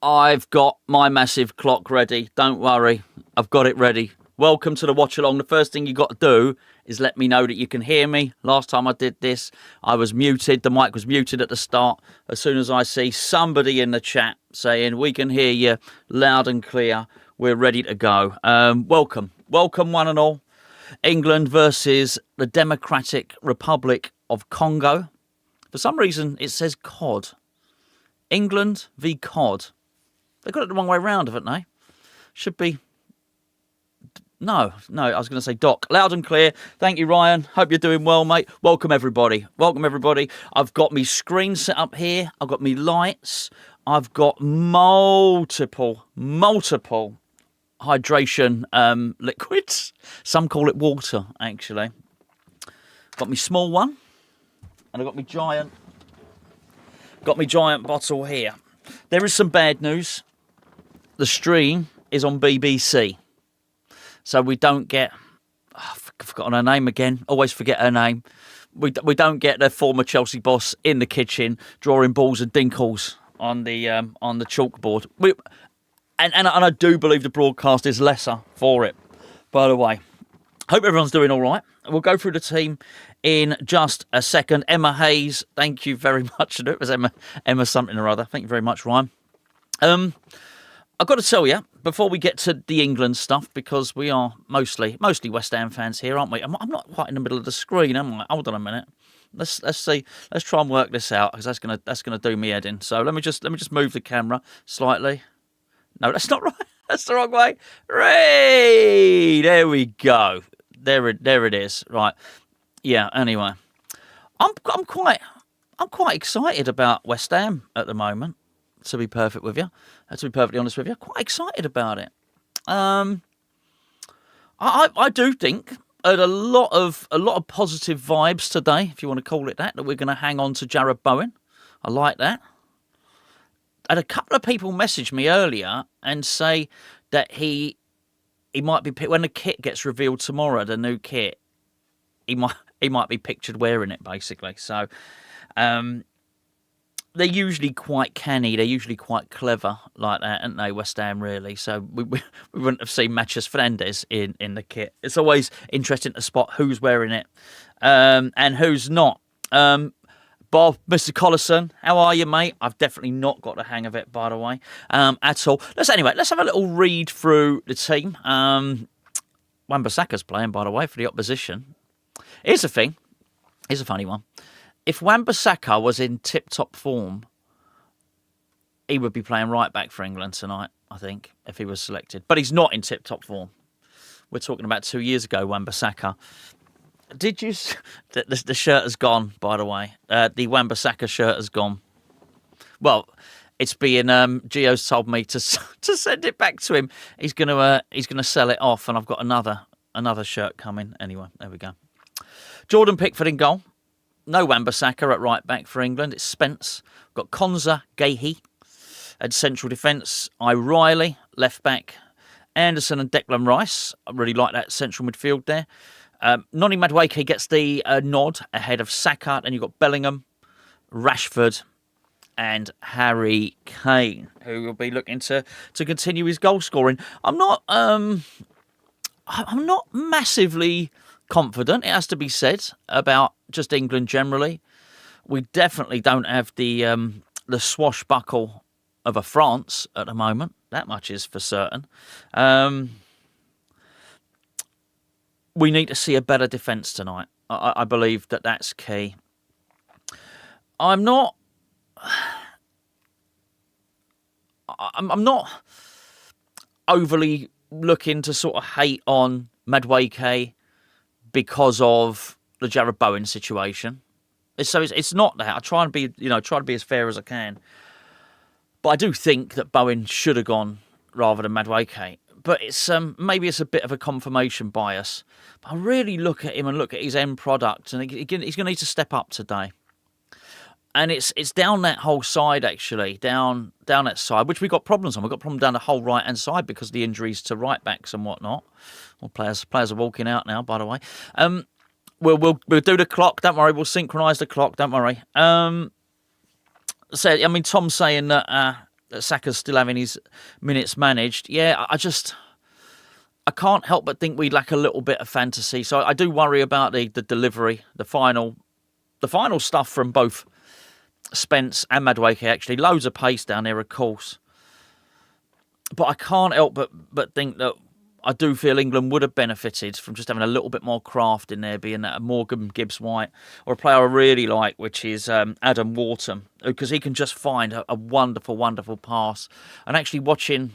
I've got my massive clock ready. Don't worry. I've got it ready. Welcome to the Watchalong. The first thing you got to do is let me know that you can hear me. Last time I did this, I was muted. The mic was muted at the start. As soon as I see somebody in the chat saying, we can hear you loud and clear, we're ready to go. Welcome. Welcome, one and all. England versus the Democratic Republic of Congo. For some reason, it says COD. England v COD. They got it the wrong way round, haven't they? Should be... No, I was going to say Doc. Loud and clear. Thank you, Ryan. Hope you're doing well, mate. Welcome, everybody. Welcome, everybody. I've got me screen set up here. I've got me lights. I've got multiple hydration liquids. Some call it water, actually. Got me small one. And I've got me giant... bottle here. There is some bad news. The stream is on BBC. So we don't get... Oh, I've forgotten her name again. Always forget her name. We don't get the former Chelsea boss in the kitchen drawing balls and dinkles on the chalkboard. And I do believe the broadcast is lesser for it, by the way. Hope everyone's doing all right. We'll go through the team in just a second. Emma Hayes, thank you very much. It was Emma something or other. Thank you very much, Ryan. I've got to tell you, before we get to the England stuff, because we are mostly West Ham fans here, aren't we? I'm not quite in the middle of the screen, am I? Hold on a minute. Let's see. Let's try and work this out, because that's gonna do me head in. So let me just move the camera slightly. No, that's not right. That's the wrong way. Ray! There we go. There it is. Right. Yeah. Anyway, I'm quite excited about West Ham at the moment. To be perfect with you, to be perfectly honest with you, quite excited about it. I do think a lot of positive vibes today, if you want to call it that we're going to hang on to Jarrod Bowen. I like that. I had a couple of people message me earlier and say that he might be, when the kit gets revealed tomorrow, the new kit, he might be pictured wearing it, basically. So. They're usually quite canny. They're usually quite clever like that, aren't they, West Ham, really? So we wouldn't have seen Matches Fernandes in the kit. It's always interesting to spot who's wearing it and who's not. Bob, Mr. Collison, how are you, mate? I've definitely not got the hang of it, by the way, at all. Let's have a little read through the team. Wan-Bissaka's playing, by the way, for the opposition. Here's the thing. Here's a funny one. If Wan-Bissaka was in tip-top form, he would be playing right back for England tonight, I think, if he was selected. But he's not in tip-top form. We're talking about 2 years ago, Wan-Bissaka. Did you... The shirt has gone, by the way. The Wan-Bissaka shirt has gone. Well, it's being... Gio's told me to send it back to him. He's gonna sell it off, and I've got another shirt coming. Anyway, there we go. Jordan Pickford in goal. No Wan-Bissaka at right back for England. It's Spence. We've got Konza, Gehi at central defence. Riley, left back. Anderson and Declan Rice. I really like that central midfield there. Noni Madueke gets the nod ahead of Saka. And you've got Bellingham, Rashford and Harry Kane, who will be looking to continue his goal scoring. I'm not massively confident, it has to be said, about just England generally. We definitely don't have the swashbuckle of a France at the moment. That much is for certain. We need to see a better defence tonight. I believe that's key. I'm not overly looking to sort of hate on Madueke because of the Jarrod Bowen situation. So it's not that. I try and be as fair as I can. But I do think that Bowen should have gone rather than Madueke. But it's maybe it's a bit of a confirmation bias. But I really look at him and look at his end product, and he's going to need to step up today. And it's down that whole side, actually, down that side, which we've got problems on. We've got problems down the whole right-hand side because of the injuries to right-backs and whatnot. Well, players are walking out now, by the way. We'll do the clock, don't worry. We'll synchronise the clock, don't worry. So, I mean, Tom's saying that that Saka's still having his minutes managed. Yeah, I can't help but think we lack a little bit of fantasy. So I do worry about the delivery, the final stuff from both Spence and Madueke. Actually, loads of pace down there, of course. But I can't help but think that I do feel England would have benefited from just having a little bit more craft in there, being that Morgan Gibbs-White, or a player I really like, which is Adam Wharton, because he can just find a wonderful, wonderful pass. And actually watching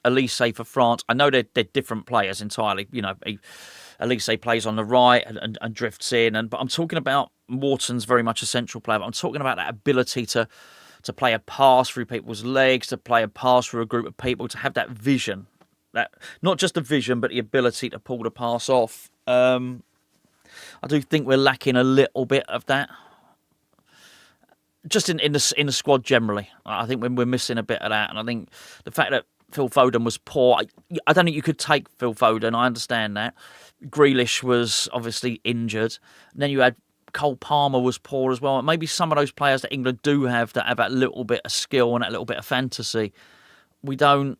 Elise for France, I know they're different players entirely. You know, Elise plays on the right and drifts in, but I'm talking about Wharton's very much a central player. But I'm talking about that ability to play a pass through people's legs, to play a pass through a group of people, to have that vision. That not just the vision, but the ability to pull the pass off. I do think we're lacking a little bit of that, just in the squad generally. I think we're missing a bit of that, and I think the fact that Phil Foden was poor. I don't think you could take Phil Foden. I understand that. Grealish was obviously injured. And then you had Cole Palmer was poor as well. Maybe some of those players that England do have that have that little bit of skill and that little bit of fantasy, we don't.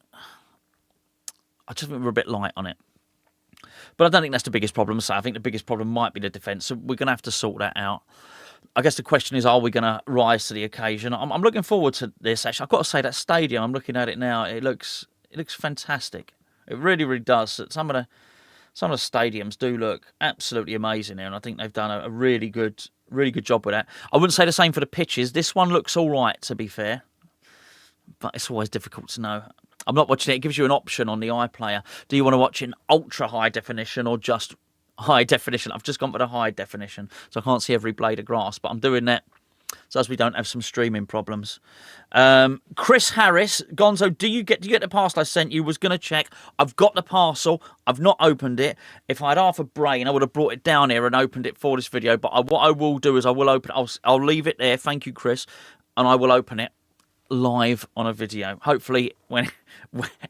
I just think we're a bit light on it. But I don't think that's the biggest problem. So I think the biggest problem might be the defence. So we're going to have to sort that out. I guess the question is, are we going to rise to the occasion? I'm looking forward to this. Actually, I've got to say that stadium. I'm looking at it now. It looks fantastic. It really, really does. Some of the stadiums do look absolutely amazing there, and I think they've done a really good job with that. I wouldn't say the same for the pitches. This one looks all right, to be fair, but it's always difficult to know. I'm not watching it. It gives you an option on the iPlayer. Do you want to watch in ultra high definition or just high definition? I've just gone for the high definition, so I can't see every blade of grass, but I'm doing that so as we don't have some streaming problems. Chris Harris, Gonzo, do you get the parcel I sent you? Was going to check. I've got the parcel. I've not opened it. If I had half a brain, I would have brought it down here and opened it for this video. But what I will do is I will open it. I'll leave it there. Thank you, Chris. And I will open it live on a video. Hopefully,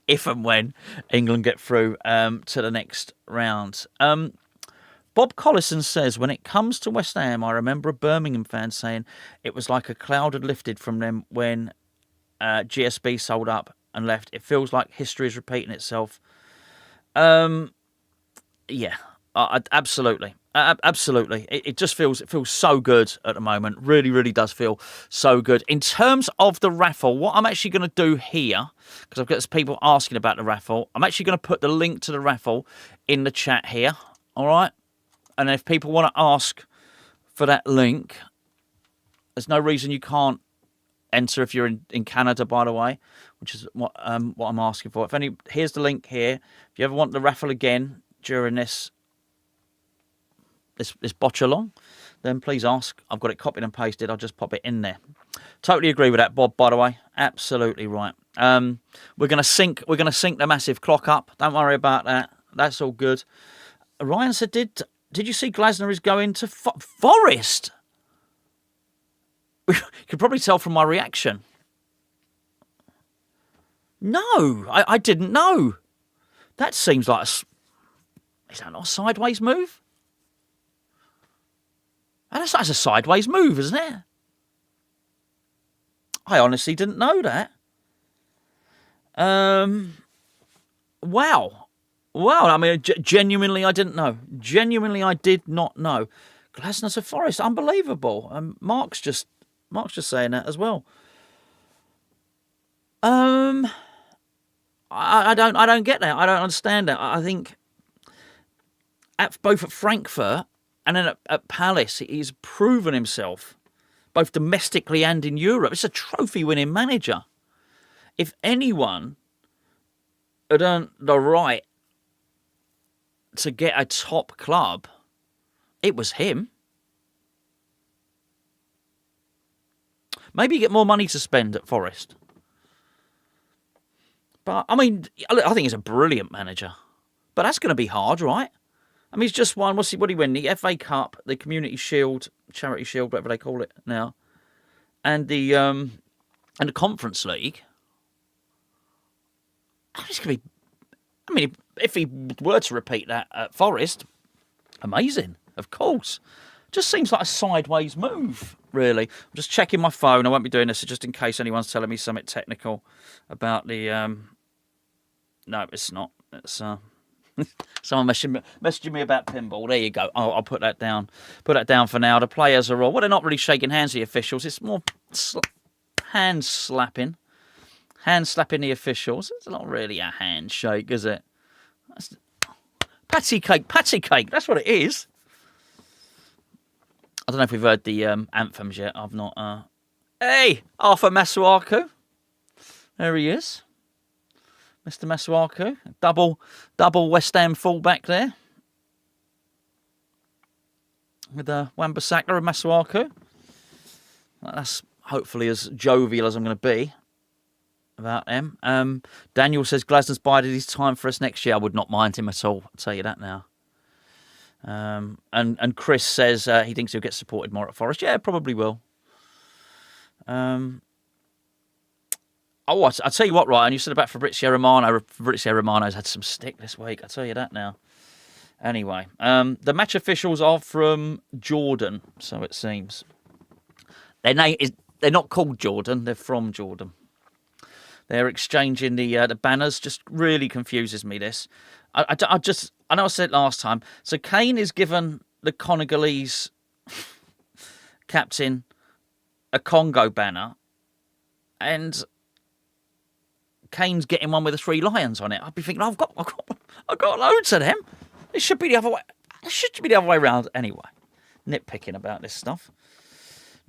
if and when England get through to the next round. Bob Collison says, when it comes to West Ham, I remember a Birmingham fan saying it was like a cloud had lifted from them when GSB sold up and left. It feels like history is repeating itself. Yeah, absolutely. Absolutely. It just feels so good at the moment. Really, really does feel so good. In terms of the raffle, what I'm actually going to do here, because I've got people asking about the raffle, I'm actually going to put the link to the raffle in the chat here. All right? And if people want to ask for that link, there's no reason you can't enter if you're in Canada, by the way, which is what I'm asking for. Here's the link here. If you ever want the raffle again during this Watchalong, then please ask. I've got it copied and pasted. I'll just pop it in there. Totally agree with that, Bob, by the way. Absolutely right. We're gonna sync the massive clock up. Don't worry about that. That's all good. Ryan said, Did you see Glasner is going to Forest? You could probably tell from my reaction. No, I didn't know. That seems like is that not a sideways move? That's a sideways move, isn't it? I honestly didn't know that. Wow. I mean, genuinely, I didn't know. Genuinely, I did not know. Glasner to Forest, unbelievable. Mark's just saying that as well. I don't get that. I don't understand that. I think both at Frankfurt and then at Palace, he's proven himself both domestically and in Europe. It's a trophy-winning manager. If anyone had earned the right to get a top club, it was him. Maybe you get more money to spend at Forest. But, I mean, I think he's a brilliant manager. But that's going to be hard, right? I mean, he's just won, what did he win? The FA Cup, the Community Shield, Charity Shield, whatever they call it now, and the Conference League. It's going to be, I mean, if he were to repeat that at Forest, amazing, of course. Just seems like a sideways move, really. I'm just checking my phone. I won't be doing this just in case anyone's telling me something technical about the... No, it's not. It's someone messaging me about pinball. There you go. I'll put that down. Put that down for now. The players are all... Well, they're not really shaking hands, the officials. It's more hand slapping. Hand slapping the officials. It's not really a handshake, is it? That's... Patty cake. That's what it is. I don't know if we've heard the anthems yet. I've not. Hey, Arthur Masuaku. There he is. Mr. Masuaku. Double West Ham fullback there. With Wan-Bissaka and Masuaku. That's hopefully as jovial as I'm going to be about them. Daniel says Glasner's bided his time for us next year. I would not mind him at all. I'll tell you that now. And Chris says he thinks he'll get supported more at Forest. Yeah, probably will. I'll tell you what, Ryan, you said about Fabrizio Romano. Fabrizio Romano's had some stick this week. I'll tell you that now. Anyway, the match officials are from Jordan, so it seems. They're not called Jordan. They're from Jordan. They're exchanging the banners. Just really confuses me, this. I know I said it last time. So Kane is given the Congolese captain a Congo banner, and Kane's getting one with the 3 lions on it. I'd be thinking, I've got loads of them. It should be the other way. It should be the other way around anyway. Nitpicking about this stuff.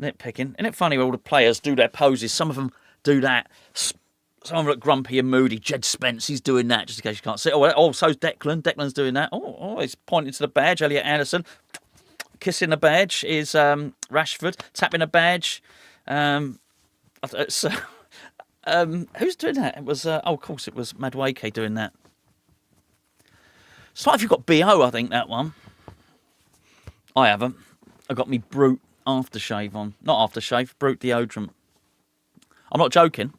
Nitpicking. Isn't it funny when all the players do their poses? Some of them do that. Some of them look grumpy and moody. Jed Spence, he's doing that just in case you can't see. Oh, so's Declan. Declan's doing that. Oh, he's pointing to the badge. Elliot Anderson. Kissing the badge is Rashford. Tapping a badge. Who's doing that? It was, of course, it was Madueke doing that. It's like if you've got BO, I think, that one. I haven't. I got me Brute aftershave on. Not aftershave, Brute deodorant. I'm not joking.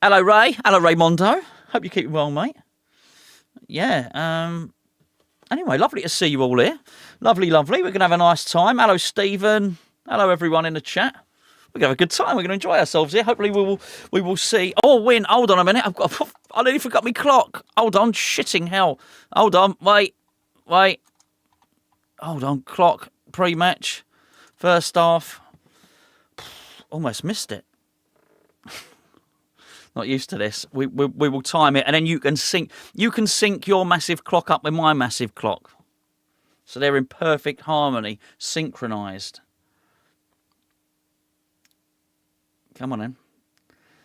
Hello, Ray. Hello, Raymondo. Hope you're keeping well, mate. Yeah. Anyway, lovely to see you all here. Lovely. We're going to have a nice time. Hello, Stephen. Hello, everyone in the chat. We're going to have a good time. We're going to enjoy ourselves here. Hopefully, we will see. Oh, win. Hold on a minute. I nearly forgot my clock. Hold on. Shitting hell. Hold on. Wait. Hold on. Clock. Pre-match. First half. Almost missed it. Not used to this. We will time it, and then you can sync your massive clock up with my massive clock, so they're in perfect harmony, synchronised. Come on in,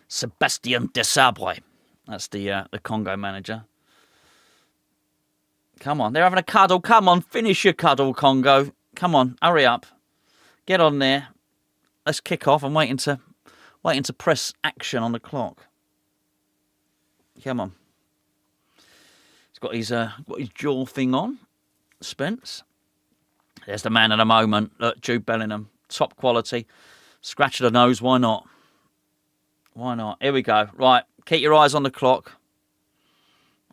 Sebastian Desabre. That's the Congo manager. Come on, they're having a cuddle. Come on, finish your cuddle, Congo. Come on, hurry up, get on there. Let's kick off. I'm waiting to press action on the clock. Come on. He's got his jaw thing on. Spence. There's the man of the moment. Look, Jude Bellingham. Top quality. Scratch of the nose. Why not? Why not? Here we go. Right. Keep your eyes on the clock.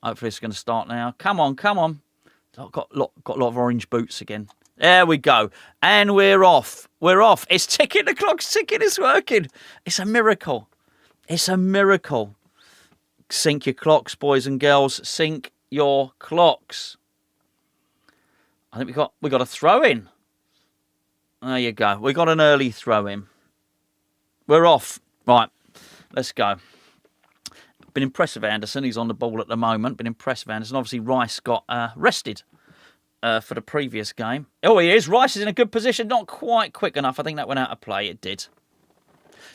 Hopefully it's going to start now. Come on. I've got a lot of orange boots again. There we go. And we're off. It's ticking. The clock's ticking. It's working. It's a miracle. Sync your clocks, boys and girls. Sync your clocks. I think we got a throw in. There you go. We got an early throw in. We're off. Right. Let's go. Been impressed with Anderson. He's on the ball at the moment. Been impressed with Anderson. Obviously, Rice got rested for the previous game. Oh, he is. Rice is in a good position. Not quite quick enough. I think that went out of play. It did.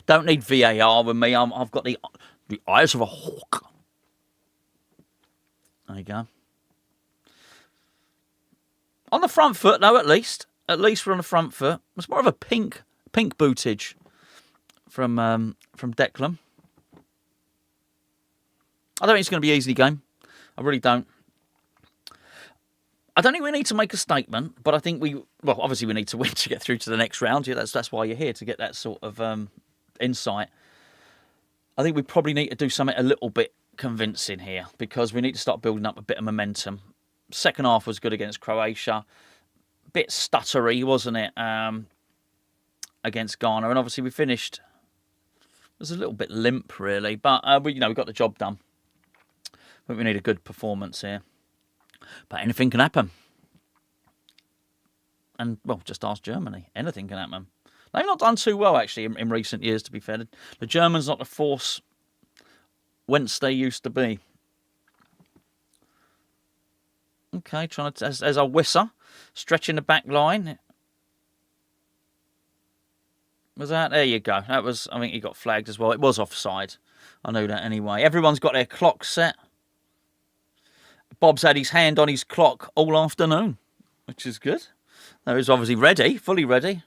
Don't need VAR with me. I've got the eyes of a hawk. There you go. On the front foot, though, at least. At least we're on the front foot. It's more of a pink bootage from Declan. I don't think it's going to be an easy game. I really don't. I don't think we need to make a statement, but I think obviously we need to win to get through to the next round. Yeah, that's why you're here, to get that sort of insight. I think we probably need to do something a little bit convincing here, because we need to start building up a bit of momentum. Second half was good against Croatia. bit stuttery, wasn't it, against Ghana? And obviously we finished. It was a little bit limp, really, but we got the job done. I think we need a good performance here, but anything can happen. And well, just ask Germany. Anything can happen. They've not done too well actually in recent years. To be fair, the Germans not the force whence they used to be. Okay, trying to as a Wissa stretching the back line. Was that? There you go. That was. I think he got flagged as well. It was offside. I know that anyway. Everyone's got their clock set. Bob's had his hand on his clock all afternoon, which is good. He was obviously ready, fully ready.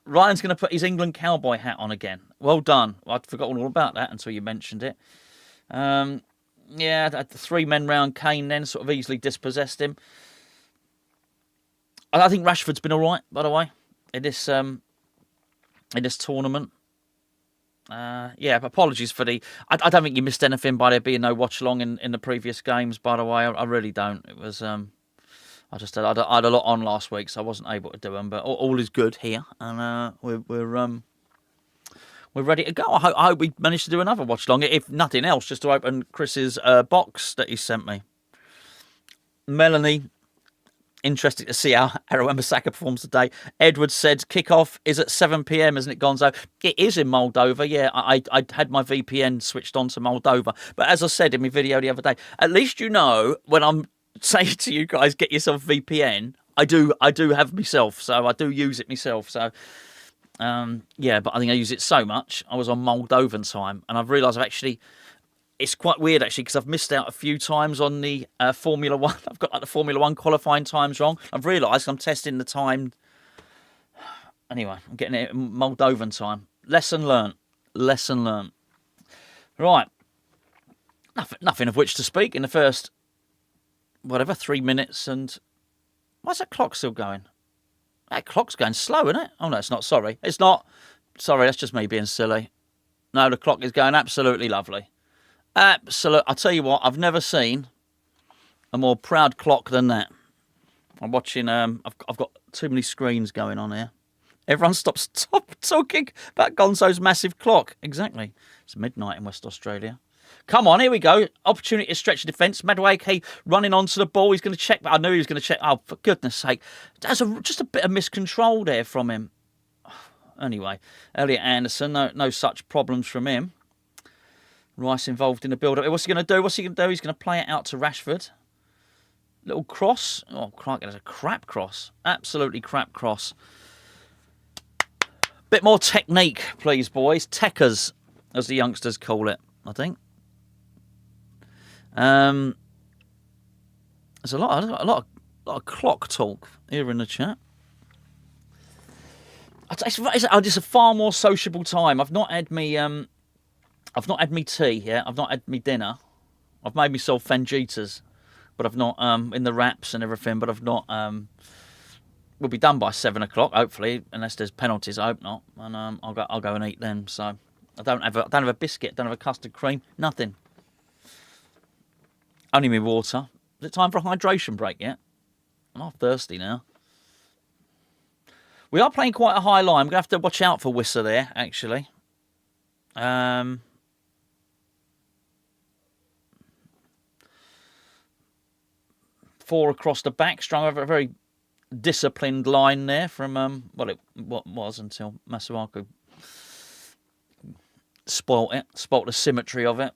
Ryan's going to put his England cowboy hat on again. Well done. I'd forgotten all about that until you mentioned it. Yeah, the 3-men round Kane then sort of easily dispossessed him. I think Rashford's been all right, by the way, in this tournament. Yeah, apologies for the... I don't think you missed anything by there being no watch-along in the previous games, by the way. I really don't. It was... I had a lot on last week, so I wasn't able to do them. But all is good here, and we're ready to go. I hope we manage to do another watch along. If nothing else, just to open Chris's box that he sent me. Melanie, interested to see how Wan-Bissaka performs today. Edward said kick-off is at 7 p.m, isn't it, Gonzo? It is in Moldova, yeah. I had my VPN switched on to Moldova. But as I said in my video the other day, at least you know when I'm saying to you guys, get yourself VPN. I do have myself, so I do use it myself. So, yeah, but I think I use it so much. I was on Moldovan time, and I've realised it's quite weird actually because I've missed out a few times on the Formula One. I've got like the Formula One qualifying times wrong. I've realised I'm testing the time. Anyway, I'm getting it in Moldovan time. Lesson learnt. Lesson learnt. Right. Nothing of which to speak in the first, 3 minutes, and why's that clock still going? That clock's going slow, isn't it? Oh no, it's not. Sorry, it's not. Sorry, that's just me being silly. No, the clock is going absolutely lovely. Absolute. I'll tell you what, I've never seen a more proud clock than that. I'm watching. I've got too many screens going on here. Everyone stop talking about Gonzo's massive clock. Exactly. It's midnight in West Australia. Come on, here we go. Opportunity to stretch the defence. Madueke running onto the ball. He's going to check, but I knew he was going to check. Oh, for goodness sake. That's just a bit of miscontrol there from him. Anyway, Elliot Anderson, no such problems from him. Rice involved in the build-up. What's he going to do? He's going to play it out to Rashford. Little cross. Oh, crikey, that's a crap cross. Absolutely crap cross. Bit more technique, please, boys. Techers, as the youngsters call it, I think. There's a lot of clock talk here in the chat. It's a far more sociable time. I've not had me tea yet. I've not had me dinner. I've made myself fanjitas, but I've not in the wraps and everything. But I've not. We'll be done by 7 o'clock, hopefully, unless there's penalties. I hope not, and I'll go and eat them. So I don't have a biscuit. Don't have a custard cream. Nothing. Only me water. Is it time for a hydration break yet? I'm not thirsty now. We are playing quite a high line. I'm going to have to watch out for Wissa there, actually. 4 across the back. Strung over a very disciplined line there from, what was until Masuaku spoilt the symmetry of it.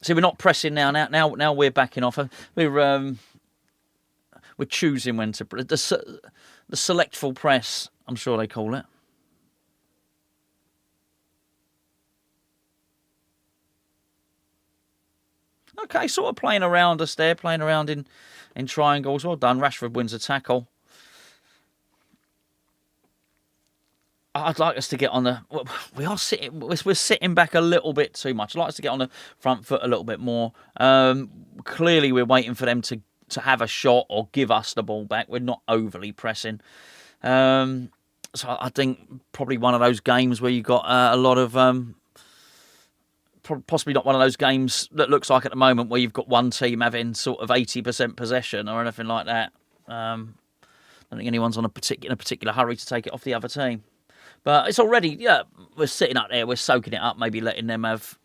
See, we're not pressing now. Now we're backing off. We're choosing when to the selectful press. I'm sure they call it. Okay, sort of playing around us there, playing around in triangles. Well done. Rashford wins a tackle. I'd like us to get on the... We're sitting back a little bit too much. I'd like us to get on the front foot a little bit more. Clearly, we're waiting for them to have a shot or give us the ball back. We're not overly pressing. So I think probably one of those games where you've got a lot of possibly not one of those games that looks like at the moment where you've got one team having sort of 80% possession or anything like that. I don't think anyone's in a particular hurry to take it off the other team. But it's already, we're sitting up there, we're soaking it up, maybe letting them have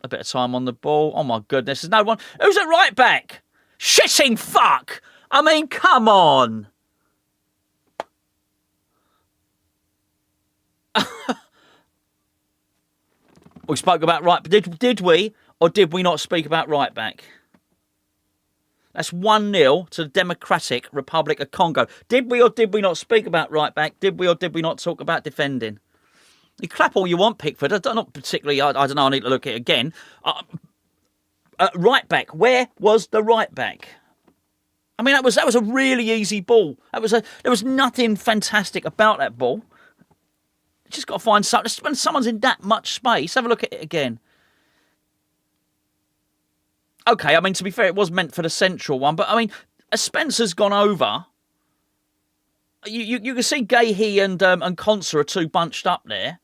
a bit of time on the ball. Oh my goodness, there's no one. Who's at right back? Shitting fuck! I mean, come on! We spoke about right. Did we or did we not speak about right back? That's 1-0 to the Democratic Republic of Congo. Did we or did we not speak about right back? Did we or did we not talk about defending? You clap all you want, Pickford. Not particularly. I don't know. I need to look at it again. Right back. Where was the right back? I mean, that was a really easy ball. There was nothing fantastic about that ball. You just got to find something. When someone's in that much space, have a look at it again. Okay, I mean, to be fair, it was meant for the central one, but I mean, as Spencer's gone over, you can see Gahey and Conser are two bunched up there.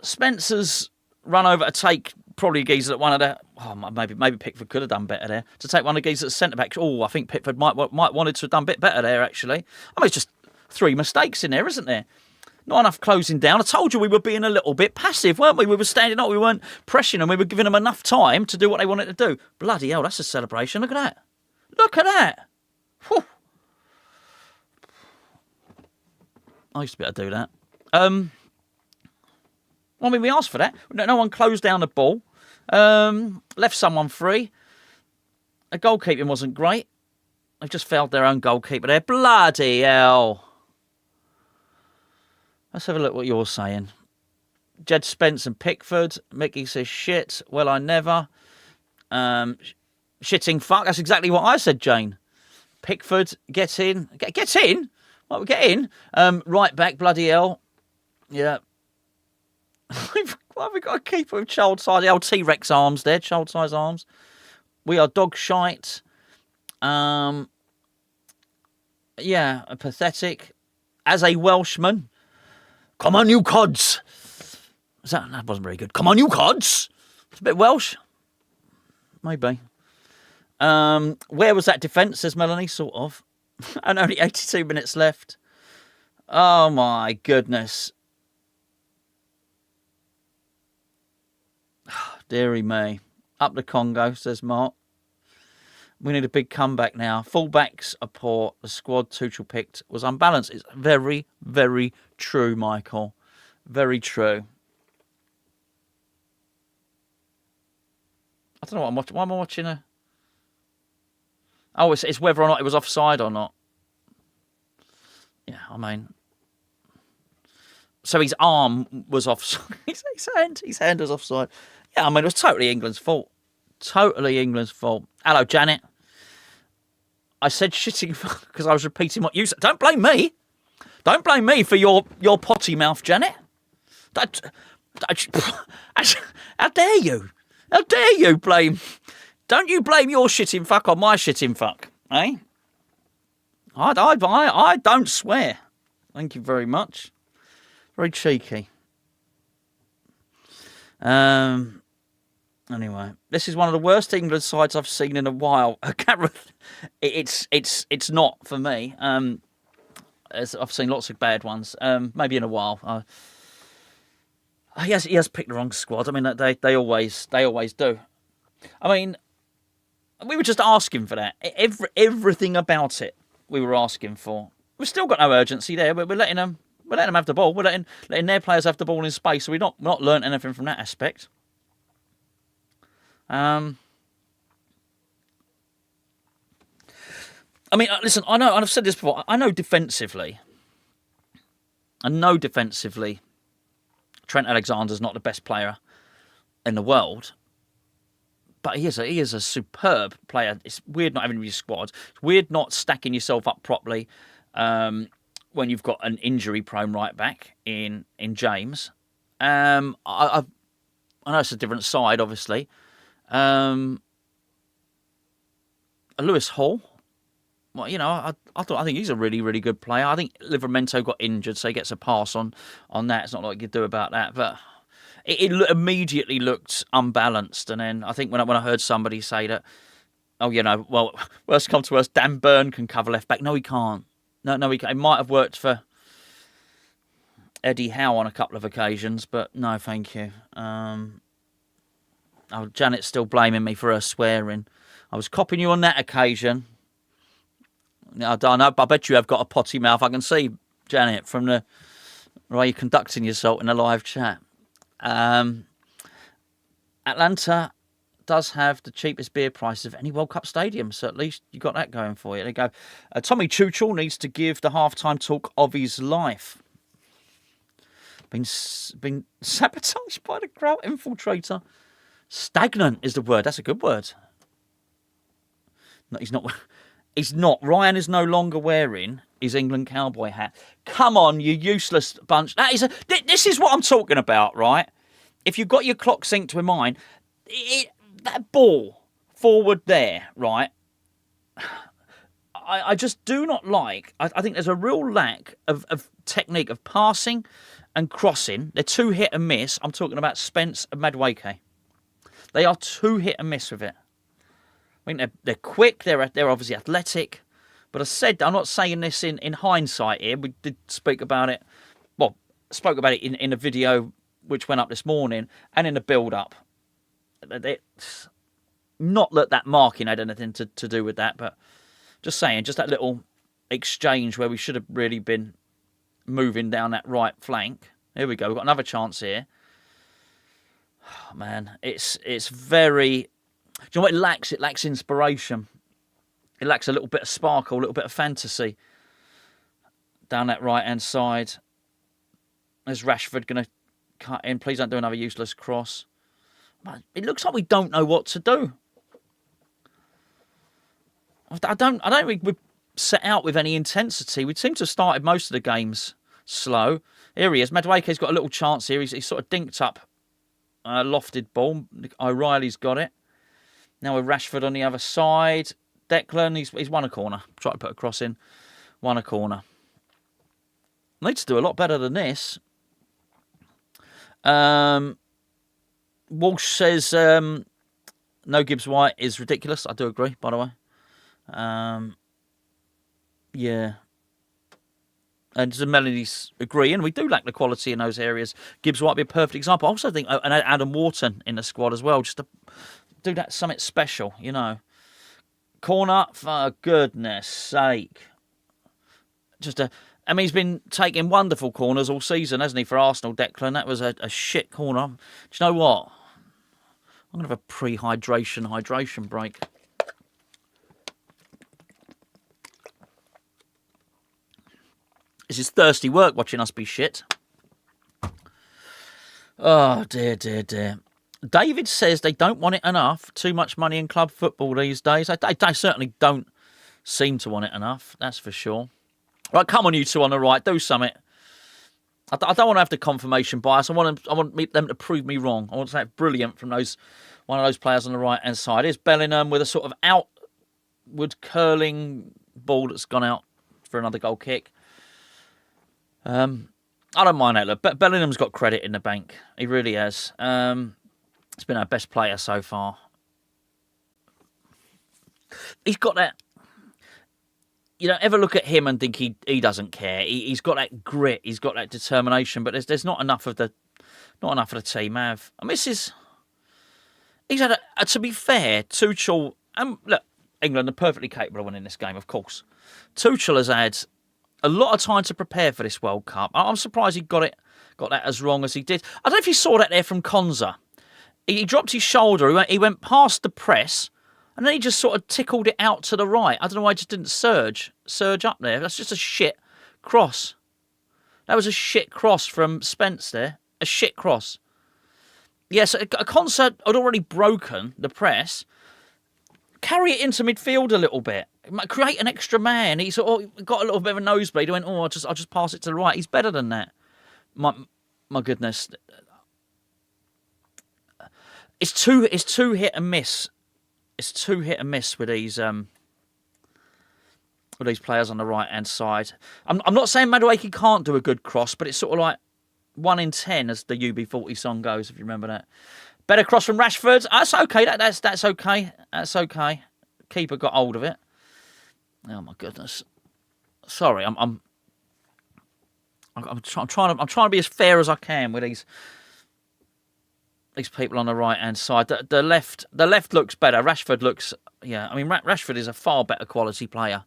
Spencer's run over to take probably Geezer at one of the. Oh, maybe Pickford could have done better there to take one of Geezer at centre back. Oh, I think Pickford might wanted to have done a bit better there actually. I mean, it's just 3 mistakes in there, isn't there? Not enough closing down. I told you we were being a little bit passive, weren't we? We were standing up. We weren't pressuring them. We were giving them enough time to do what they wanted to do. Bloody hell, that's a celebration. Look at that. Look at that. Whew. I used to be able to do that. Well, I mean, we asked for that. No one closed down the ball. Left someone free. The goalkeeping wasn't great. They've just failed their own goalkeeper there. Bloody hell. Let's have a look what you're saying. Jed Spence and Pickford. Mickey says shit. Well, I never. Shitting fuck. That's exactly what I said, Jane. Pickford, get in. Get in? What, we get in? Right back, bloody hell. Yeah. Why have we got a keeper with child size? The old T-Rex arms there, child size arms. We are dog shite. Yeah, pathetic. As a Welshman. Come on, you cods. That wasn't very good. Come on, you cods. It's a bit Welsh. Maybe. Where was that defence, says Melanie? Sort of. And only 82 minutes left. Oh, my goodness. Deary me. Up the Congo, says Mark. We need a big comeback now. Fullbacks are poor. The squad Tuchel picked was unbalanced. It's very, very true, Michael. Very true. I don't know what I'm watching. Why am I watching a... Oh, it's whether or not it was offside or not. Yeah, I mean... So his arm was offside. His hand was offside. Yeah, I mean, it was totally England's fault. Totally England's fault. Hello, Janet. I said shitting because I was repeating what you said. Don't blame me. Don't blame me for your potty mouth, Janet. How dare you? How dare you blame... Don't you blame your shitting fuck on my shitting fuck, eh? I don't swear. Thank you very much. Very cheeky. Anyway, this is one of the worst England sides I've seen in a while. It's not for me. I've seen lots of bad ones. Maybe in a while. He has picked the wrong squad. I mean, they always do. I mean, we were just asking for that. Everything about it, we were asking for. We've still got no urgency there. We're letting them have the ball. We're letting their players have the ball in space. So we're not learnt anything from that aspect. I mean, listen, I know, and I've said this before, I know defensively, Trent Alexander's not the best player in the world, but he is a superb player. It's weird not having your squad. It's weird not stacking yourself up properly when you've got an injury-prone right back in James. I know it's a different side, obviously. Lewis Hall. Well, you know, I think he's a really, really good player. I think Livramento got injured, so he gets a pass on that. It's not like you could do about that. But immediately looked unbalanced. And then I think when I heard somebody say that, oh, well, worst come to worst, Dan Burn can cover left back. No, he can't. No, he can't. It might have worked for Eddie Howe on a couple of occasions, but no, thank you. Janet's still blaming me for her swearing. I was copying you on that occasion. I don't know, but I bet you have got a potty mouth. I can see, Janet, from the way you're conducting yourself in the live chat. Atlanta does have the cheapest beer prices of any World Cup stadium, so at least you got that going for you. There you go. Tommy Tuchel needs to give the halftime talk of his life. Been sabotaged by the crowd infiltrator. Stagnant is the word. That's a good word. No, he's not. He's not. Ryan is no longer wearing his England cowboy hat. Come on, you useless bunch. This is what I'm talking about, right? If you've got your clock synced with mine, that ball forward there, right? I just do not like. I think there's a real lack of technique of passing and crossing. They're too hit and miss. I'm talking about Spence and Madueke. They are too hit and miss with it. I mean, they're quick. They're obviously athletic. But I'm not saying this in hindsight here. We did speak about it. Well, spoke about it in a video which went up this morning and in the build-up. Not that marking had anything to do with that, but just saying, just that little exchange where we should have really been moving down that right flank. Here we go. We've got another chance here. Oh, man, it's very... Do you know what it lacks? It lacks inspiration. It lacks a little bit of sparkle, a little bit of fantasy down that right-hand side. There's Rashford going to cut in. Please don't do another useless cross. It looks like we don't know what to do. I don't think we set out with any intensity. We seem to have started most of the games slow. Here he is. Madueke's got a little chance here. He's sort of dinked up a lofted ball. O'Reilly's got it. Now with Rashford on the other side. Declan, he's won a corner. Try to put a cross in. Won a corner. Needs to do a lot better than this. Walsh says no Gibbs White is ridiculous. I do agree, by the way. Yeah. And Melanie's agreeing. We do lack the quality in those areas. Gibbs White be a perfect example. I also think an Adam Wharton in the squad as well, just to do that something special, you know. Corner, for goodness sake. He's been taking wonderful corners all season, hasn't he, for Arsenal, Declan? That was a shit corner. Do you know what? I'm going to have a hydration break. This is thirsty work watching us be shit. Oh, dear. David says they don't want it enough. Too much money in club football these days. They certainly don't seem to want it enough, that's for sure. Right, come on, you two on the right, do something. I don't want to have the confirmation bias. I want them to prove me wrong. I want something brilliant from one of those players on the right-hand side. Here's Bellingham with a sort of outward curling ball that's gone out for another goal kick. I don't mind that, look. But Bellingham's got credit in the bank. He really has. He's been our best player so far. He's got that... You don't ever look at him and think he doesn't care. He's got that grit. He's got that determination. But there's not enough of the team have. I mean, he's had to be fair, Tuchel. Look, England are perfectly capable of winning this game, of course. Tuchel has had a lot of time to prepare for this World Cup. I'm surprised he got that as wrong as he did. I don't know if you saw that there from Gonzo. He dropped his shoulder. He went past the press. And then he just sort of tickled it out to the right. I don't know why he just didn't surge up there. That's just a shit cross. That was a shit cross from Spence there. A shit cross. Yes, a concert had already broken the press. Carry it into midfield a little bit. Create an extra man. He sort of got a little bit of a nosebleed. He went, I'll just pass it to the right. He's better than that. My goodness. It's too hit and miss. It's too hit and miss with these players on the right-hand side. I'm not saying Madueke can't do a good cross, but it's sort of like 1 in 10, as the UB40 song goes, if you remember that. Better cross from Rashford. That's okay. That's okay. That's okay. Keeper got hold of it. Oh my goodness. Sorry, I'm trying to be as fair as I can with these people on the right hand side. The left looks better. Rashford looks, yeah. I mean, Rashford is a far better quality player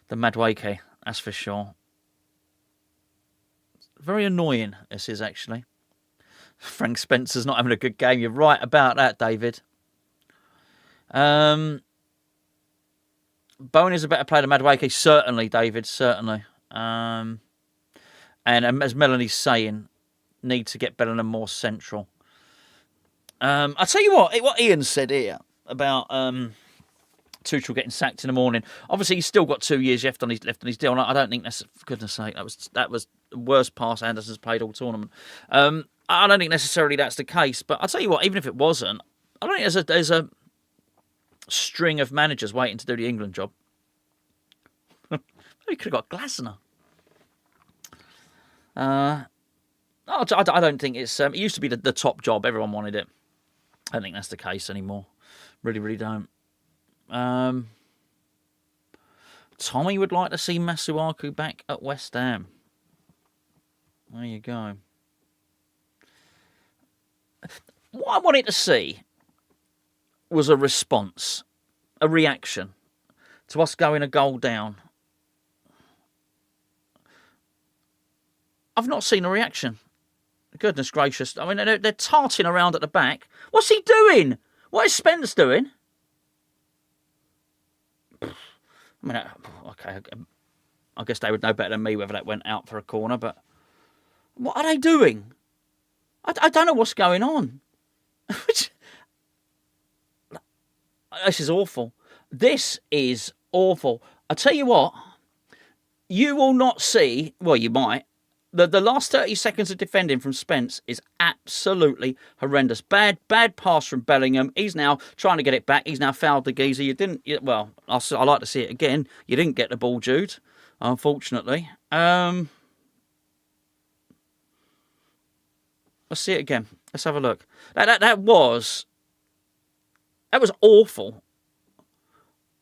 than Madueke. That's for sure. Very annoying, this is actually. Frank Spencer's not having a good game. You're right about that, David. Bowen is a better player than Madueke, certainly, David, certainly. And as Melanie's saying, need to get Bellingham more central. I'll tell you what Ian said here about Tuchel getting sacked in the morning. Obviously, he's still got 2 years left on his deal. And I don't think that's, for goodness sake, that was the worst pass Anderson's played all tournament. I don't think necessarily that's the case. But I'll tell you what, even if it wasn't, I don't think there's a string of managers waiting to do the England job. He could have got Glasner. I don't think it's... it used to be the top job. Everyone wanted it. I don't think that's the case anymore. Really, really don't. Tommy would like to see Masuaku back at West Ham. There you go. What I wanted to see was a response, a reaction to us going a goal down. I've not seen a reaction. Goodness gracious. I mean, they're tarting around at the back. What's he doing? What is Spence doing? I mean, okay, I guess they would know better than me whether that went out for a corner, but what are they doing? I don't know what's going on. This is awful. This is awful. I tell you what, you will not see, well, you might, the last 30 seconds of defending from Spence is absolutely horrendous. Bad pass from Bellingham. He's now trying to get it back. He's now fouled the geezer. Well, I like to see it again. You didn't get the ball, Jude, unfortunately. Let's see it again. Let's have a look. That was awful.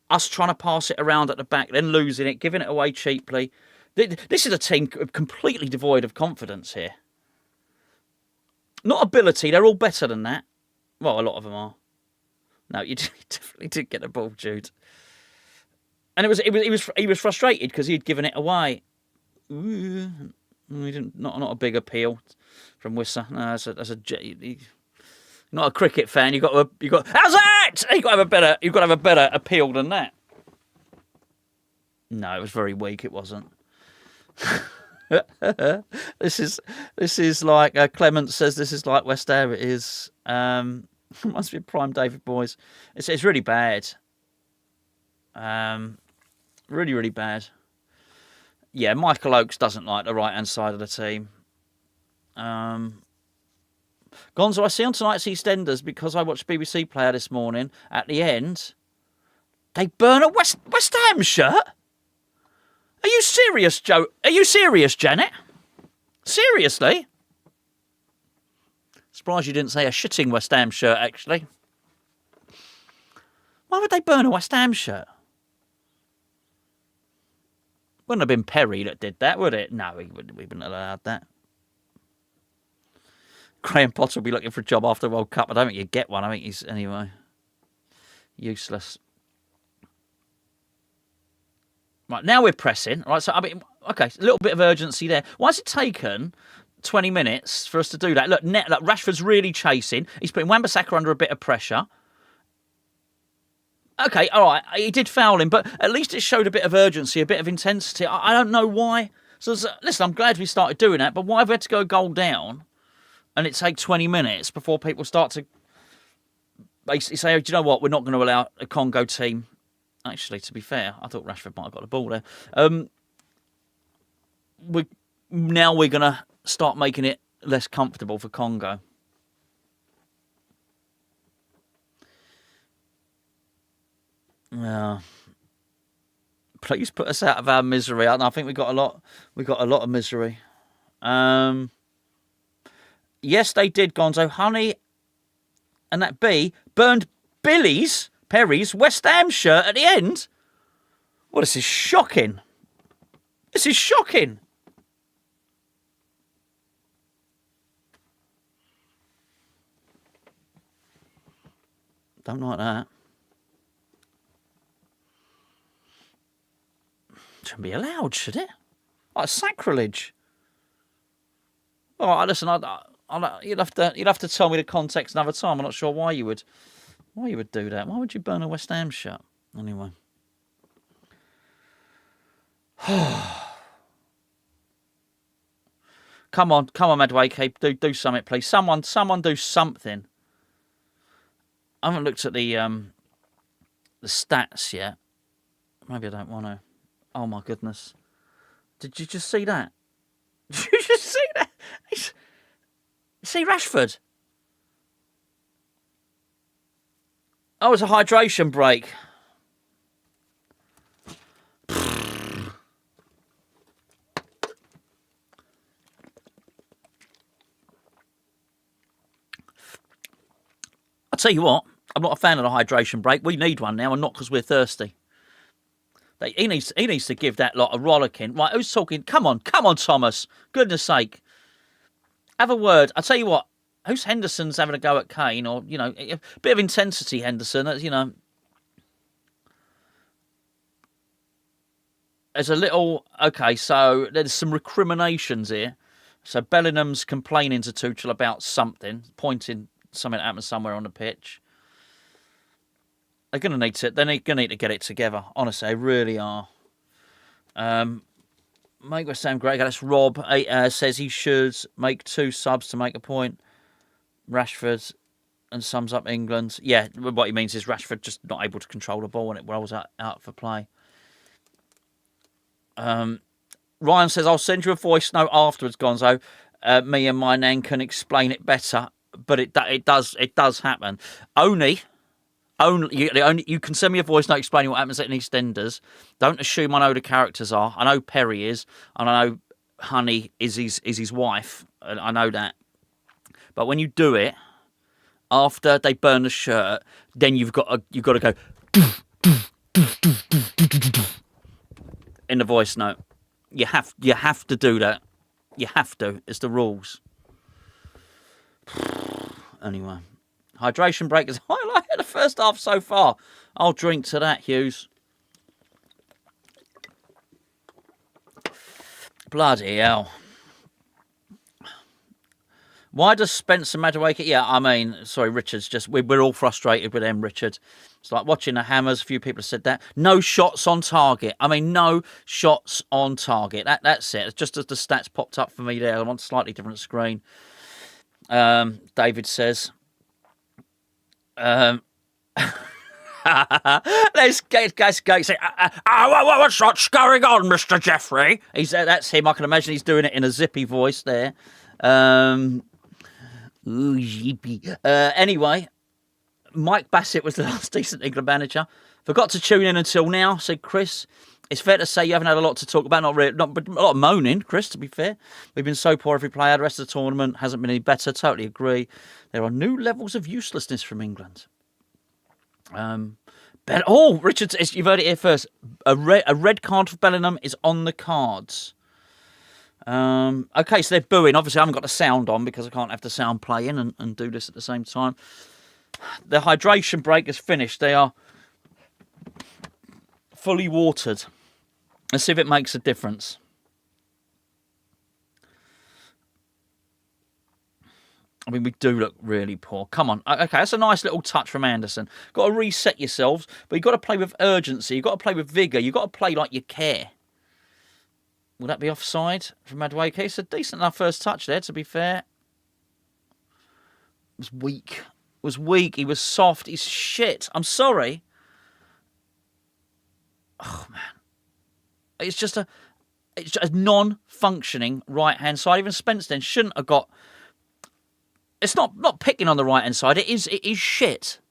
Us trying to pass it around at the back, then losing it, giving it away cheaply. This is a team completely devoid of confidence here. Not ability, they're all better than that. Well, a lot of them are. No, you definitely did get the ball, Jude. And he was frustrated because he'd given it away. Ooh, not a big appeal from Wissa. No, not a cricket fan. How's that? You've got to have a better appeal than that. No, it was very weak. It wasn't. This is like Clement says. This is like West Ham. It is. Reminds me of Prime David Boys. It's really bad. Really, really bad. Yeah, Michael Oakes doesn't like the right hand side of the team. Gonzo, I see on tonight's EastEnders, because I watched BBC Player this morning. At the end, they burn a West Ham shirt. Are you serious, Joe? Are you serious, Janet? Seriously? Surprised you didn't say a shitting West Ham shirt, actually. Why would they burn a West Ham shirt? Wouldn't have been Perry that did that, would it? No, we wouldn't have allowed that. Graham Potter will be looking for a job after the World Cup. I don't think you'd get one. I think he's, anyway, useless. Right, now we're pressing. Right, so, I mean, okay, a little bit of urgency there. Why has it taken 20 minutes for us to do that? Look, Rashford's really chasing. He's putting Wan-Bissaka under a bit of pressure. Okay, all right, he did foul him, but at least it showed a bit of urgency, a bit of intensity. I don't know why. So, listen, I'm glad we started doing that, but why have we had to go a goal down and it take 20 minutes before people start to basically say, oh, do you know what, we're not going to allow a Congo team. Actually, to be fair, I thought Rashford might have got the ball there. We're going to start making it less comfortable for Congo. Please put us out of our misery. I think we got a lot of misery. Yes, they did, Gonzo. Honey and that bee burned Perry's West Ham shirt at the end. Well, this is shocking. This is shocking. Don't like that. Shouldn't be allowed, should it? Like sacrilege. All right, listen. You'd have to tell me the context another time. I'm not sure why you would do that. Why would you burn a West Ham shirt? Anyway. Come on, Madueke, do something, please. Someone do something. I haven't looked at the stats yet. Maybe I don't want to. Oh my goodness! Did you just see that? Did you just see that? See Rashford? Oh, it's a hydration break. I'll tell you what, I'm not a fan of the hydration break. We need one now, and not because we're thirsty. He needs to give that lot a rollicking. Right, who's talking? Come on, Thomas. Goodness sake. Have a word. I'll tell you what, who's Henderson's having a go at Kane? Or, a bit of intensity, Henderson. There's a little... Okay, so there's some recriminations here. So Bellingham's complaining to Tuchel about something, pointing something that happened somewhere on the pitch. They're going to need to get it together. Honestly, they really are. Make West Ham great. That's Rob says he should make 2 subs to make a point. Rashford, and sums up England. Yeah, what he means is Rashford just not able to control the ball when it rolls out for play. Ryan says, I'll send you a voice note afterwards, Gonzo. Me and my nan can explain it better, but it does happen. Only you can send me a voice note explaining what happens at an EastEnders. Don't assume I know the characters are. I know Perry is, and I know Honey is his wife. I know that. But when you do it after they burn the shirt, then you've got to go in the voice note. You have to do that. You have to. It's the rules. Anyway. Hydration break is highlight of the first half so far. I'll drink to that, Hughes. Bloody hell. Why does Spencer Madueke... Yeah, I mean, sorry, Richard's just... We're all frustrated with them, Richard. It's like watching the Hammers. A few people have said that. No shots on target. I mean, no shots on target. That's it. It's just as the stats popped up for me there. I'm on a slightly different screen. David says... Let's say, what's going on, Mr. Jeffrey? That's him. I can imagine he's doing it in a zippy voice there. Ooh, yippee. Anyway, Mike Bassett was the last decent England manager. Forgot to tune in until now, said Chris. It's fair to say you haven't had a lot to talk about. But a lot of moaning, Chris, to be fair. We've been so poor every player. The rest of the tournament hasn't been any better. Totally agree. There are new levels of uselessness from England. Richard, you've heard it here first. A red card for Bellingham is on the cards. Okay, so they're booing. Obviously, I haven't got the sound on because I can't have the sound playing and do this at the same time. The hydration break is finished. They are fully watered. Let's see if it makes a difference. I mean, we do look really poor. Come on. Okay, that's a nice little touch from Anderson. Got to reset yourselves, but you've got to play with urgency. You've got to play with vigour. You've got to play like you care. Will that be offside from Madueke? It's a decent enough first touch there, to be fair. It was weak. He was soft. He's shit. I'm sorry. Oh, man. It's just a non-functioning right-hand side. Even Spence then shouldn't have got... It's not picking on the right-hand side. It is shit.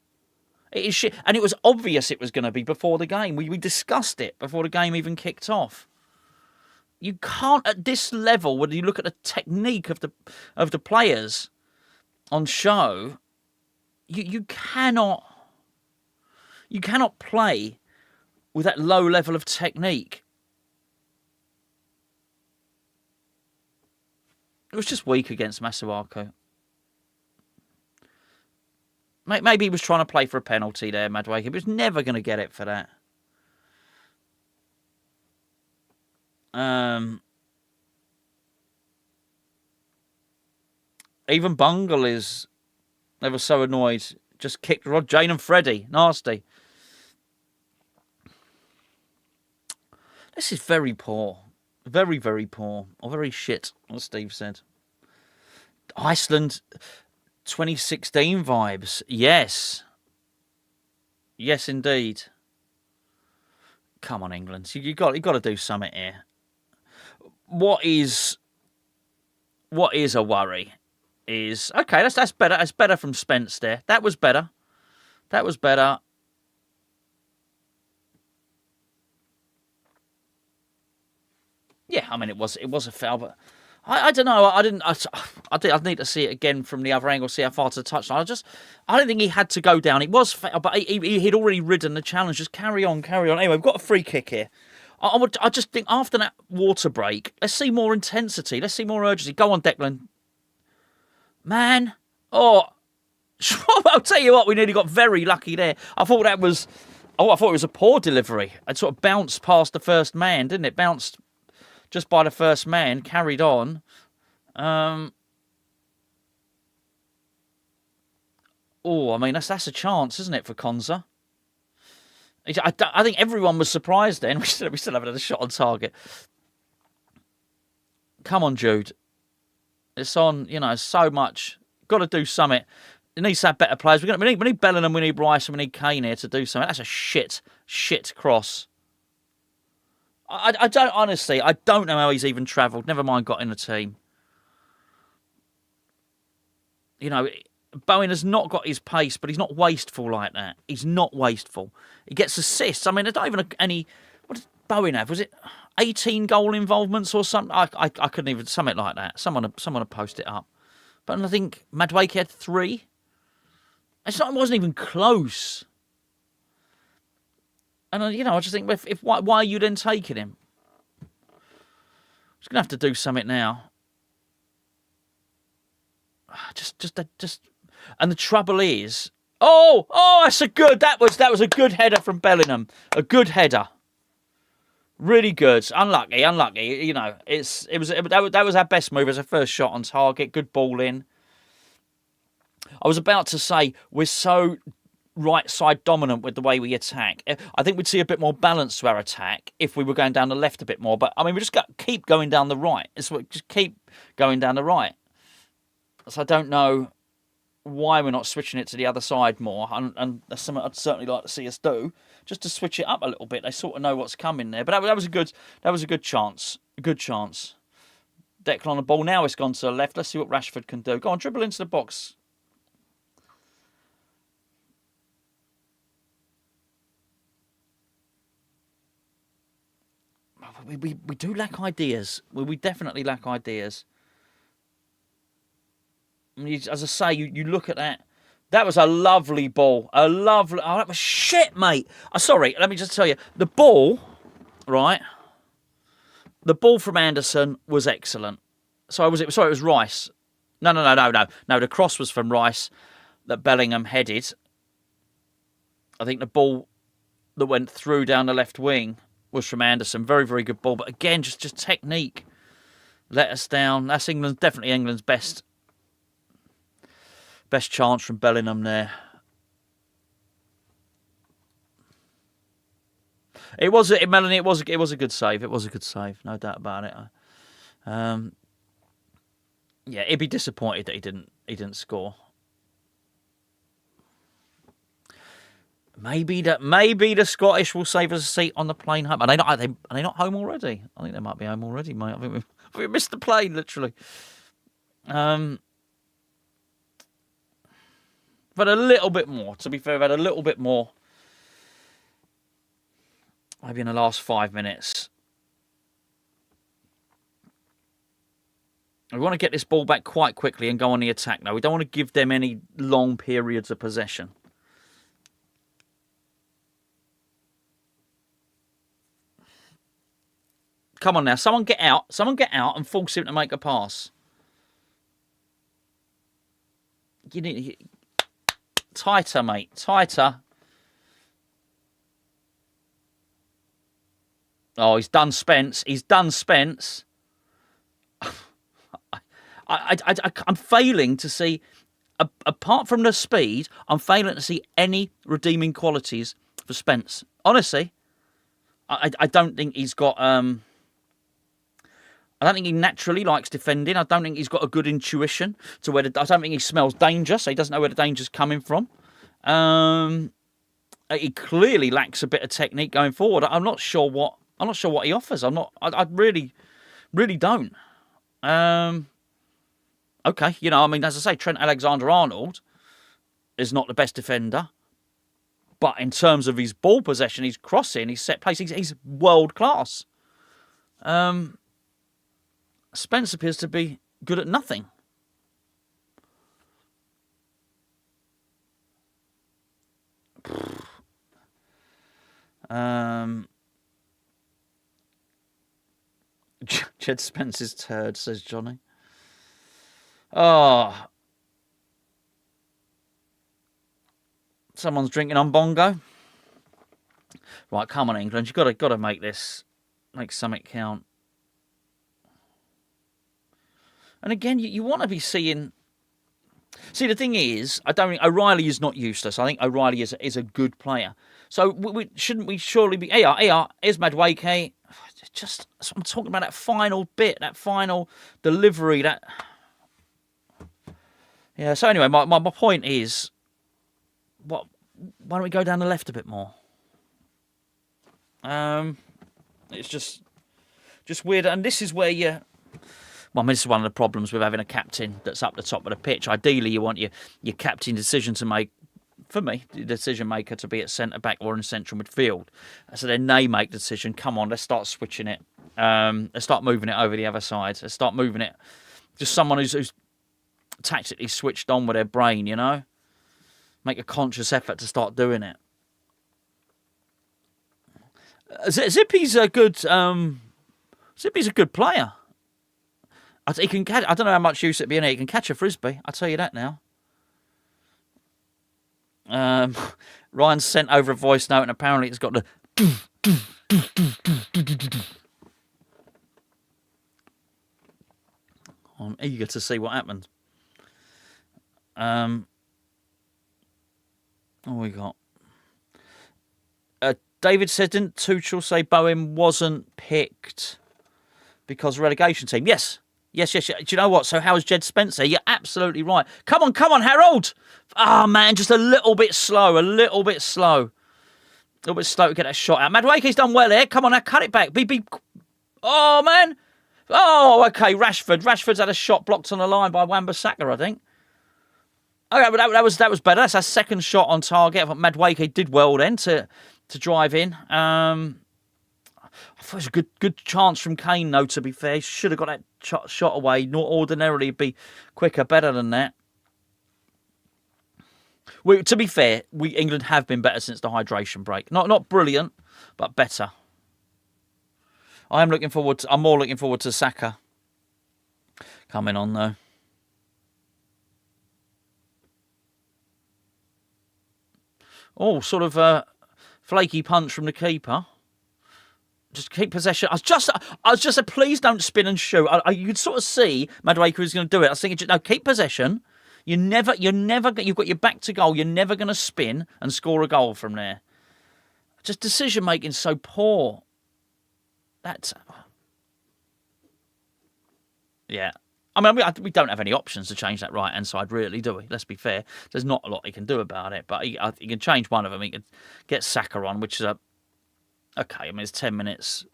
It is shit. And it was obvious it was going to be before the game. We discussed it before the game even kicked off. You can't, at this level, when you look at the technique of the players, on show, you cannot play with that low level of technique. It was just weak against Masuaku. Maybe he was trying to play for a penalty there, Madueke. He was never going to get it for that. Even Bungle is never so annoyed. Just kicked Rod, Jane and Freddie. Nasty. This is very poor. Very, very poor. Or very shit, as Steve said. Iceland 2016 vibes. Yes. Yes, indeed. Come on, England. You got to do something here. What is a worry is, okay, that's better. That's better from Spence there. That was better. That was better. Yeah, I mean, it was a foul, but I don't know. I'd need to see it again from the other angle, see how far to the touchline. I don't think he had to go down. It was foul, but he'd already ridden the challenge. Just carry on. Anyway, we've got a free kick here. I just think after that water break, let's see more intensity. Let's see more urgency. Go on, Declan. Man. Oh, I'll tell you what, we nearly got very lucky there. I thought it was a poor delivery. It sort of bounced past the first man, didn't it? Bounced just by the first man, carried on. I mean, that's a chance, isn't it, for Konza? I think everyone was surprised then. We still haven't had a shot on target. Come on, Jude. It's on, so much. Got to do something. It needs to have better players. We need Bellingham, we need Rice, and we need Kane here to do something. That's a shit cross. I don't know how he's even travelled. Never mind got in the team. Bowen has not got his pace, but he's not wasteful like that. He's not wasteful. He gets assists. I mean, there's not even any... What did Bowen have? Was it 18 goal involvements or something? I couldn't even... Something like that. Someone will post it up. But I think Madueke had 3. It wasn't even close. And, I just think, why are you then taking him? He's going to have to do something now. Just... And the trouble is... that's that was a good header from Bellingham. A good header. Really good. Unlucky. That was our best move as a first shot on target. Good ball in. I was about to say, we're so right side dominant with the way we attack. I think we'd see a bit more balance to our attack if we were going down the left a bit more. But, I mean, we just keep going down the right. Just keep going down the right. So I don't know why we're not switching it to the other side more. And that's something I'd certainly like to see us do. Just to switch it up a little bit. They sort of know what's coming there. But that was a good chance. A good chance. Declan on the ball. Now it's gone to the left. Let's see what Rashford can do. Go on, dribble into the box. We do lack ideas. We definitely lack ideas. I mean, as I say, you look at that. That was a lovely ball. Oh, that was shit, mate. Sorry, let me just tell you. The ball, right? The ball from Anderson was excellent. Sorry, it was Rice. No. The cross was from Rice that Bellingham headed. I think the ball that went through down the left wing was from Anderson. Very, very good ball. But again, just technique let us down. That's definitely England's best chance from Bellingham there. Melanie. It was a good save. It was a good save, no doubt about it. Yeah, he'd be disappointed that he didn't score. Maybe the Scottish will save us a seat on the plane home. Are they not home already? I think they might be home already, mate. I think we missed the plane literally. But a little bit more. To be fair, we've had a little bit more. Maybe in the last 5 minutes. We want to get this ball back quite quickly and go on the attack now. We don't want to give them any long periods of possession. Come on now. Someone get out. Someone get out and force him to make a pass. You need... Tighter, mate. Tighter. Oh, he's done Spence. He's done Spence. I'm failing to see, apart from the speed, I'm failing to see any redeeming qualities for Spence. Honestly, I don't think he's got... I don't think he naturally likes defending. I don't think he's got a good intuition to where... I don't think he smells danger, so he doesn't know where the danger's coming from. He clearly lacks a bit of technique going forward. I'm not sure what he offers. I really don't. Okay, you know, I mean, as I say, Trent Alexander-Arnold is not the best defender, but in terms of his ball possession, his crossing, his set place, he's world class. Spence appears to be good at nothing. Jed Spence's turd, says Johnny. Oh. Someone's drinking on bongo. Right, come on, England. You've got to make something count. And again, you want to be seeing... See, the thing is, I don't think O'Reilly is not useless. I think O'Reilly is a good player. So shouldn't we surely be... Here's Madueke. Just, I'm talking about that final bit, that final delivery, that... Yeah, so anyway, my point is, why don't we go down the left a bit more? It's just weird, and this is where you... Well, I mean, this is one of the problems with having a captain that's up the top of the pitch. Ideally, you want your captain decision to make, for me, the decision maker to be at centre-back or in central midfield. So then they make the decision, come on, let's start switching it. Let's start moving it over the other side. Let's start moving it. Just someone who's tactically switched on with their brain, you know? Make a conscious effort to start doing it. Zippy's a good player. He can catch, I don't know how much use it'd be in it. He can catch a frisbee. I'll tell you that now. Ryan sent over a voice note, and apparently it's got the... I'm eager to see what happened. What we got? David said, didn't Tuchel say Bowen wasn't picked because relegation team? Yes. Yes. Do you know what? So how is Jed Spencer? You're absolutely right. Come on, Harold. Oh, man, just a little bit slow. A little bit slow to get that shot out. Madueke's done well here. Come on, now, cut it back. Oh, man. Oh, okay, Rashford's had a shot blocked on the line by Wan-Bissaka, I think. Okay, but that was better. That's our second shot on target. I thought Madueke did well then to drive in. I thought it was a good chance from Kane, though, to be fair. He should have got that shot away. Not ordinarily be quicker, better than that. To be fair, England have been better since the hydration break. Not brilliant, but better. I'm more looking forward to Saka coming on, though. Oh, sort of a flaky punch from the keeper. Just keep possession. I was just said, please don't spin and shoot. You could sort of see Madueke was going to do it. I was thinking, no, keep possession. You've got your back to goal. You're never going to spin and score a goal from there. Just decision making so poor. Yeah. I mean, we don't have any options to change that right-hand side, really, do we? Let's be fair. There's not a lot he can do about it, but he can change one of them. He can get Saka on, which is okay, I mean, it's 10 minutes,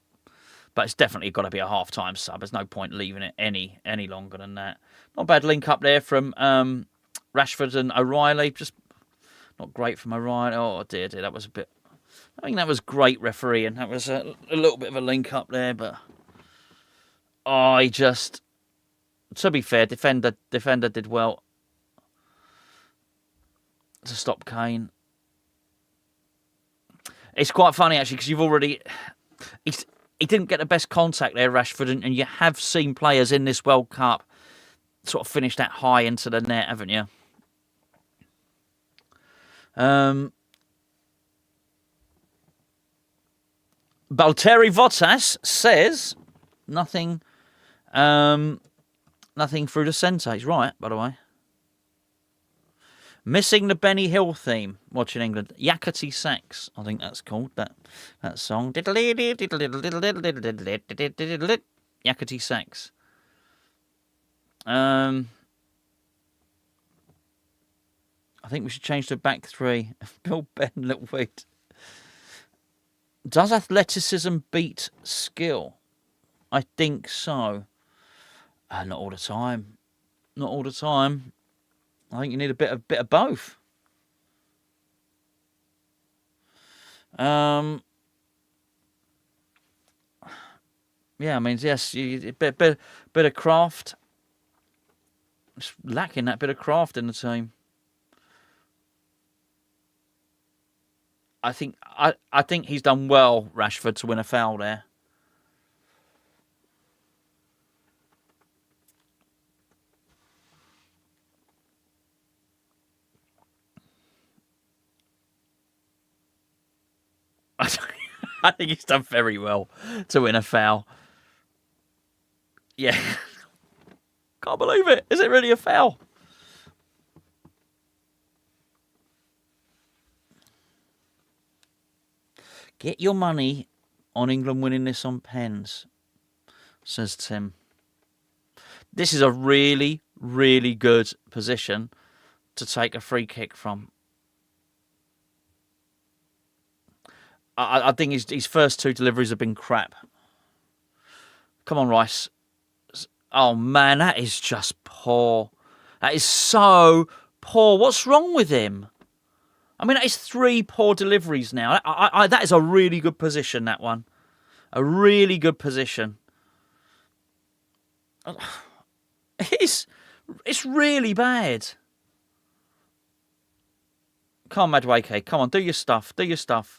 but it's definitely got to be a half-time sub. There's no point leaving it any longer than that. Not a bad link up there from Rashford and O'Reilly. Just not great from O'Reilly. Oh, dear, that was a bit... I think that was great refereeing. That was a little bit of a link up there, but... Oh, he just... To be fair, defender did well to stop Kane. It's quite funny actually because you've already he didn't get the best contact there, Rashford, and you have seen players in this World Cup sort of finish that high into the net, haven't you? Valtteri Bottas says nothing. Nothing through the centre. He's right, by the way. Missing the Benny Hill theme. Watching England. Yakety Sax, I think that's called, that song. Yakety Sax. I think we should change to back three. Bill Ben, little wait. Does athleticism beat skill? I think so. Not all the time. Not all the time. I think you need a bit of both. Yeah, I mean, yes, a bit of craft. It's lacking that bit of craft in the team. I think he's done well, Rashford, to win a foul there. I think he's done very well to win a foul. Yeah. Can't believe it. Is it really a foul? Get your money on England winning this on pens, says Tim. This is a really, really good position to take a free kick from. I think his first two deliveries have been crap. Come on, Rice. Oh, man, that is just poor. That is so poor. What's wrong with him? I mean, that is 3 poor deliveries now. That is a really good position, that one. A really good position. It's really bad. Come on, Madueke. Come on, do your stuff. Do your stuff.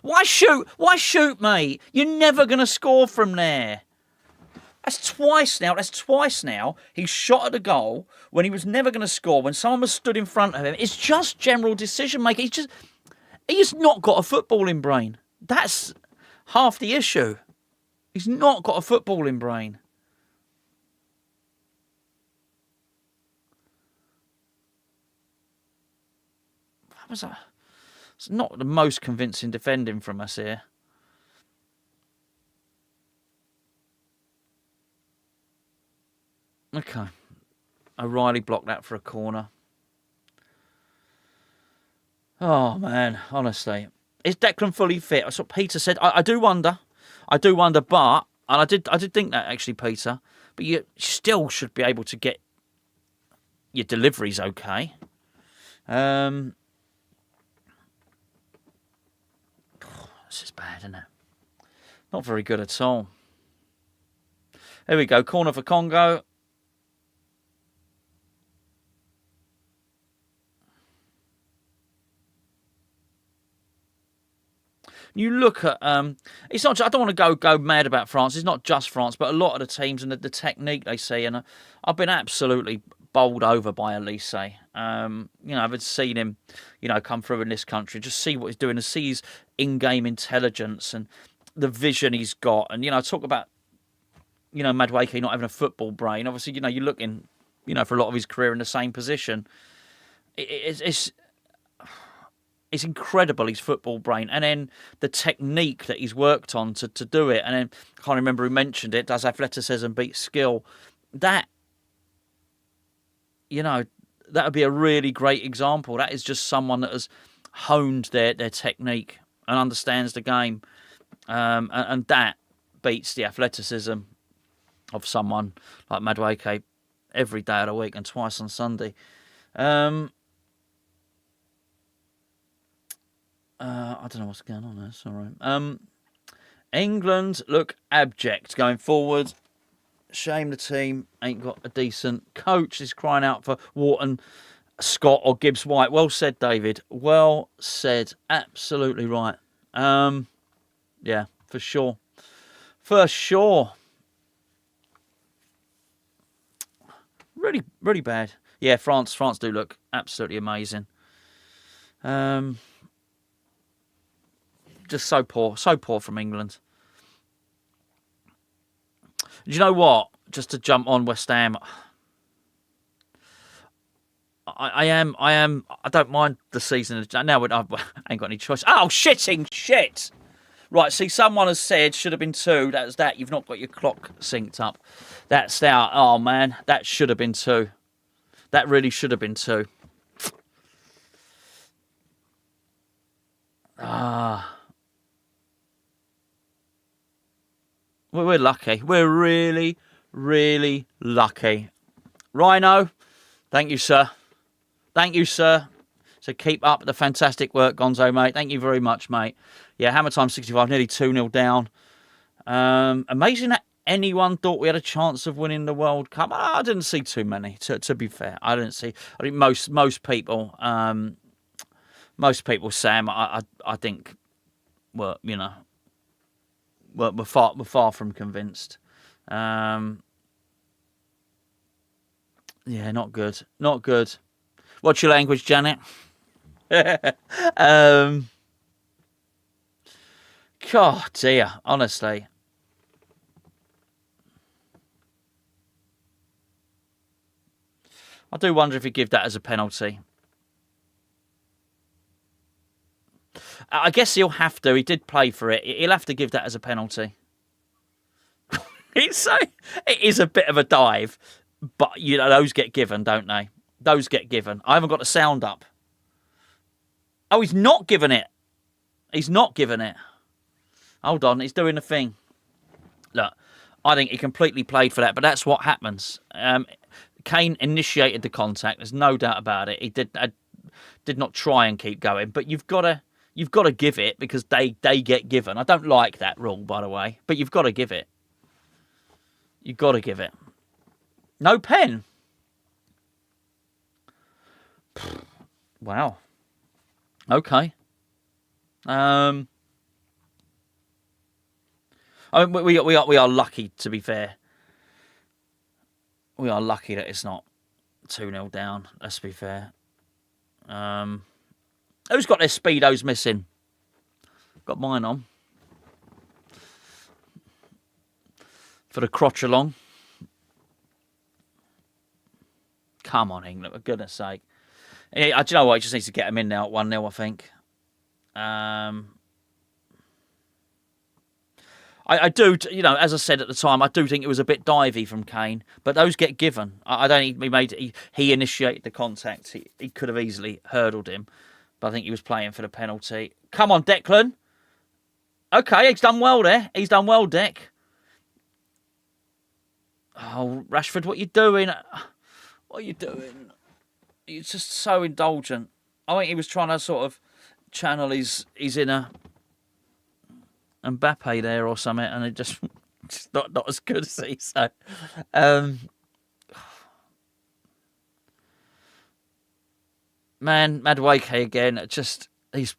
Why shoot? Why shoot, mate? You're never going to score from there. That's twice now. He shot at a goal when he was never going to score, when someone was stood in front of him. It's just general decision making. He's not got a footballing brain. That's half the issue. He's not got a footballing brain. That was it's not the most convincing defending from us here. Okay. O'Reilly blocked that for a corner. Oh, man. Honestly. Is Declan fully fit? That's what Peter said. I do wonder. But... And I did think that, actually, Peter. But you still should be able to get your deliveries okay. This is bad, isn't it? Not very good at all. There we go. Corner for Congo. You look at it's not. I don't want to go mad about France. It's not just France, but a lot of the teams and the technique they see. And I've been absolutely bowled over by Elise. I've seen him, come through in this country. Just see what he's doing and see his in-game intelligence and the vision he's got. And talk about Madueke not having a football brain. Obviously, you're looking, for a lot of his career in the same position. It's incredible, his football brain. And then the technique that he's worked on to do it. And then, I can't remember who mentioned it, does athleticism beat skill? That would be a really great example. That is just someone that has honed their technique and understands the game. And that beats the athleticism of someone like Madueke every day of the week and twice on Sunday. I don't know what's going on there. Sorry. England look abject going forward. Shame the team ain't got a decent coach. Is crying out for Wharton, Scott or Gibbs White. Well said, David. Well said. Absolutely right. Yeah, for sure. For sure. Really, really bad. Yeah, France do look absolutely amazing. Just so poor from England. Do you know what? Just to jump on West Ham, I don't mind the season. Now I ain't got any choice. Oh, shit! Right, see, someone has said should have been 2. That's that. You've not got your clock synced up. That's that. Oh man, that should have been 2. That really should have been 2. We're lucky. We're really, really lucky. Rhino, thank you, sir. Thank you, sir. So keep up the fantastic work, Gonzo, mate. Thank you very much, mate. Yeah, Hammer Time 65, nearly 2-0 down. Amazing that anyone thought we had a chance of winning the World Cup. I didn't see too many, to be fair. I think most people, Sam, I think, were, you know, were far from convinced. Yeah, not good. Not good. What's your language, Janet? God dear, honestly. I do wonder if he'd give that as a penalty. I guess he'll have to. He did play for it. He'll have to give that as a penalty. It is a bit of a dive, but you know those get given, don't they? Those get given. I haven't got the sound up. Oh, he's not given it. He's not given it. Hold on, he's doing the thing. Look, I think he completely played for that, but that's what happens. Kane initiated the contact. There's no doubt about it. He did not try and keep going, but you've got to give it because they get given. I don't like that rule, by the way, but you've got to give it. You've got to give it. No pen. Wow. Okay. I mean, we are lucky, to be fair. We are lucky that it's not 2-0 down, let's be fair. Who's got their Speedos missing? Got mine on. For the Crotchalong. Come on, England, for goodness sake. Do you know what? He just needs to get them in now at 1-0, I think. I do, you know, as I said at the time, I do think it was a bit divey from Kane, but those get given. I don't think he initiated the contact. He could have easily hurdled him, but I think he was playing for the penalty. Come on, Declan. Okay, he's done well there. He's done well, Dec. Oh, Rashford, what are you doing? What are you doing? You're just so indulgent. I think he was trying to sort of channel his inner Mbappe there or something, and it just not as good as he. So, man, Madueke again. Just these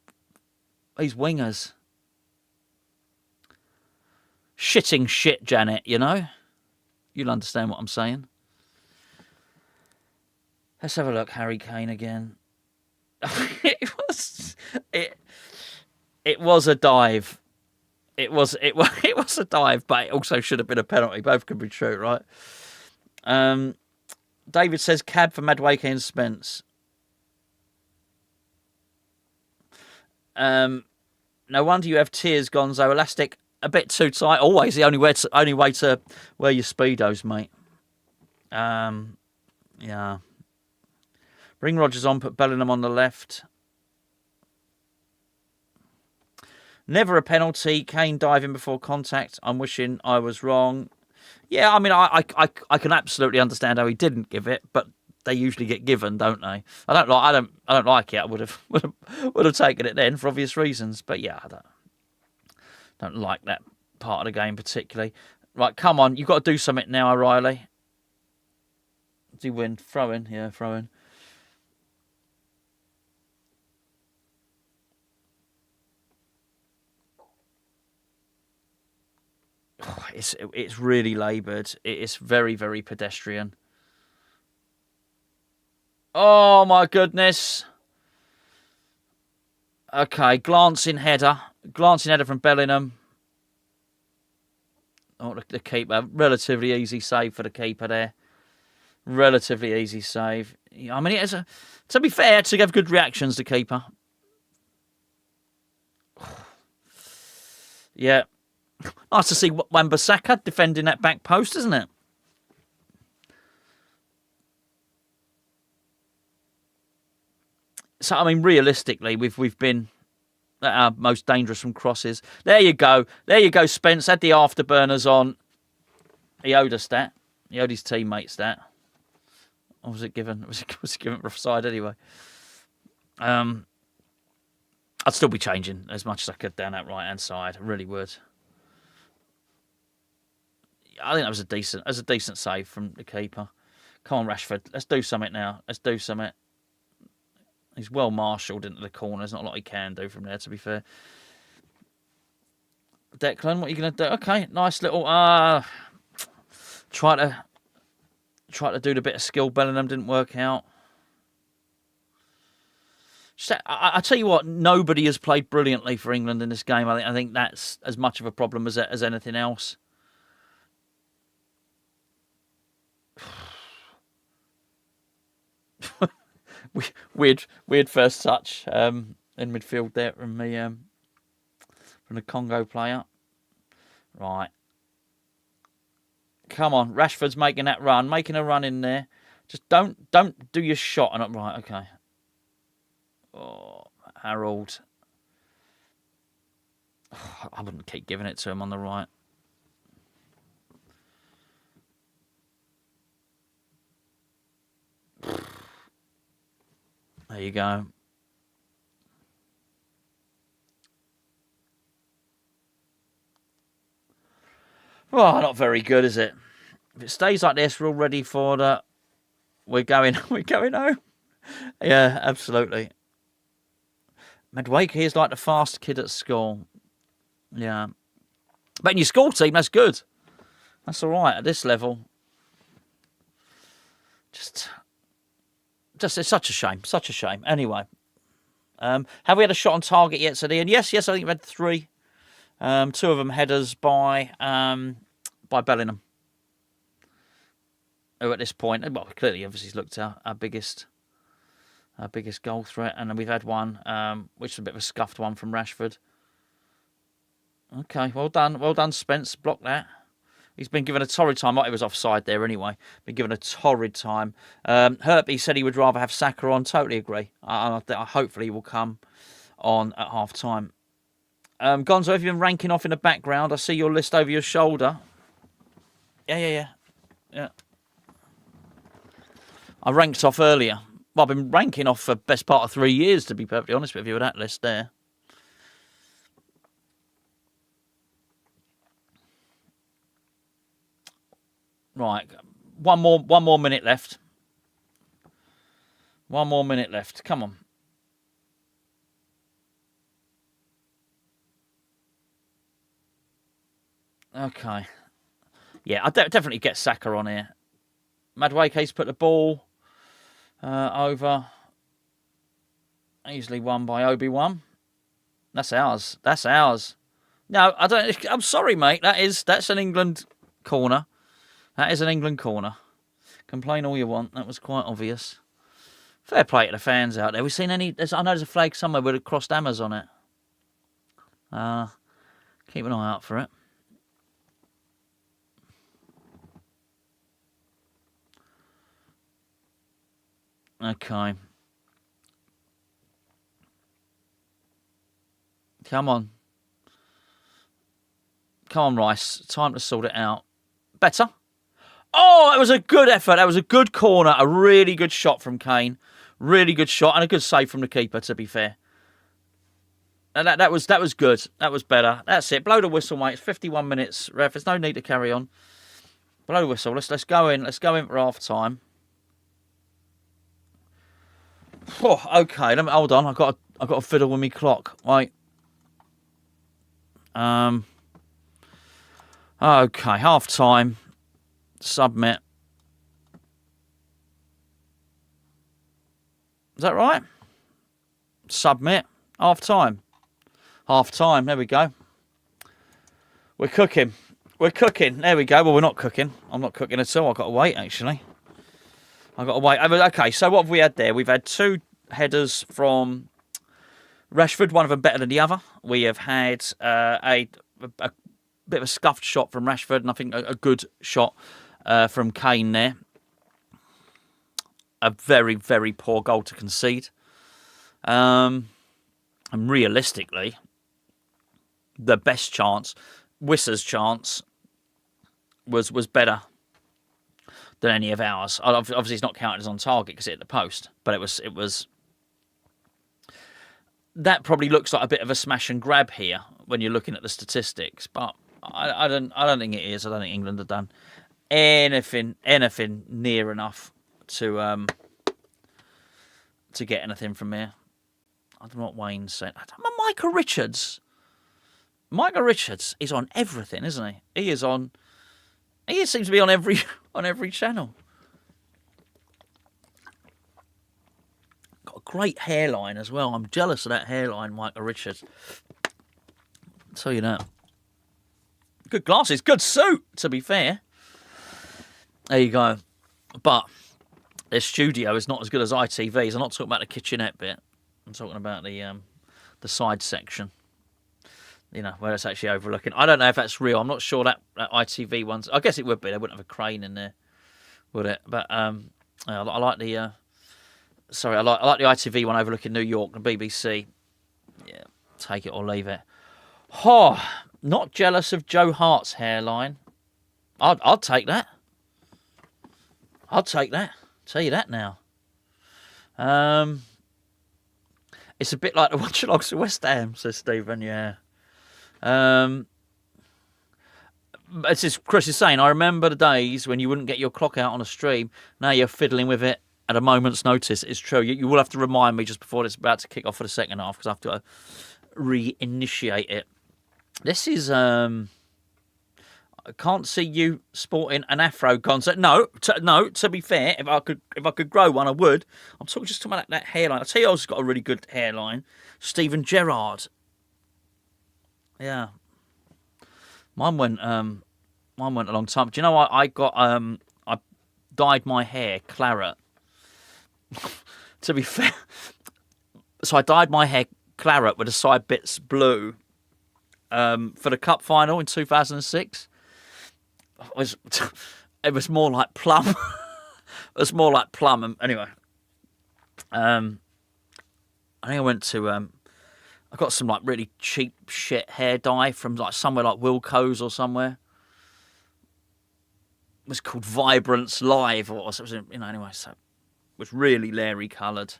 wingers shitting shit, Janet. You know, you'll understand what I'm saying. Let's have a look. Harry Kane again. It was a dive. It was a dive, but it also should have been a penalty. Both could be true, right? David says cab for Madueke and Spence. No wonder you have tears, Gonzo. Elastic a bit too tight. Always the only way to wear your Speedos, mate. Yeah. Bring Rodgers on, put Bellingham on the left. Never a penalty. Kane diving before contact. I'm wishing I was wrong. Yeah, I mean, I can absolutely understand how he didn't give it, but they usually get given, don't they? I don't like it. I would have taken it then for obvious reasons. But yeah, I don't like that part of the game particularly. Right, come on. You've got to do something now, O'Reilly. Does he win? Throw in. Yeah, throw in. Oh, it's really laboured. It's very, very pedestrian. Oh, my goodness. Okay, glancing header. Glancing header from Bellingham. Oh, the keeper. Relatively easy save for the keeper there. Relatively easy save. I mean, to be fair, to give good reactions, the keeper. Yeah. Nice to see Wan-Bissaka defending that back post, isn't it? So, I mean, realistically, we've been at our most dangerous from crosses. There you go. There you go, Spence. Had the afterburners on. He owed us that. He owed his teammates that. Or was it given? Was it given for offside anyway? I'd still be changing as much as I could down that right-hand side. I really would. I think that was a decent save from the keeper. Come on, Rashford. Let's do something now. Let's do something. He's well marshalled into the corner. There's not a lot he can do from there, to be fair. Declan, what are you going to do? Okay, nice little... Try to do the bit of skill. Bellingham didn't work out. I tell you what, nobody has played brilliantly for England in this game. I think that's as much of a problem as anything else. Weird first touch in midfield there from the Congo player. Right. Come on, Rashford's making that run, making a run in there. Just don't do your shot and right. Okay. Oh, Harold. Oh, I wouldn't keep giving it to him on the right. There you go. Oh, not very good, is it? If it stays like this, we're all ready for the... We're going home. Yeah, absolutely. Madueke is like the fast kid at school. Yeah. But in your school team, that's good. That's all right at this level. Just it's such a shame. Such a shame. Anyway. Have we had a shot on target yet, said Ian? Yes, I think we've had 3. 2 of them headers by Bellingham. Who at this point, well, clearly, obviously, he's looked our biggest goal threat, and then we've had one, which is a bit of a scuffed one from Rashford. Okay, well done, Spence. Block that. He's been given a torrid time. It was offside there anyway. Been given a torrid time. Herpy said he would rather have Saka on. Totally agree. Hopefully he will come on at half time. Gonzo, have you been ranking off in the background? I see your list over your shoulder. Yeah. I ranked off earlier. Well, I've been ranking off for best part of 3 years, to be perfectly honest with you, with that list there. Right, one more minute left. 1 more minute left. Come on. Okay. Yeah, I definitely get Saka on here. Madueke's put the ball over. Easily won by Obi-Wan. That's ours. No, I don't. I'm sorry, mate. That's an England corner. That is an England corner. Complain all you want. That was quite obvious. Fair play to the fans out there. We seen any? I know there's a flag somewhere with a crossed hammers on it. Keep an eye out for it. Okay. Come on, Rice. Time to sort it out. Better. Oh, that was a good effort. That was a good corner. A really good shot from Kane. Really good shot and a good save from the keeper, to be fair. That was good. That was better. That's it. Blow the whistle, mate. It's 51 minutes, ref. There's no need to carry on. Blow the whistle. Let's go in. Let's go in for half time. Oh, okay. Hold on. I got to fiddle with my clock. Wait. Okay. Half time. Submit. Is that right? Submit. Half time. Half time. There we go. We're cooking. We're cooking. There we go. Well, we're not cooking. I'm not cooking at all. I've got to wait, actually. I've got to wait. Okay, so what have we had there? We've had 2 headers from Rashford, one of them better than the other. We have had a bit of a scuffed shot from Rashford, and I think a good shot from Kane there. A very, very poor goal to concede. And realistically, the best chance, Wissa's chance, was better than any of ours. Obviously, it's not counted as on target because it hit the post, but it was. That probably looks like a bit of a smash and grab here when you're looking at the statistics, but I don't think it is. I don't think England have done anything near enough to get anything from here. I don't know what Wayne's saying. Micah Richards. Micah Richards is on everything, isn't he? He seems to be on every channel. Got a great hairline as well. I'm jealous of that hairline, Micah Richards. I'll tell you that. Good glasses, good suit, to be fair. There you go. But their studio is not as good as ITV's. I'm not talking about the kitchenette bit. I'm talking about the side section. You know, where it's actually overlooking. I don't know if that's real. I'm not sure that ITV one's. I guess it would be. They wouldn't have a crane in there, would it? But I like the. I like the ITV one overlooking New York and BBC. Yeah, take it or leave it. Oh, not jealous of Joe Hart's hairline. I'll take that. I'll take that. Tell you that now. It's a bit like the Watchalongs of West Ham, says Stephen. Yeah. It's just Chris is saying, I remember the days when you wouldn't get your clock out on a stream. Now you're fiddling with it at a moment's notice. It's true. You will have to remind me just before it's about to kick off for the second half because I have to reinitiate it. This is I can't see you sporting an afro, Gonzo. No. To be fair, if I could grow one, I would. I'm just talking about that hairline. I'll tell you, who's got a really good hairline. Steven Gerrard. Yeah, mine went a long time. Do you know I got I dyed my hair claret. To be fair, so I dyed my hair claret with the side bits blue for the cup final in 2006. It was more like plum. It was more like plum. And anyway, I think I went to. I got some like really cheap shit hair dye from like somewhere like Wilco's or somewhere. It was called Vibrance Live or something, you know. Anyway, so it was really Larry coloured,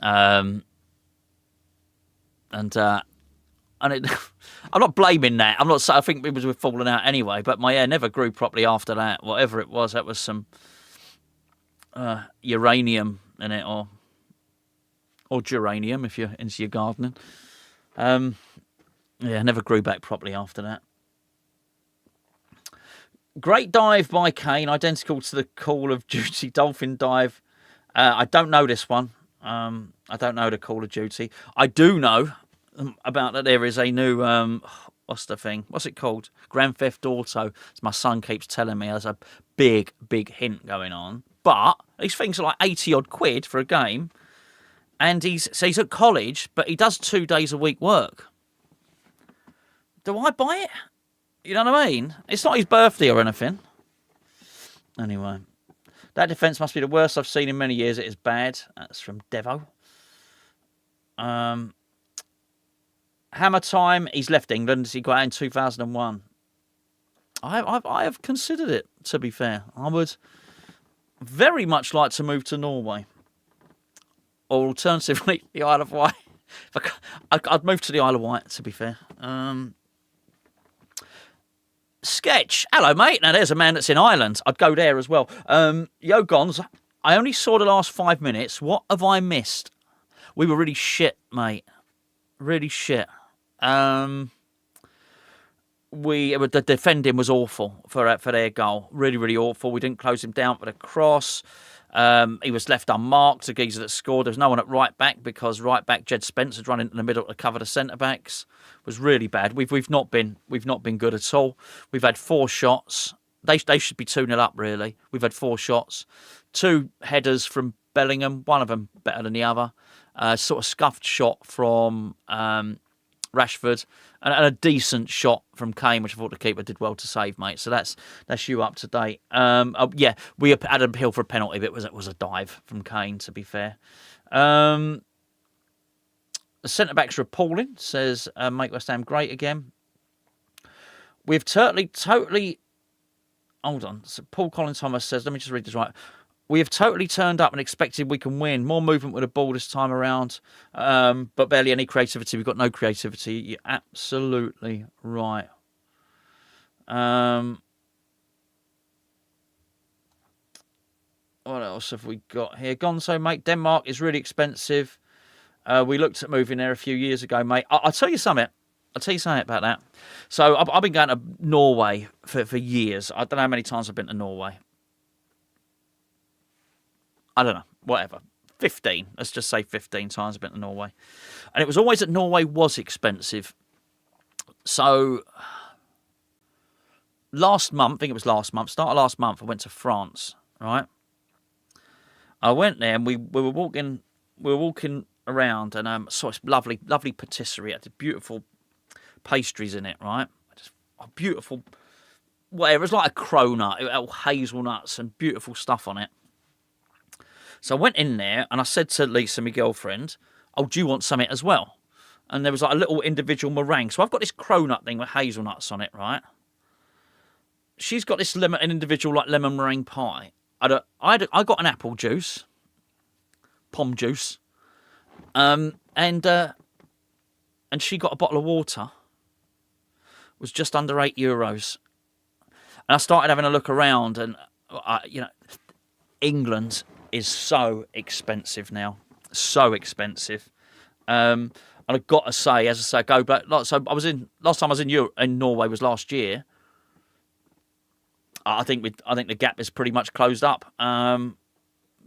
and it, I'm not blaming that. I think it was with falling out anyway. But my hair never grew properly after that. Whatever it was, that was some uranium in it or geranium if you're into your gardening. Yeah, never grew back properly after that. Great dive by Kane, identical to the Call of Duty dolphin dive. I don't know this one. I don't know the Call of Duty. I do know about that there is a new, what's the thing? What's it called? Grand Theft Auto. As my son keeps telling me, there's a big hint going on. But these things are like 80 odd quid for a game. And he's at college, but he does 2 days a week work. Do I buy it? You know what I mean? It's not his birthday or anything. Anyway, that defence must be the worst I've seen in many years. It is bad. That's from Devo. Hammer time. He's left England. He got out in 2001. I have considered it, to be fair. I would very much like to move to Norway. Or alternatively, the Isle of Wight. I'd move to the Isle of Wight, to be fair. Sketch. Hello, mate. Now, there's a man that's in Ireland. I'd go there as well. Yo, Gonzo, I only saw the last 5 minutes. What have I missed? We were really shit, mate. Really shit. The defending was awful for their goal. Really, really awful. We didn't close him down with a cross. He was left unmarked. The geezer that scored. There was no one at right back because right back Jed Spence had run into the middle to cover the centre backs. It was really bad. We've not been good at all. We've had 4 shots. They should be 2-0 up really. We've had 4 shots, 2 headers from Bellingham. One of them better than the other. Sort of scuffed shot from Rashford and a decent shot from Kane, which I thought the keeper did well to save, mate. So that's you up to date. Yeah, we had an appeal for a penalty, but it was a dive from Kane, to be fair. The centre-backs are appalling, says make West Ham great again. We've totally... Hold on. So Paul Collins Thomas says, let me just read this right. We have totally turned up and expected we can win. More movement with the ball this time around, but barely any creativity. We've got no creativity. You're absolutely right. What else have we got here? Gonzo, mate. Denmark is really expensive. We looked at moving there a few years ago, mate. I'll tell you something. About that. So I've been going to Norway for years. I don't know how many times I've been to Norway. I don't know, whatever. 15. Let's just say 15 times I've been to Norway. And it was always that Norway was expensive. So last month, I think it was start of last month, I went to France, right? I went there and we were walking around and saw this lovely patisserie. It had beautiful pastries in it, right? Just a beautiful, whatever. It was like a cronut. It had hazelnuts and beautiful stuff on it. So I went in there and I said to Lisa, my girlfriend, oh, do you want something as well? And there was like a little individual meringue. So I've got this cronut thing with hazelnuts on it, right? She's got this an individual like lemon meringue pie. I got an apple juice, pom juice, and she got a bottle of water. It was just under €8. And I started having a look around and, England is so expensive now. So expensive. And I've got to say, as I say, go back. Last time I was in Norway was last year. I think the gap is pretty much closed up.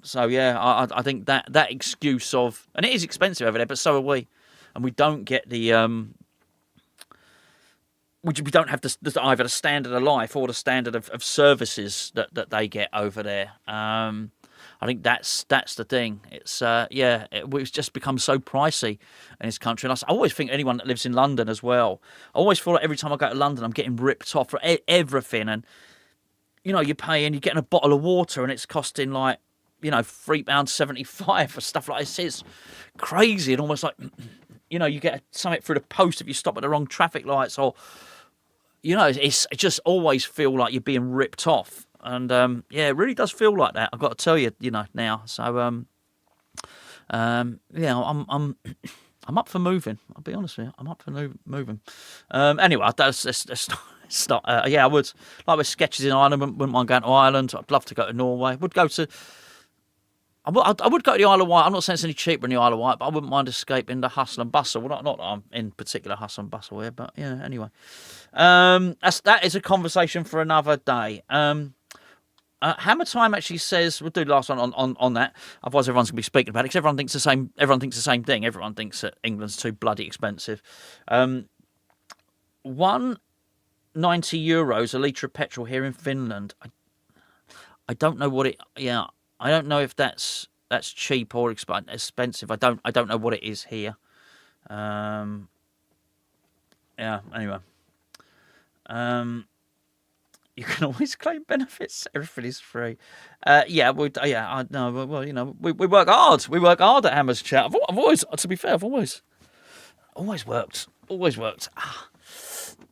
So yeah, I think that excuse of, and it is expensive over there, but so are we, and we don't get the we don't have either the standard of life or the standard of services that they get over there. I think that's the thing. It's it's just become so pricey in this country. And I always think anyone that lives in London as well, I always feel like every time I go to London, I'm getting ripped off for everything. And you're getting a bottle of water and it's costing like, £3.75 for stuff like this. It's crazy and almost like, you get something through the post if you stop at the wrong traffic lights, or, it just always feel like you're being ripped off. And, it really does feel like that. I've got to tell you, now. So, I'm up for moving. I'll be honest with you. I'm up for moving. Anyway, let's start. I would. Like with sketches in Ireland, wouldn't mind going to Ireland. I'd love to go to Norway. I would go to the Isle of Wight. I'm not saying it's any cheaper in the Isle of Wight, but I wouldn't mind escaping the hustle and bustle. Well, not that I'm in particular hustle and bustle here, but yeah. Anyway, that is a conversation for another day. Hammer Time actually says we'll do the last one on that. Otherwise, everyone's gonna be speaking about it because everyone thinks the same. Everyone thinks the same thing. Everyone thinks that England's too bloody expensive. €190 a litre of petrol here in Finland. I don't know what it. Yeah, I don't know if that's cheap or expensive. I don't know what it is here. Anyway. You can always claim benefits. Everything is free. I know. Well, we work hard. We work hard at Hammer's Chat. I've always, to be fair, I've always worked. Always worked.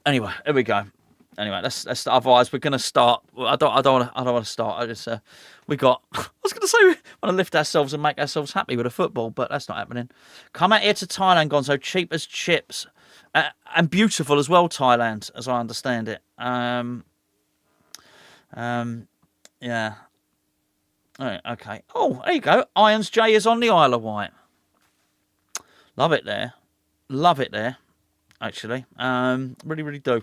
Anyway, here we go. Anyway, let's. Otherwise, we're going to start. I don't want to start. I just we got. I was going to say we want to lift ourselves and make ourselves happy with the football, but that's not happening. Come out here to Thailand, Gonzo. Cheap as chips, and beautiful as well. Thailand, as I understand it. Yeah. Oh, okay. Oh, there you go. Irons J is on the Isle of Wight. Love it there. Love it there. Actually, really, really do.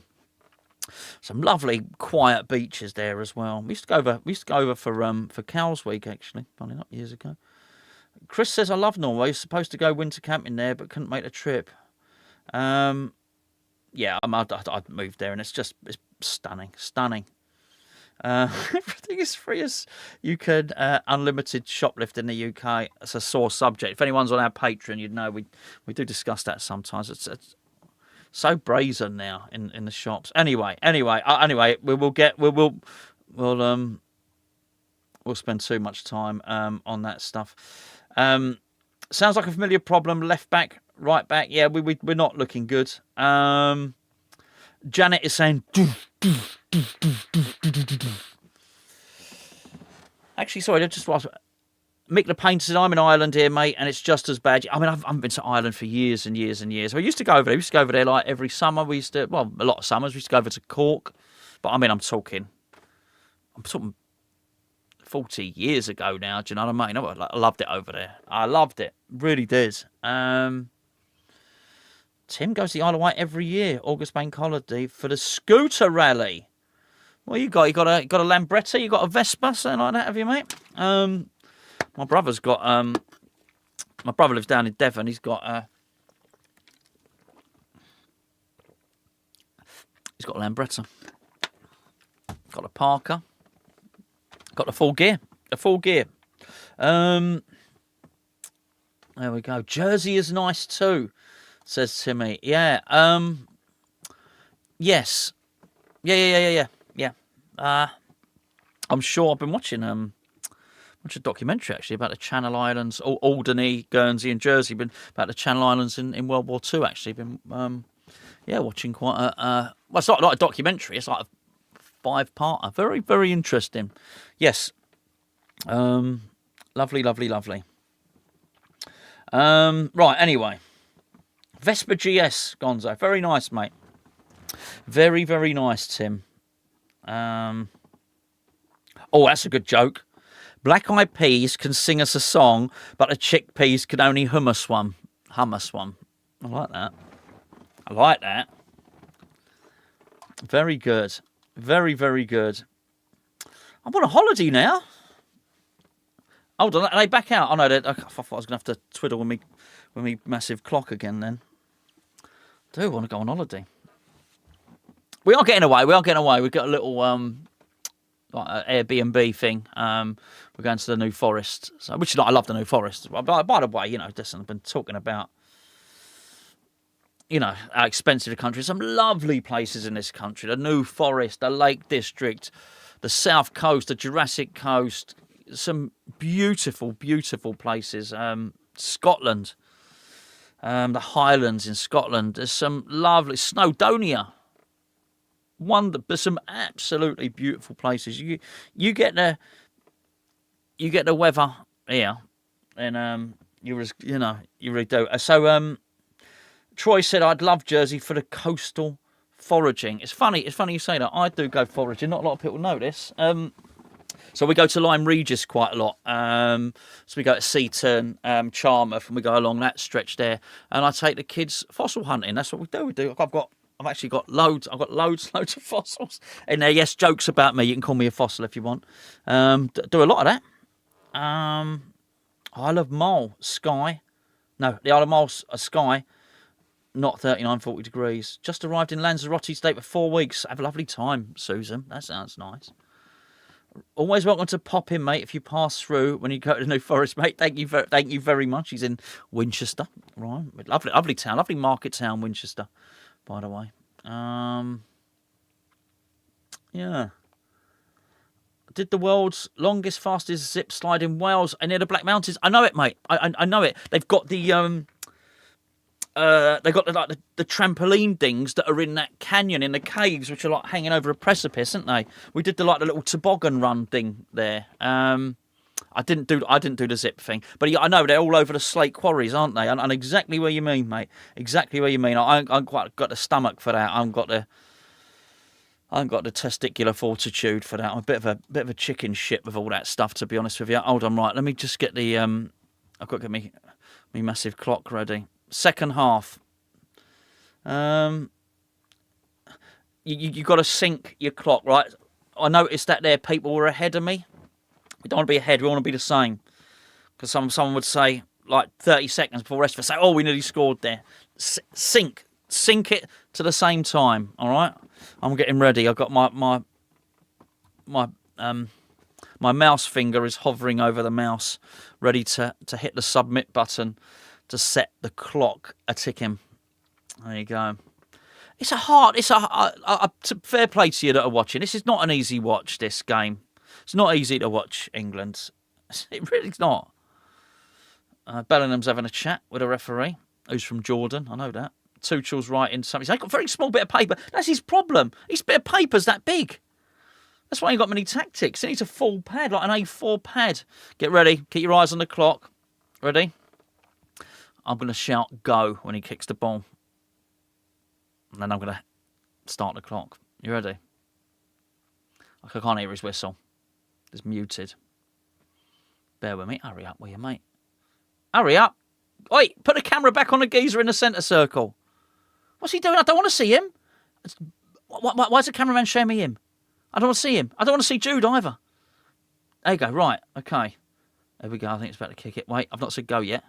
Some lovely quiet beaches there as well. We used to go over. We used to go over for Cowes Week actually. Funny enough, years ago. Chris says I love Norway. He's supposed to go winter camping there, but couldn't make the trip. Yeah, I'd moved there, and it's stunning, stunning. Everything is free as you can. Unlimited shoplift in the UK. It's a sore subject. If anyone's on our Patreon, you'd know we do discuss that sometimes. It's so brazen now in the shops. Anyway, we'll spend too much time on that stuff. Sounds like a familiar problem. Left back, right back. Yeah, we're not looking good. Janet is saying. Actually, sorry, just was. Mick the Painter said, I'm in Ireland here, mate, and it's just as bad. I mean, I haven't been to Ireland for years and years and years. We used to go over there. We used to go over there like every summer. A lot of summers. We used to go over to Cork. But I mean, I'm talking 40 years ago now. Do you know what I mean? I loved it over there. I loved it. Really did. Tim goes to the Isle of Wight every year, August bank holiday, for the scooter rally. What you got? You got a Lambretta? You got a Vespa? Something like that, have you, mate? My brother's got. My brother lives down in Devon. He's got a Lambretta. Got a Parker. Got the full gear. There we go. Jersey is nice too, says Timmy. Yeah. Yes. Yeah. I'm sure I've been watching a documentary actually about the Channel Islands, Alderney, Guernsey, and Jersey. Been about the Channel Islands in World War II. Actually, been watching quite a. Well, it's not like a documentary. It's like a 5-parter. Very, very interesting. Yes. Lovely. Right. Anyway, Vespa GS Gonzo. Very nice, mate. Very, very nice, Tim. Oh, that's a good joke. Black Eyed Peas can sing us a song, but the chickpeas can only hum us one. I like that. Very good. Very, very good. I'm on a holiday now. Hold on, are they back out? Oh no, I thought I was going to have to twiddle with me massive clock again then. I do want to go on holiday. We are getting away. We've got a little Airbnb thing. We're going to the New Forest, I love the New Forest. By the way, listen, I've been talking about, how expensive the country is. Some lovely places in this country. The New Forest, the Lake District, the South Coast, the Jurassic Coast. Some beautiful, beautiful places. Scotland, the Highlands in Scotland. There's some lovely Snowdonia. There's some absolutely beautiful places. You get the weather here, and you really do. So Troy said I'd love Jersey for the coastal foraging. It's funny you say that. I do go foraging. Not a lot of people know this. So we go to Lyme Regis quite a lot. So we go to Seaton, Charmouth, and we go along that stretch there. And I take the kids fossil hunting. That's what we do. I've actually got loads. I've got loads of fossils in there. Yes, jokes about me. You can call me a fossil if you want. Do a lot of that. Isle of Mull, Skye. No, the Isle of Mull's a Skye. Not 39, 40 degrees. Just arrived in Lanzarote, stayed for 4 weeks. Have a lovely time, Susan. That sounds nice. Always welcome to pop in, mate, if you pass through when you go to the New Forest, mate. Thank you very much. He's in Winchester, right? Lovely town, lovely market town, Winchester, by the way. Yeah. Did the world's longest, fastest zip slide in Wales and near the Black Mountains. I know it, mate. I know it. They've got the they got the trampoline things that are in that canyon in the caves, which are like hanging over a precipice, aren't they? We did the little toboggan run thing there. I didn't do the zip thing, but yeah, I know they're all over the slate quarries, aren't they? And exactly where you mean, mate. Exactly where you mean. I'm quite got the stomach for that. I haven't got the testicular fortitude for that. I'm a bit of a chicken shit with all that stuff, to be honest with you. Hold on, right. Let me just get the I've got to get me massive clock ready. Second half. You got to sync your clock, right? I noticed that there people were ahead of me. We don't want to be ahead. We want to be the same. Because someone would say like 30 seconds before the rest of us say, "Oh, we nearly scored there." Sync it to the same time. All right. I'm getting ready. I've got my mouse finger is hovering over the mouse, ready to hit the submit button to set the clock a ticking. There you go. It's a fair play to you that are watching. This is not an easy watch, this game. It's not easy to watch England. It really's not. Bellingham's having a chat with a referee who's from Jordan. I know that. Tuchel's writing something. He's got a very small bit of paper. That's his problem. His bit of paper's that big. That's why he got many tactics. He needs a full pad, like an A4 pad. Get ready. Keep your eyes on the clock. Ready? I'm going to shout go when he kicks the ball. And then I'm going to start the clock. You ready? I can't hear his whistle. It's muted. Bear with me. Hurry up, will you, mate? Hurry up. Oi, put the camera back on the geezer in the centre circle. What's he doing? I don't want to see him. Why is the cameraman showing me him? I don't want to see him. I don't want to see Jude either. There you go. Right. Okay. There we go. I think it's about to kick it. Wait, I've not said go yet.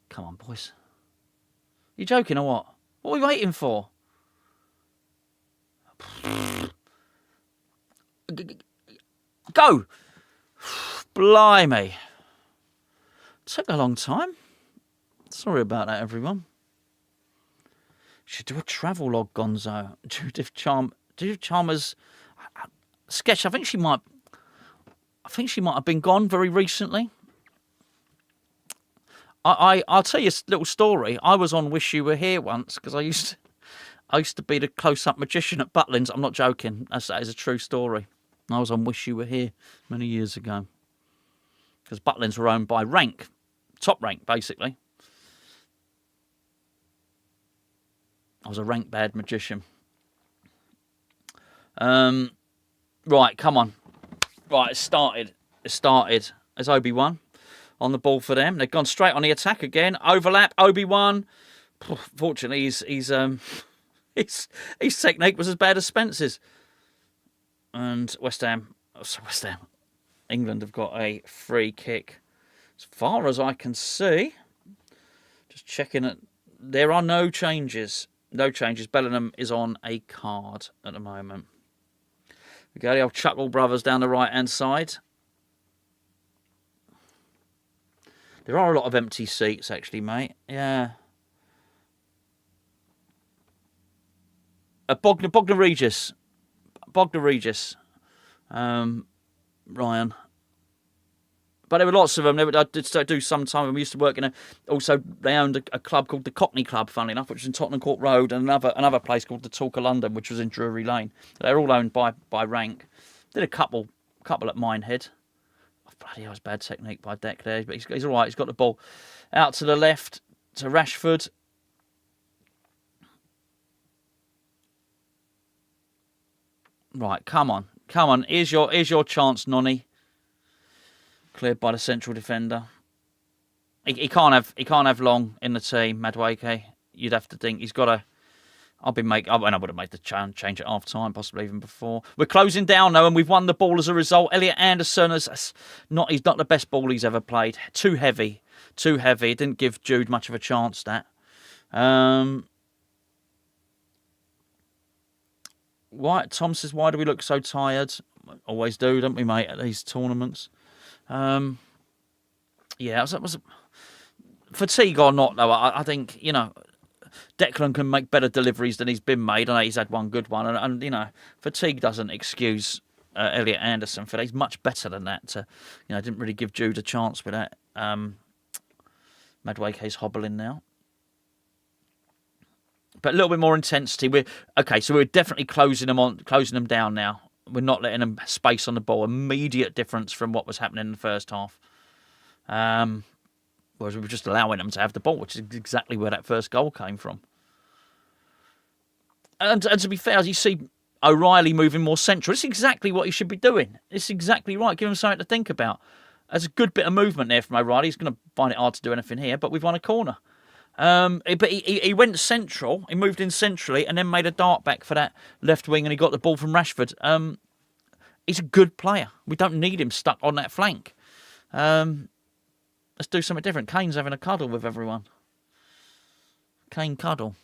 Come on, boys. You joking or what? What are we waiting for? Go! Blimey. Took a long time. Sorry about that, everyone. Should do a travel log, Gonzo. Judith Chalmers sketch. I think she might have been gone very recently. I'll tell you a little story. I was on Wish You Were Here once because I used to be the close-up magician at Butlins. I'm not joking. That is a true story. I was on Wish You Were Here many years ago because Butlins were owned by Rank, Top Rank, basically. I was a rank bad magician. Right, come on. Right, it started. There's Obi-Wan on the ball for them. They've gone straight on the attack again. Overlap, Obi-Wan. Fortunately, his technique was as bad as Spence's. And West Ham, England have got a free kick. As far as I can see, just checking it, there are no changes. No changes. Bellingham is on a card at the moment. We go the old Chuckle brothers down the right-hand side. There are a lot of empty seats, actually, mate. Yeah. Bognor Regis. Ryan. But there were lots of them. I did do some time. We used to work in also, they owned a club called the Cockney Club, funnily enough, which was in Tottenham Court Road, and another place called the Talk of London, which was in Drury Lane. They're all owned by Rank. Did a couple at Minehead. Oh, bloody hell, it was bad technique by Deck there, but he's all right. He's got the ball out to the left to Rashford. Right, come on. Here's your chance, Nonny. Cleared by the central defender. He can't have Long in the team, Madueke. You'd have to think he's got to. I would have made the change at half time, possibly even before. We're closing down though, and we've won the ball as a result. Elliot Anderson he's not the best ball he's ever played. Too heavy. It didn't give Jude much of a chance. That. Tom says, why do we look so tired? Always do, don't we, mate, at these tournaments? Yeah, it was fatigue or not, though. I think, Declan can make better deliveries than he's been made. I know he's had one good one, and fatigue doesn't excuse Elliot Anderson for that. He's much better than that. Didn't really give Jude a chance with that. Madueke's hobbling now. but a little bit more intensity. So we're definitely closing them down now. We're not letting them space on the ball. Immediate difference from what was happening in the first half. Whereas we were just allowing them to have the ball, which is exactly where that first goal came from. And to be fair, as you see O'Reilly moving more central, it's exactly what he should be doing. It's exactly right. Give him something to think about. There's a good bit of movement there from O'Reilly. He's going to find it hard to do anything here, but we've won a corner. But he went central. He moved in centrally and then made a dart back for that left wing, and he got the ball from Rashford. He's a good player. We don't need him stuck on that flank. Let's do something different. Kane's having a cuddle with everyone. Kane cuddle.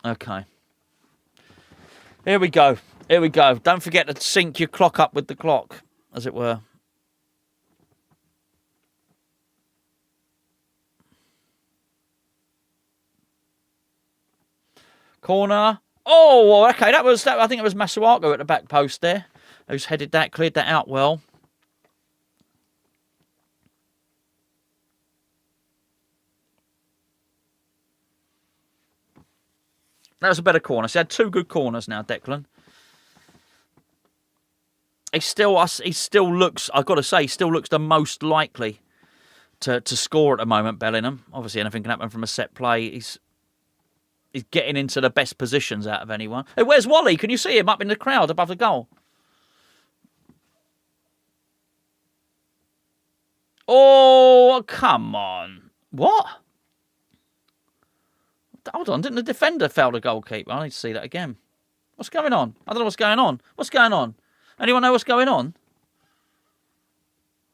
Okay. Here we go. Don't forget to sync your clock up with the clock, as it were. Corner. Oh, okay. That. I think it was Masuaku at the back post there, who's headed that, cleared that out well. That was a better corner. So he had two good corners now, Declan. He still looks, I've got to say, he still looks the most likely to score at the moment, Bellingham. Obviously, anything can happen from a set play. He's getting into the best positions out of anyone. Hey, where's Wally? Can you see him up in the crowd above the goal? Oh, come on. What? Hold on, didn't the defender foul the goalkeeper? I need to see that again. What's going on? I don't know what's going on. What's going on? Anyone know what's going on?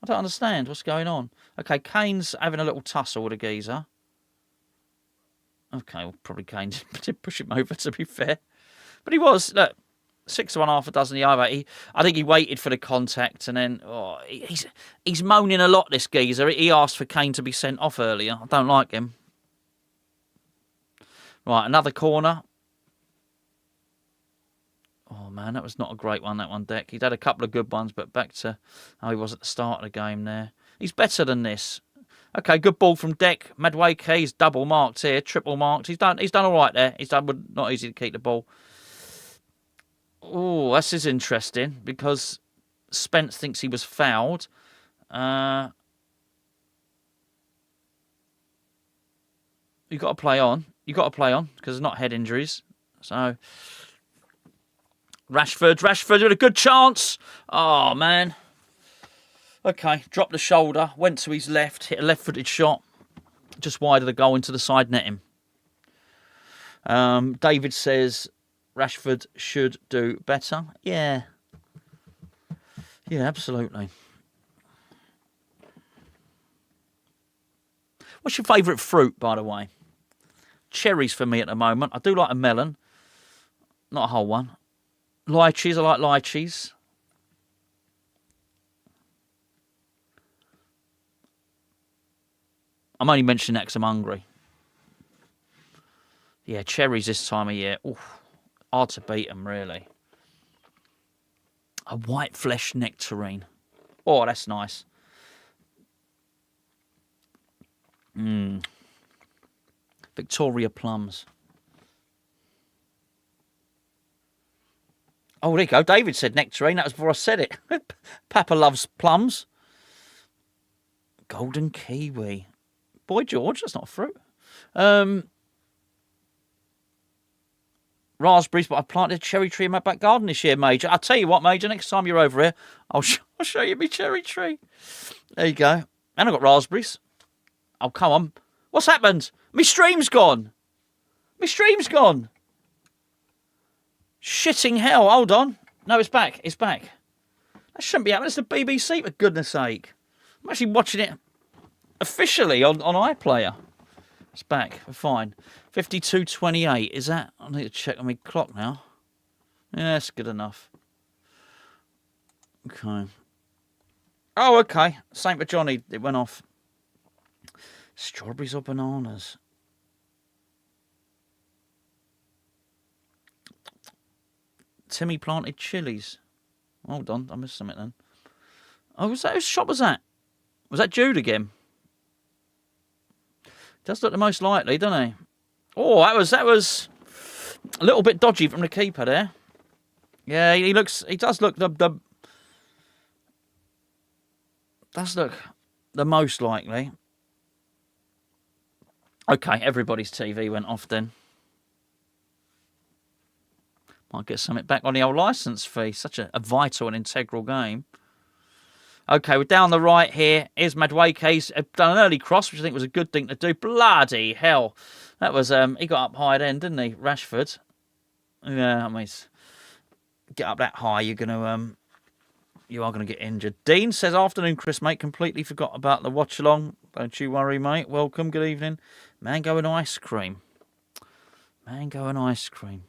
I don't understand what's going on. Okay, Kane's having a little tussle with a geezer. Okay, well, probably Kane did push him over, to be fair. But he was, look, 6 to 1, half a dozen the other. I think he waited for the contact, and then he's moaning a lot, this geezer. He asked for Kane to be sent off earlier. I don't like him. Right, another corner. Oh, man, that was not a great one, that one, Deck. He'd had a couple of good ones, but back to how he was at the start of the game there. He's better than this. Okay, good ball from Deck. Madueke, he's double marked here, triple marked. He's done all right there. He's done not easy to keep the ball. Oh, this is interesting because Spence thinks he was fouled. You've got to play on. Because there's not head injuries. So, Rashford with a good chance. Oh, man. Okay, dropped the shoulder, went to his left, hit a left-footed shot, just wide of the goal into the side netting. David says Rashford should do better. Yeah. Yeah, absolutely. What's your favourite fruit, by the way? Cherries for me at the moment. I do like a melon. Not a whole one. Lychees, I like lychees. I'm only mentioning that because I'm hungry. Yeah, cherries this time of year. Oof, hard to beat them, really. A white flesh nectarine. Oh, that's nice. Victoria plums. Oh, there you go. David said nectarine. That was before I said it. Papa loves plums. Golden kiwi. Boy George, that's not a fruit. Raspberries, but I planted a cherry tree in my back garden this year, Major. I'll tell you what, Major, next time you're over here, I'll show you my cherry tree. There you go. And I've got raspberries. Oh, come on. What's happened? My stream's gone. My stream's gone. Shitting hell. Hold on. No, it's back. It's back. That shouldn't be happening. It's the BBC, for goodness sake. I'm actually watching it officially on iPlayer. It's back. We're fine. 52:28. Is that? I need to check on my clock now. Yeah, that's good enough. Okay. Oh, okay. Same for Johnny. It went off. Strawberries or bananas? Timmy planted chilies. Hold on. I missed something then. Oh, was that whose shot was that? Was that Jude again? Does look the most likely, doesn't he? Oh, that was a little bit dodgy from the keeper there. Yeah, he does look the most likely. Okay, everybody's TV went off then. Might get something back on the old licence fee. Such a vital and integral game. Okay, we're down the right here. Here's Madueke. He's done an early cross, which I think was a good thing to do. Bloody hell. That was, he got up high then, didn't he? Rashford. Yeah, I mean, get up that high, you are going to get injured. Dean says, afternoon, Chris, mate. Completely forgot about the watch-along. Don't you worry, mate. Welcome, good evening. Mango and ice cream. Mango and ice cream.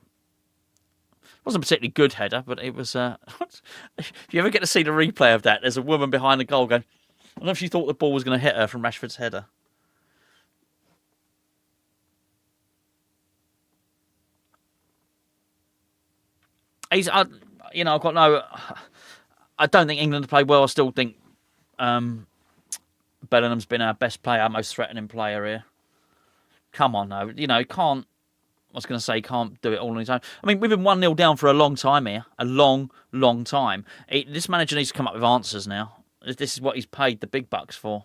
Wasn't a particularly good header, but it was... if you ever get to see the replay of that, there's a woman behind the goal going, I don't know if she thought the ball was going to hit her from Rashford's header. I've got no... I don't think England played well. I still think Bellingham's been our best player, most threatening player here. Come on, though. Can't... I was going to say he can't do it all on his own. I mean, we've been 1-0 down for a long time here. A long, long time. This manager needs to come up with answers now. This is what he's paid the big bucks for.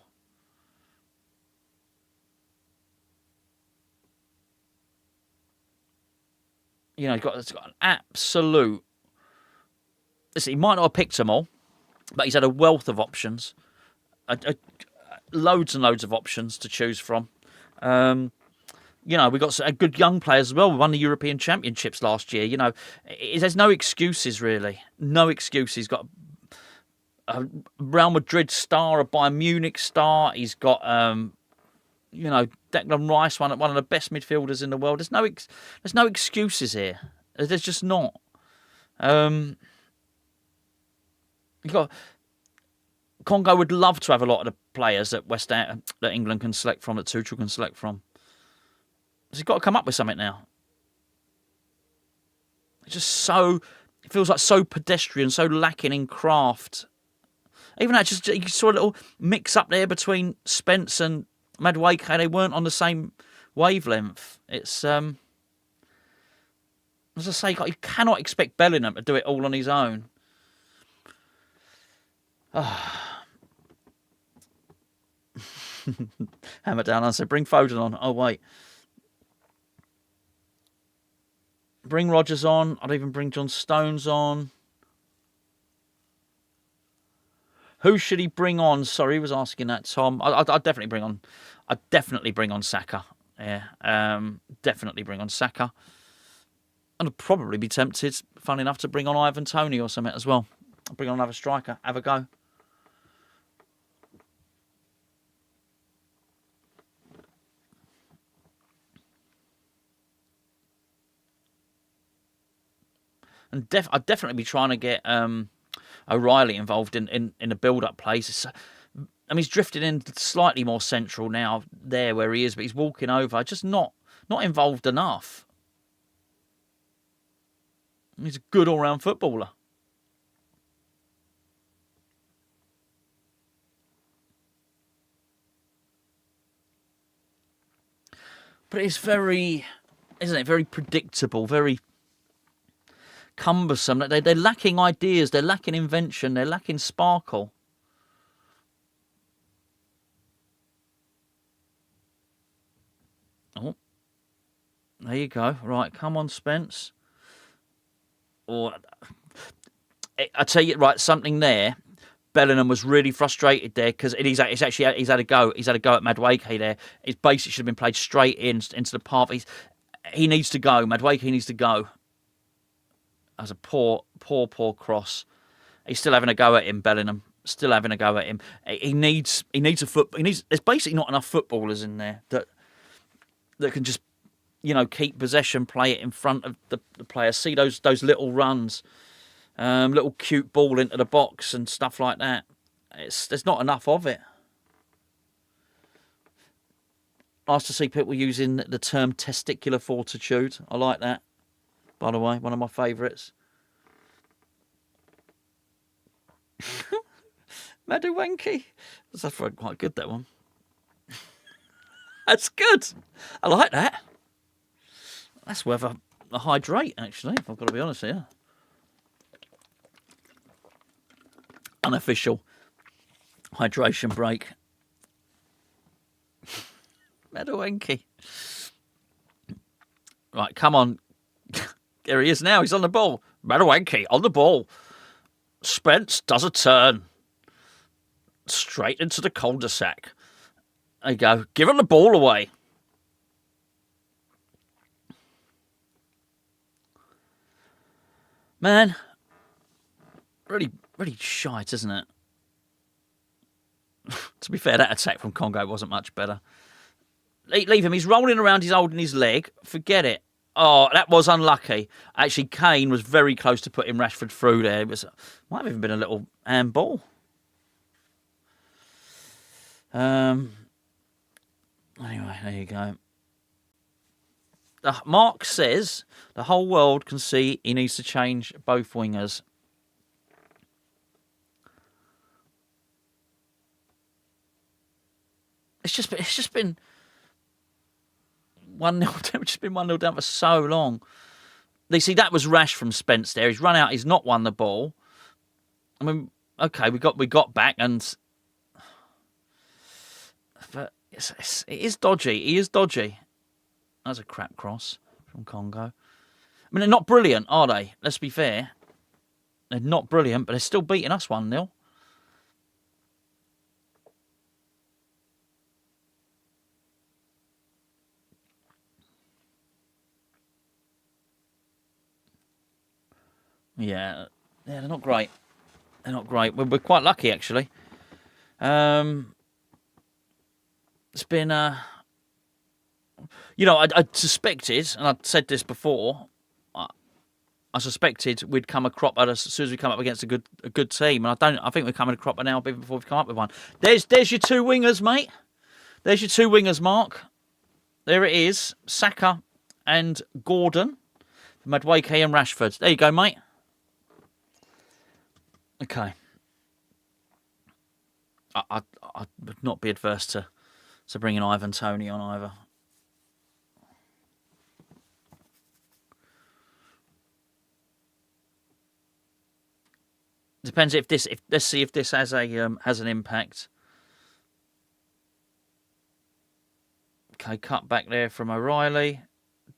He's got an absolute... Listen, he might not have picked them all, but he's had a wealth of options. Loads and loads of options to choose from. We've got good young players as well. We won the European Championships last year. There's no excuses, really. No excuses. He's got a Real Madrid star, a Bayern Munich star. He's got, Declan Rice, one of the best midfielders in the world. There's no excuses here. There's just not. You've got... Congo would love to have a lot of the players that that England can select from, that Tuchel can select from. So he's got to come up with something now. It's just it feels like so pedestrian, so lacking in craft. Even that, you saw a little mix up there between Spence and Madueke. They weren't on the same wavelength. It's, as I say, you cannot expect Bellingham to do it all on his own. Hammer down. I said, bring Foden on. Oh, wait. Bring Rodgers on. I'd even bring John Stones on. Who should he bring on? Sorry, he was asking that, Tom. I'd definitely bring on... I'd definitely bring on Saka. Yeah, definitely bring on Saka. And I'd probably be tempted, funny enough, to bring on Ivan Toney or something as well. Bring on another striker. Have a go. And I'd definitely be trying to get O'Reilly involved in the build-up plays. He's drifted in slightly more central now, there where he is, but he's walking over. Just not involved enough. He's a good all-round footballer. But it's very, isn't it, very predictable, very cumbersome. They're lacking ideas, they're lacking invention, they're lacking sparkle. Oh, there you go. Right, come on, Spence. Or I tell you, right, something there. Bellingham was really frustrated there because he's had a go. He's had a go at Madueke there. It basically should have been played straight into the path. He needs to go. Madueke needs to go. That was a poor cross. He's still having a go at him, Bellingham. Still having a go at him. He needs a foot. There's basically not enough footballers in there that can just, keep possession, play it in front of the player. See those little runs. Little cute ball into the box and stuff like that. There's not enough of it. Nice to see people using the term testicular fortitude. I like that, by the way. One of my favourites. Maduwenki. That's quite good, that one. That's good. I like that. That's worth a hydrate, actually, if I've got to be honest here. Unofficial hydration break. Maduwenki. Right, come on. There he is now. He's on the ball. Maduwenki on the ball. Spence does a turn. Straight into the cul-de-sac. There you go. Give him the ball away. Man. Really, really shite, isn't it? To be fair, that attack from Congo wasn't much better. Leave him. He's rolling around. He's holding his leg. Forget it. Oh, that was unlucky. Actually, Kane was very close to putting Rashford through there. It might have even been a little handball. Anyway, there you go. Mark says the whole world can see he needs to change both wingers. It's just been 1-0 down. It's just been 1-0 down for so long. You see, that was rash from Spence there. He's run out. He's not won the ball. I mean, okay, we got back, but it is dodgy. He is dodgy. That's a crap cross from Congo. I mean, they're not brilliant, are they? Let's be fair. They're not brilliant, but they're still beating us 1-0. Yeah, they're not great. They're not great. We're quite lucky, actually. It's been, I suspected, and I've said this before, I suspected we'd come a cropper as soon as we come up against a good team, and I think we're coming a cropper now before we've come up with one. There's your two wingers, mate. There's your two wingers, Mark. There it is, Saka and Gordon, Madueke and Rashford. There you go, mate. Okay. I would not be adverse to bringing Ivan Toney on either. Depends let's see if this has an impact. Okay, cut back there from O'Reilly.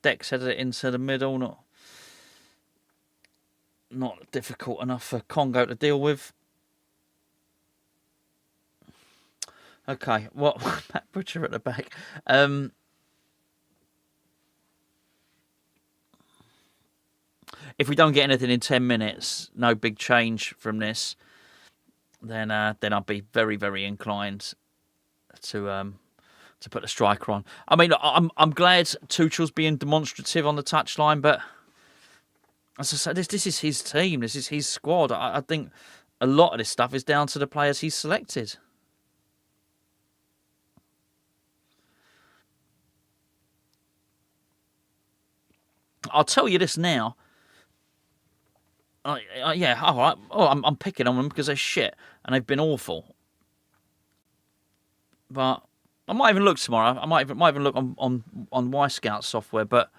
Dex headed it into the middle. Not difficult enough for Congo to deal with. Okay, what Matt Butcher at the back. If we don't get anything in 10 minutes, no big change from this, then I'd be very, very inclined to put the striker on. I mean, I'm glad Tuchel's being demonstrative on the touchline, but as I said, this is his team. This is his squad. I think a lot of this stuff is down to the players he's selected. I'll tell you this now. Yeah, all right. Oh, I'm picking on them because they're shit and they've been awful. But I might even look tomorrow. I might even look on Y-Scout software. But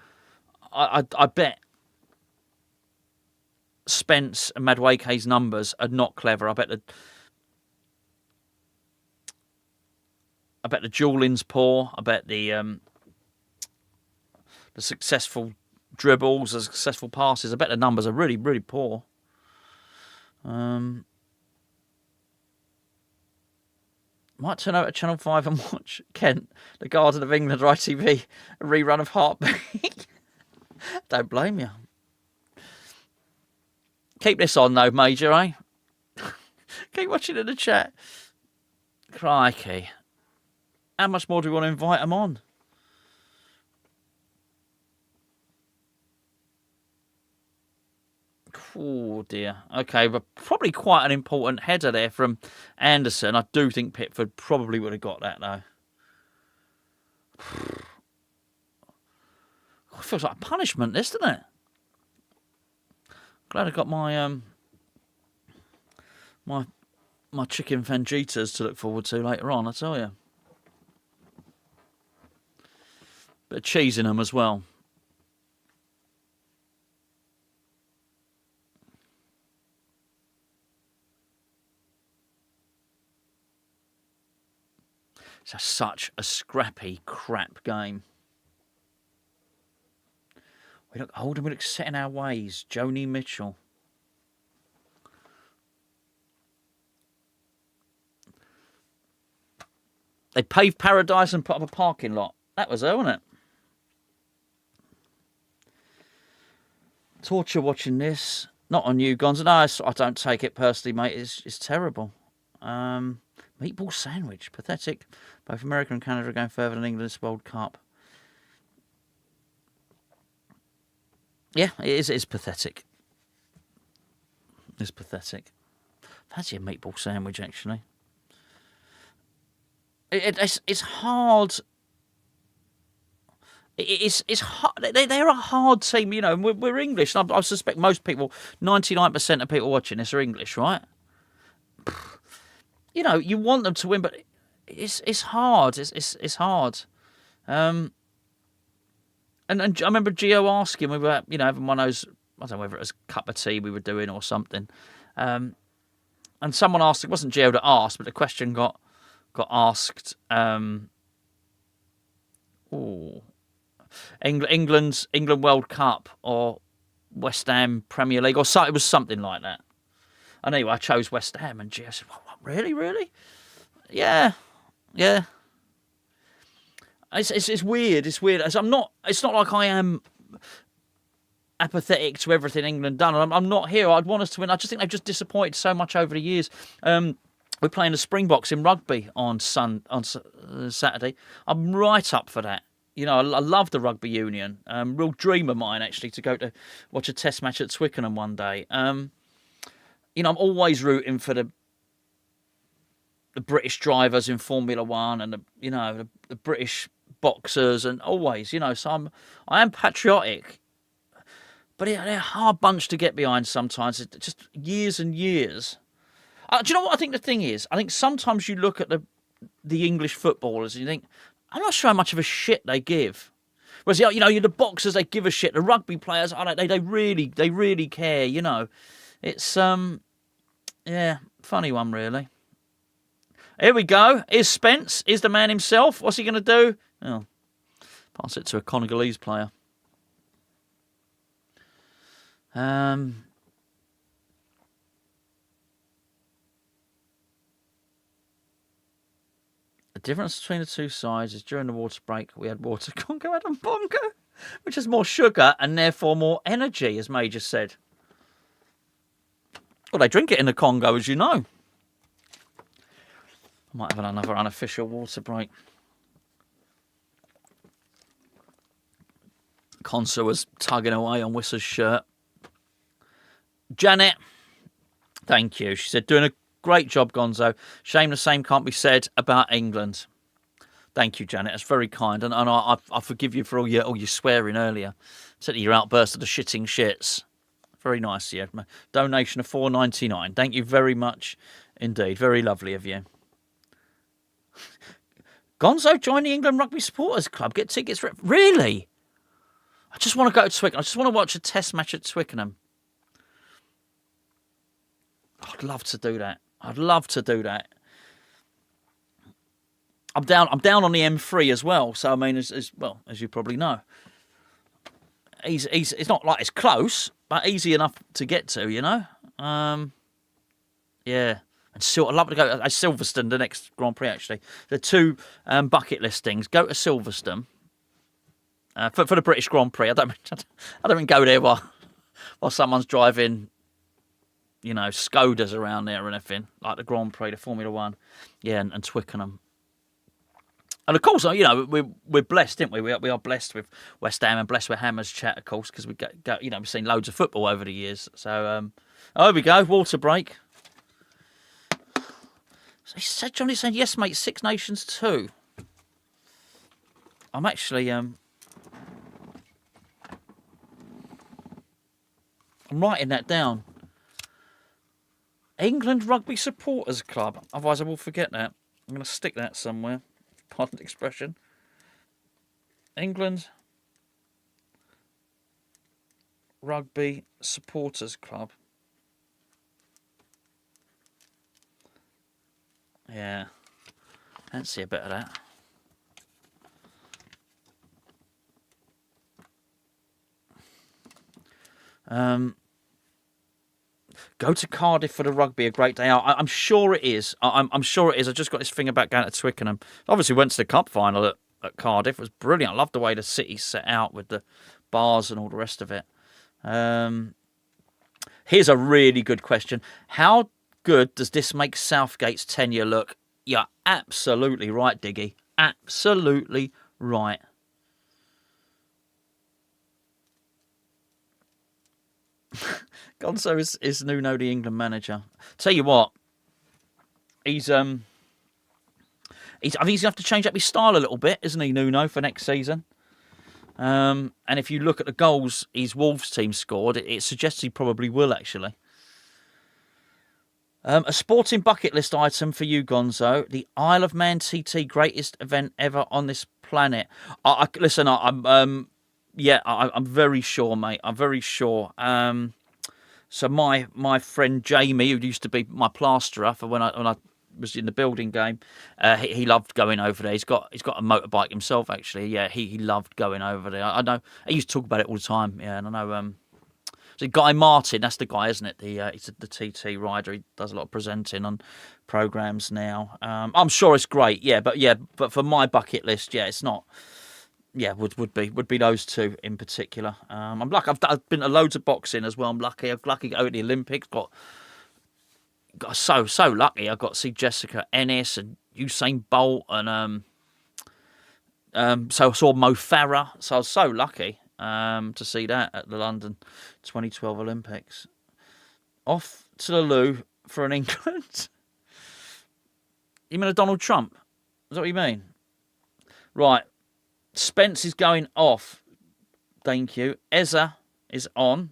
I bet Spence and Madueke's numbers are not clever. I bet the dueling's poor. I bet the successful dribbles, the successful passes. I bet the numbers are really, really poor. Might turn over to Channel 5 and watch Kent, the Garden of England, ITV, a rerun of Heartbeat. Don't blame you. Keep this on, though, Major, eh? Keep watching in the chat. Crikey. How much more do we want to invite them on? Oh, dear. Okay, but probably quite an important header there from Anderson. I do think Pickford probably would have got that, though. It feels like a punishment, this, doesn't it? Glad I got my my chicken fanjitas to look forward to later on, I tell you. Bit of cheese in them as well. It's such a scrappy, crap game. We look old and we look set in our ways. Joni Mitchell. They paved paradise and put up a parking lot. That was her, wasn't it? Torture watching this. Not on you, Gonzo. No, I don't take it personally, mate. It's terrible. Meatball sandwich. Pathetic. Both America and Canada are going further than England this World Cup. Yeah, it is. It's pathetic. It's pathetic. Fancy a meatball sandwich, actually. It's hard. It's hard. They're a hard team, you know. And we're English. I suspect most people, 99% of people watching this are English, right? You know, you want them to win, but it's hard. It's hard. And I remember Gio asking, we were, you know, having one of those, I don't know whether it was a cup of tea we were doing or something. And someone asked, it wasn't Gio that asked, but the question got asked. England World Cup or West Ham Premier League or so, it was something like that. And anyway, I chose West Ham, and Gio said, "What? Really? Yeah." It's weird. It's weird. It's not like I am apathetic to everything England done. I'm not here. I'd want us to win. I just think they've just disappointed so much over the years. We're playing the Springboks in rugby on Saturday. I'm right up for that. You know, I love the rugby union. Real dream of mine, actually, to go to watch a test match at Twickenham one day. You know, I'm always rooting for the British drivers in Formula One and the British boxers, and always, you know. So I am patriotic, but they're a hard bunch to get behind sometimes. It's just years and years. Do you know what I think the thing is? I think sometimes you look at the English footballers and you think, I'm not sure how much of a shit they give. Whereas, you know, the boxers, they give a shit. The rugby players, they really care, you know. It's, yeah, funny one, really. Here we go. Here's Spence. Here's the man himself. What's he going to do? Oh, pass it to a Congolese player. The difference between the two sides is during the water break, we had water Congo and Bongo, which has more sugar and therefore more energy, as Major said. Well, they drink it in the Congo, as you know. I might have another unofficial water break. Gonzo was tugging away on Wiss's shirt. Janet, thank you. She said, doing a great job, Gonzo. Shame the same can't be said about England. Thank you, Janet. That's very kind. And I forgive you for all your swearing earlier. Certainly your outburst of the shitting shits. Very nice of you. Donation of $4.99. Thank you very much indeed. Very lovely of you. Gonzo, join the England Rugby Supporters Club. Get tickets. Really? I just want to go to Twickenham. I just want to watch a test match at Twickenham. I'd love to do that. I'd love to do that. I'm down on the M3 as well. So I mean, as you probably know, it's not like it's close, but easy enough to get to. You know, yeah. And I'd love to go to Silverstone, the next Grand Prix. Actually, the two bucket list things: go to Silverstone for the British Grand Prix. I don't mean go there while someone's driving, you know, Skodas around there or anything, like the Grand Prix, the Formula One, yeah, and Twickenham. And of course, you know, we're blessed, didn't we? We are blessed with West Ham and blessed with Hammers Chat, of course, because we go, you know, we've seen loads of football over the years. So, here we go, water break. So Johnny's saying, yes, mate, Six Nations too. I'm actually, I'm writing that down. England Rugby Supporters Club. Otherwise, I will forget that. I'm going to stick that somewhere. Pardon the expression. England Rugby Supporters Club. Yeah. Fancy a bit of that. Go to Cardiff for the rugby, a great day out. I'm sure it is. I'm sure it is. I just got this thing about going to Twickenham. Obviously went to the cup final at Cardiff. It was brilliant. I loved the way the city set out with the bars and all the rest of it. Here's a really good question. How good does this make Southgate's tenure look? You're absolutely right, Diggy. Absolutely right. Gonzo is Nuno the England manager. Tell you what, I think he's going to have to change up his style a little bit, isn't he, Nuno, for next season? And if you look at the goals his Wolves team scored, it suggests he probably will, actually. A sporting bucket list item for you, Gonzo. The Isle of Man TT, greatest event ever on this planet. Listen, I'm very sure, mate. I'm very sure. So my friend Jamie, who used to be my plasterer for when I was in the building game, he loved going over there. He's got a motorbike himself, actually. Yeah, he loved going over there. I know. He used to talk about it all the time. Yeah, and I know. So Guy Martin, that's the guy, isn't it? He's the TT rider. He does a lot of presenting on programs now. I'm sure it's great. Yeah, but for my bucket list, yeah, it's not. Yeah, would be those two in particular. I'm lucky. I've been to loads of boxing as well. I'm lucky. I'm lucky to go to the Olympics. Got so lucky. I got to see Jessica Ennis and Usain Bolt and so I saw Mo Farah. So I was so lucky to see that at the London 2012 Olympics. Off to the loo for an England. You mean a Donald Trump? Is that what you mean? Right. Spence is going off. Thank you. Ezza is on.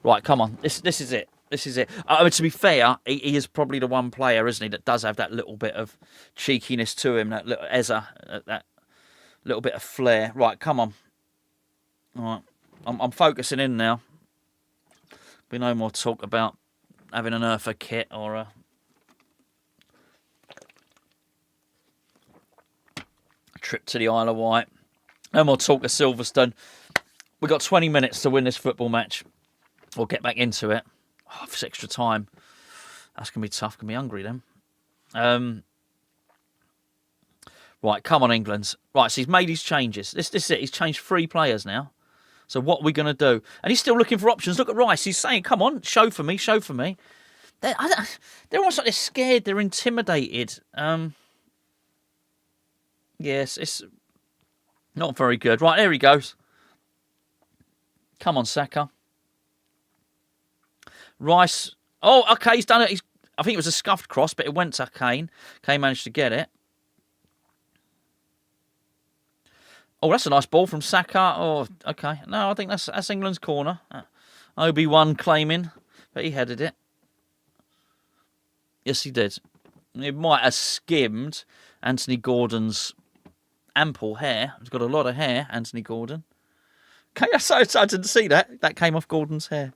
Right, come on. This is it. This is it. To be fair, he is probably the one player, isn't he, that does have that little bit of cheekiness to him. That little Ezza, that little bit of flair. Right, come on. All right, I'm focusing in now. Be no more talk about having an Earther kit or a trip to the Isle of Wight. No more talk of Silverstone. We've got 20 minutes to win this football match. We'll get back into it. Oh, for extra time. That's going to be tough. Going to be hungry then. Right, come on, England. Right, so he's made his changes. This is it. He's changed 3 players now. So what are we going to do? And he's still looking for options. Look at Rice. He's saying, come on, show for me, show for me. They're almost like they're scared. They're intimidated. Yes, it's not very good. Right, there he goes. Come on, Saka. Rice. Oh, okay, he's done it. I think it was a scuffed cross, but it went to Kane. Kane managed to get it. Oh, that's a nice ball from Saka. Oh, okay. No, I think that's England's corner. Obi-Wan claiming, but he headed it. Yes, he did. It might have skimmed Anthony Gordon's ample hair. He's got a lot of hair, Anthony Gordon. Okay, I didn't see that. That came off Gordon's hair.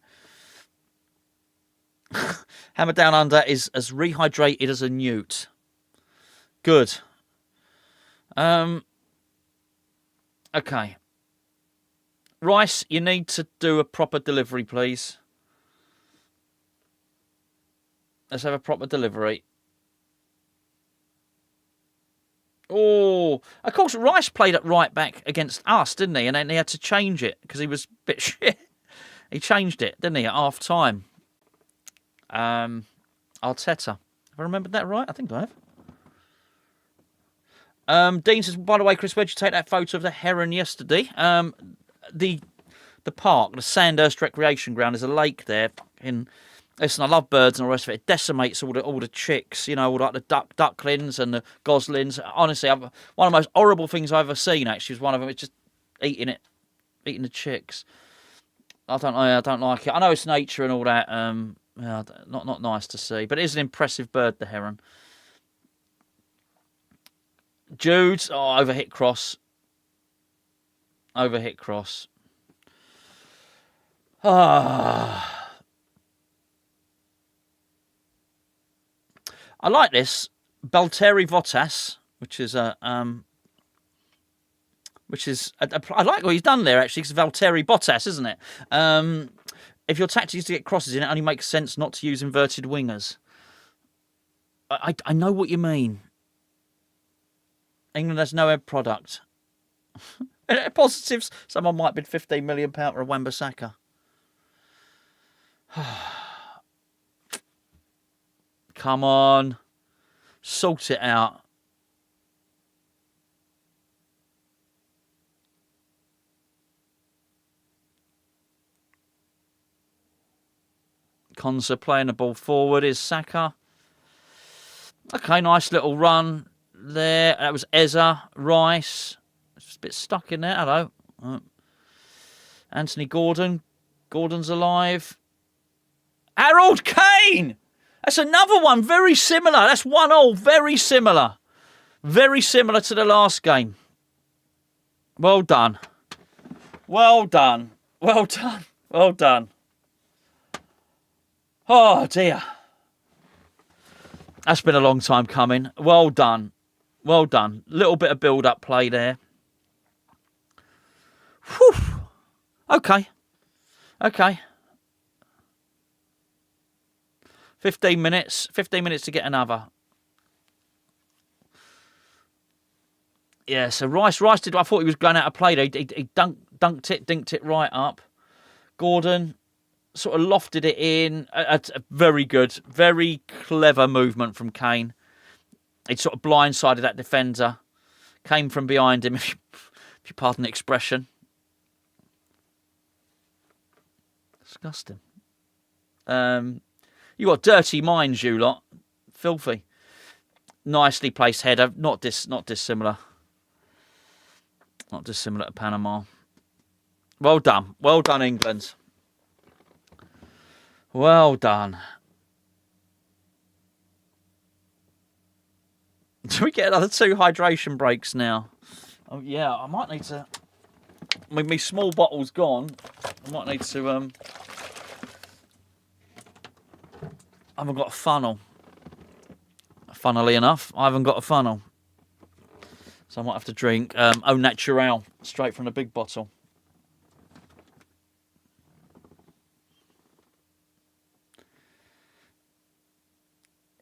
Hammer Down Under is as rehydrated as a newt. Good. Okay. Rice, you need to do a proper delivery, please. Let's have a proper delivery. Oh, of course, Rice played at right back against us, didn't he? And then he had to change it because he was a bit shit. He changed it, didn't he, at half time? Arteta. Have I remembered that right? I think I have. Dean says, by the way, Chris, where'd you take that photo of the heron yesterday? The park, the Sandhurst Recreation Ground, there's a lake there. Listen, I love birds and all the rest of it. It decimates all the chicks, you know, all like the ducklings and the goslings. Honestly, one of the most horrible things I've ever seen, actually, was one of them. It's just eating the chicks. I don't like it. I know it's nature and all that, Not nice to see. But it is an impressive bird, the heron. Jude, overhit cross. Overhit cross. I like this. Balteri Votas, which is a I like what he's done there actually, because Valtteri Bottas, isn't it? If your tactic is to get crosses in, it only makes sense not to use inverted wingers. I know what you mean. England has no end product. Positives, someone might bid £15 million for a Wan-Bissaka. Come on. Sort it out. Gonzo playing the ball forward is Saka. Okay, nice little run there. That was Eza. Rice. It's a bit stuck in there. Hello. Anthony Gordon. Gordon's alive. Harold Kane! That's another one. Very similar. That's 1-1. Very similar. Very similar to the last game. Well done. Well done. Well done. Well done. Oh, dear. That's been a long time coming. Well done. Well done. Little bit of build-up play there. Whew. Okay. Okay. 15 minutes. 15 minutes to get another. Yeah, so Rice did. I thought he was going out of play. He dinked it right up. Gordon sort of lofted it in. A very good, very clever movement from Kane. He sort of blindsided that defender. Came from behind him, if you pardon the expression. Disgusting. You got dirty minds, you lot. Filthy. Nicely placed header. Not dissimilar. Not dissimilar to Panama. Well done. Well done, England. Well done. Do we get another 2 hydration breaks now? Oh, yeah, I might need to... With my small bottle's gone, I might need to... I haven't got a funnel. Funnily enough, I haven't got a funnel. So I might have to drink Au Naturel, straight from the big bottle.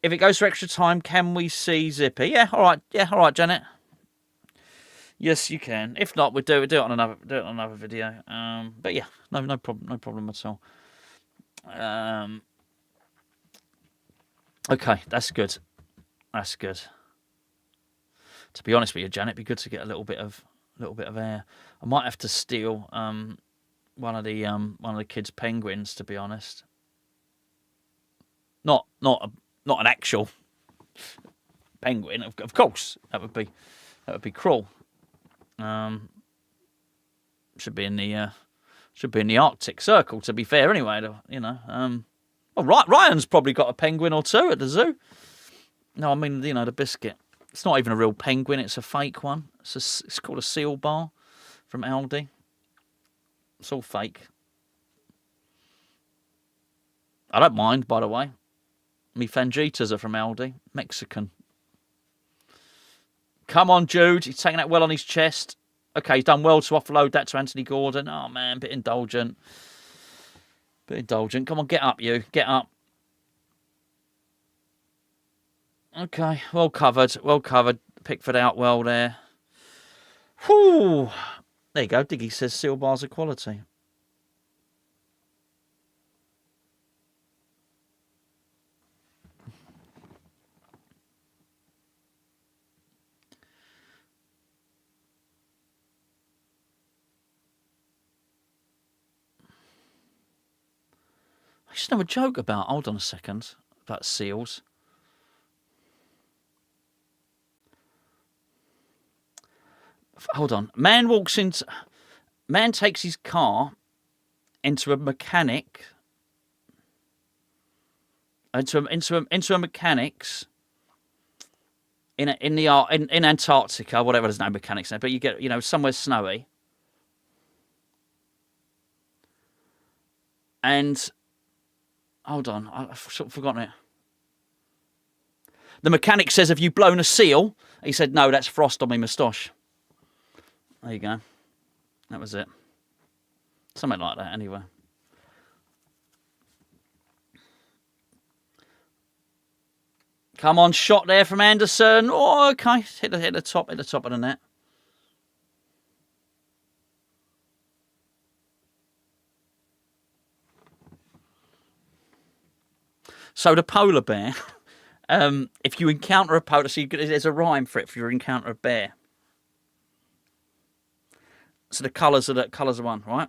If it goes for extra time, can we see Zippy? Yeah, all right. Yeah, all right, Janet. Yes, you can. If not, we'll do it on another video. But yeah, no problem at all. Okay, that's good. That's good. To be honest with you, Janet, it'd be good to get a little bit of air. I might have to steal one of the kids' penguins. To be honest, not an actual penguin, of course. That would be cruel. Should be in the Arctic Circle. To be fair, anyway, you know. Well, Ryan's probably got a penguin or two at the zoo. No, I mean, you know, the biscuit. It's not even a real penguin. It's a fake one. It's called a seal bar from Aldi. It's all fake. I don't mind, by the way. Me Fangitas are from Aldi. Mexican. Come on, Jude. He's taking that well on his chest. Okay, he's done well to offload that to Anthony Gordon. Oh, man, bit indulgent. Come on, get up, you. Get up. Okay, well covered. Pickford out well there. Whew. There you go. Diggy says seal bars are quality. I just know a joke about, hold on a second, about seals. Hold on. Man takes his car into a mechanic. into a mechanics in Antarctica, whatever. There's no mechanics there, but you get somewhere snowy, and hold on, I've sort of forgotten it. The mechanic says, "Have you blown a seal?" He said, "No, that's frost on my moustache." There you go. That was it. Something like that, anyway. Come on, shot there from Anderson. Oh, okay. Hit the top of the net. So the polar bear, if you encounter a polar, so there's a rhyme for it if you encounter a bear. So the colours are one, right?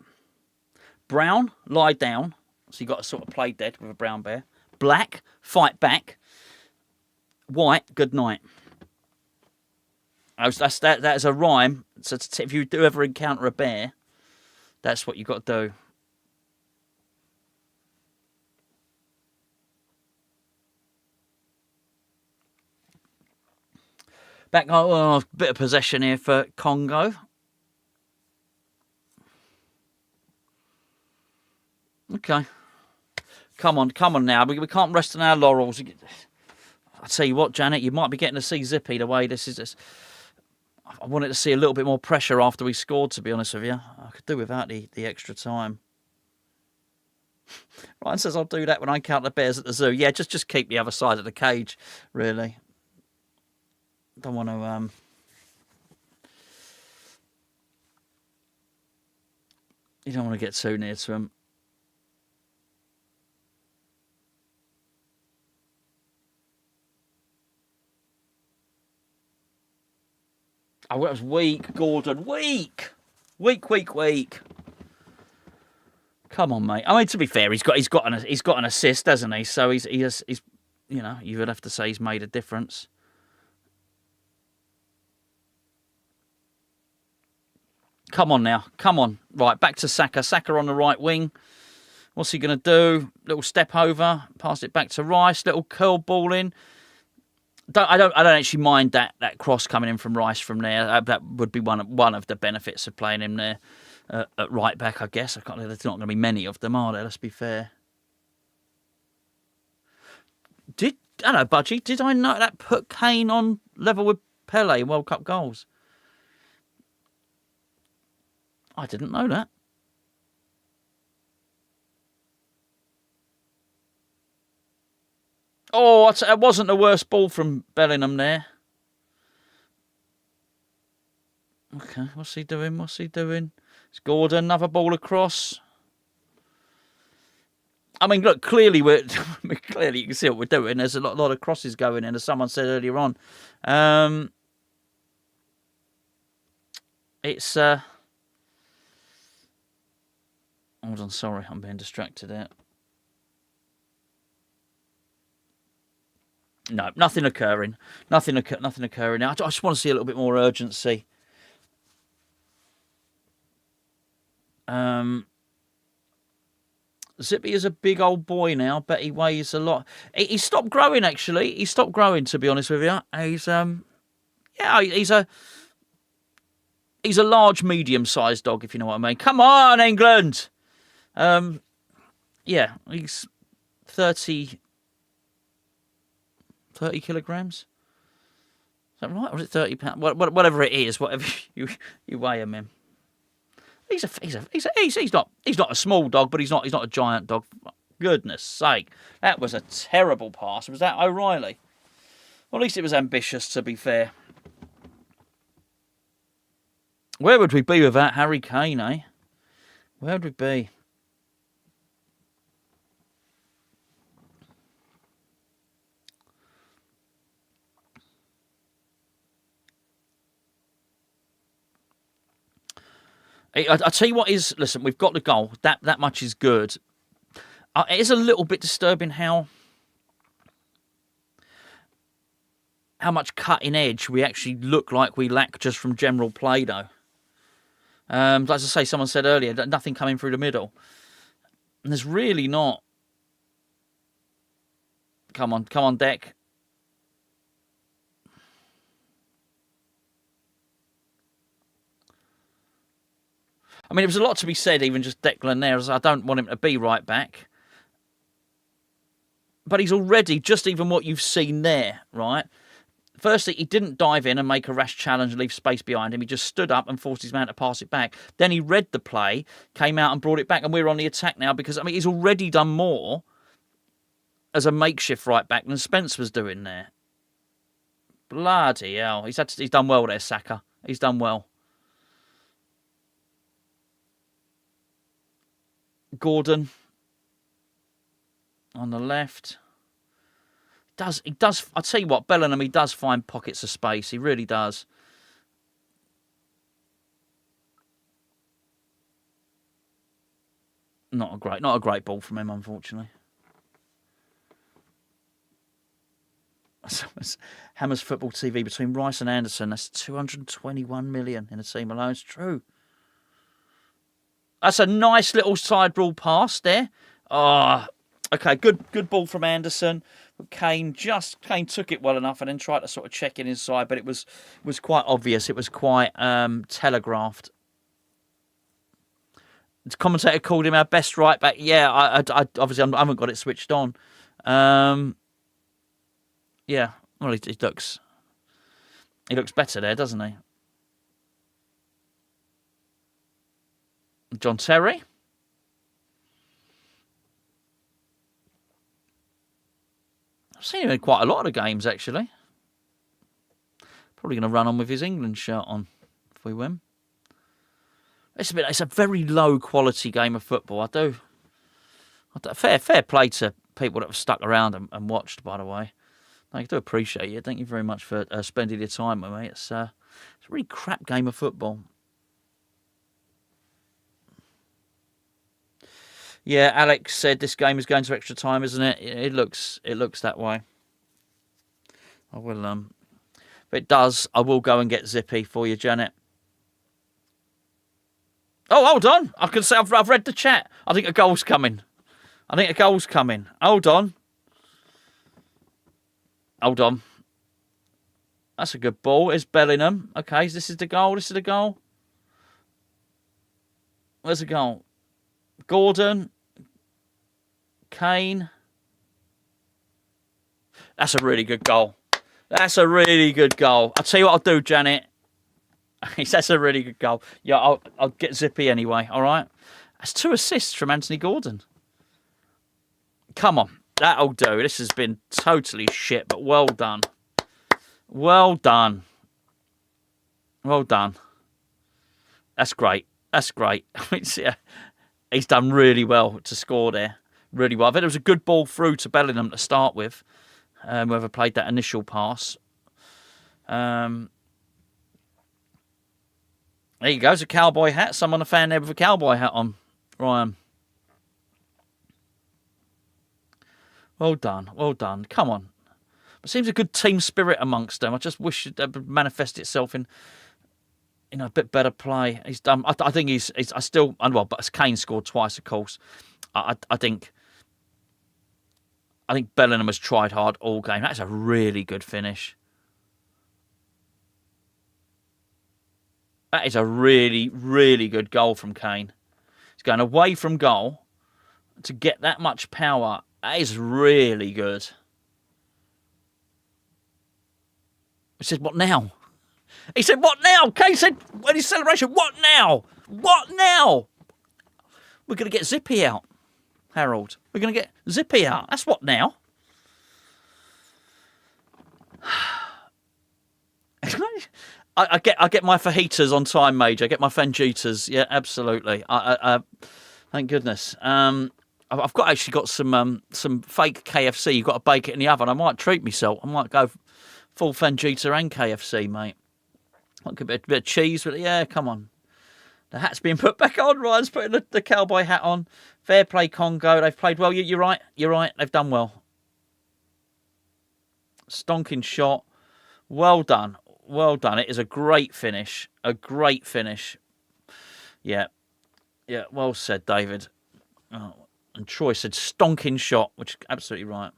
Brown, lie down. So you got to sort of play dead with a brown bear. Black, fight back. White, good night. That is a rhyme. So if you do ever encounter a bear, that's what you got to do. Back, bit of possession here for Congo. Okay. Come on now. We can't rest on our laurels. I tell you what, Janet, you might be getting to see Zippy the way this is. I wanted to see a little bit more pressure after we scored, to be honest with you. I could do without the extra time. Ryan says, I'll do that when I count the bears at the zoo. Yeah, just keep the other side of the cage, really. Don't want to... You don't want to get too near to them. Oh, that was weak, Gordon. Weak. Come on, mate. I mean, to be fair, he's got an assist, hasn't he? So he's you would have to say he's made a difference. Come on now. Come on. Right, back to Saka. Saka on the right wing. What's he going to do? Little step over. Pass it back to Rice. Little curl ball in. I don't actually mind that cross coming in from Rice from there. That would be one of the benefits of playing him there at right back, I guess. There's not going to be many of them, are there? Let's be fair. I don't know, Budgie. Did I know that put Kane on level with Pele in World Cup goals? I didn't know that. Oh, it wasn't the worst ball from Bellingham there. Okay, what's he doing? It's Gordon, another ball across. I mean, look, clearly clearly you can see what we're doing. There's a lot of crosses going in, as someone said earlier on. It's hold on, sorry, I'm being distracted here. No, nothing occurring. Nothing occurring now. I just want to see a little bit more urgency. Zippy is a big old boy now, but he weighs a lot. He stopped growing, actually. He stopped growing, to be honest with you. He's a large, medium-sized dog, if you know what I mean. Come on, England! Yeah, he's 30 kilograms. Is that right? Or is it 30 pounds? Whatever it is, whatever you weigh him in. He's not a small dog, but he's not a giant dog. Goodness sake, that was a terrible pass. Was that O'Reilly? Well, at least it was ambitious, to be fair. Where would we be without Harry Kane, eh? Where would we be? I tell you what is, listen, we've got the goal. That much is good. It is a little bit disturbing how much cutting edge we actually look like we lack just from general play, though. As I say, someone said earlier, nothing coming through the middle. And there's really not. Come on, Deck. I mean, there was a lot to be said, even just Declan there, as I don't want him to be right back. But he's already, just even what you've seen there, right? Firstly, he didn't dive in and make a rash challenge and leave space behind him. He just stood up and forced his man to pass it back. Then he read the play, came out and brought it back, and we're on the attack now because, I mean, he's already done more as a makeshift right back than Spence was doing there. Bloody hell. He's done well there, Saka. He's done well. Gordon on the left. He does. I'll tell you what, Bellingham, he does find pockets of space. He really does. Not a great ball from him, unfortunately. Hammers Football TV between Rice and Anderson. That's 221 million in a team alone. It's true. That's a nice little side ball pass there. Oh, okay, good ball from Anderson. But Kane took it well enough and then tried to sort of check in inside, but it was quite obvious. It was quite telegraphed. The commentator called him our best right back. Yeah, I obviously I haven't got it switched on. Yeah, well, he looks better there, doesn't he? John Terry. I've seen him in quite a lot of the games, actually. Probably going to run on with his England shirt on if we win. It's a very low quality game of football. Fair play to people that have stuck around and watched, by the way. I do appreciate you. Thank you very much for spending your time with me. It's a really crap game of football. Yeah, Alex said this game is going to extra time, isn't it? It looks that way. I will if it does, I will go and get Zippy for you, Janet. Oh, hold on. I can say I've read the chat. I think a goal's coming. Hold on. That's a good ball. It's Bellingham. Okay, this is the goal. Where's the goal? Gordon. Kane. That's a really good goal. I'll tell you what I'll do, Janet. That's a really good goal. Yeah, I'll get Zippy anyway, all right? That's 2 assists from Anthony Gordon. Come on. That'll do. This has been totally shit, but well done. Well done. That's great. He's done really well to score there. Really well. I think it was a good ball through to Bellingham to start with. Whoever played that initial pass. There you go. It's a cowboy hat. Someone a fan there with a cowboy hat on. Ryan. Well done. Come on. It seems a good team spirit amongst them. I just wish it would manifest itself in a bit better play. He's done. I think but Kane scored twice, of course. I think Bellingham has tried hard all game. That's a really good finish. That is a really, really good goal from Kane. He's going away from goal to get that much power. That is really good. He said, what now? Kane said, in his celebration, what now? We're going to get Zippy out, Harold. We're going to get Zippy out. That's what now? I get my fajitas on time, Major. I get my fajitas. Yeah, absolutely. Thank goodness. I've got some fake KFC. You've got to bake it in the oven. I might treat myself. I might go full fajita and KFC, mate. Like a bit of cheese. But yeah, come on. The hat's being put back on. Ryan's putting the cowboy hat on. Fair play, Congo. They've played well. You're right. They've done well. Stonking shot. Well done. It is a great finish. Yeah. Well said, David. Oh, and Troy said stonking shot, which is absolutely right.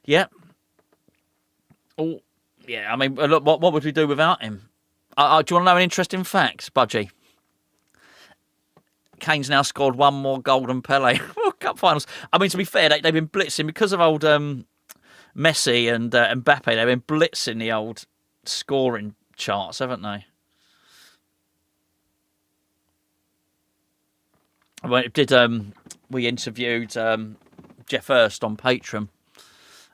Yeah. Oh, yeah. I mean, look, what would we do without him? Do you want to know an interesting fact, Budgie? Kane's now scored one more goal than Pele. World Cup finals. I mean, to be fair, they've been blitzing because of old Messi and Mbappe. They've been blitzing the old scoring charts, haven't they? We interviewed Jeff Hurst on Patreon,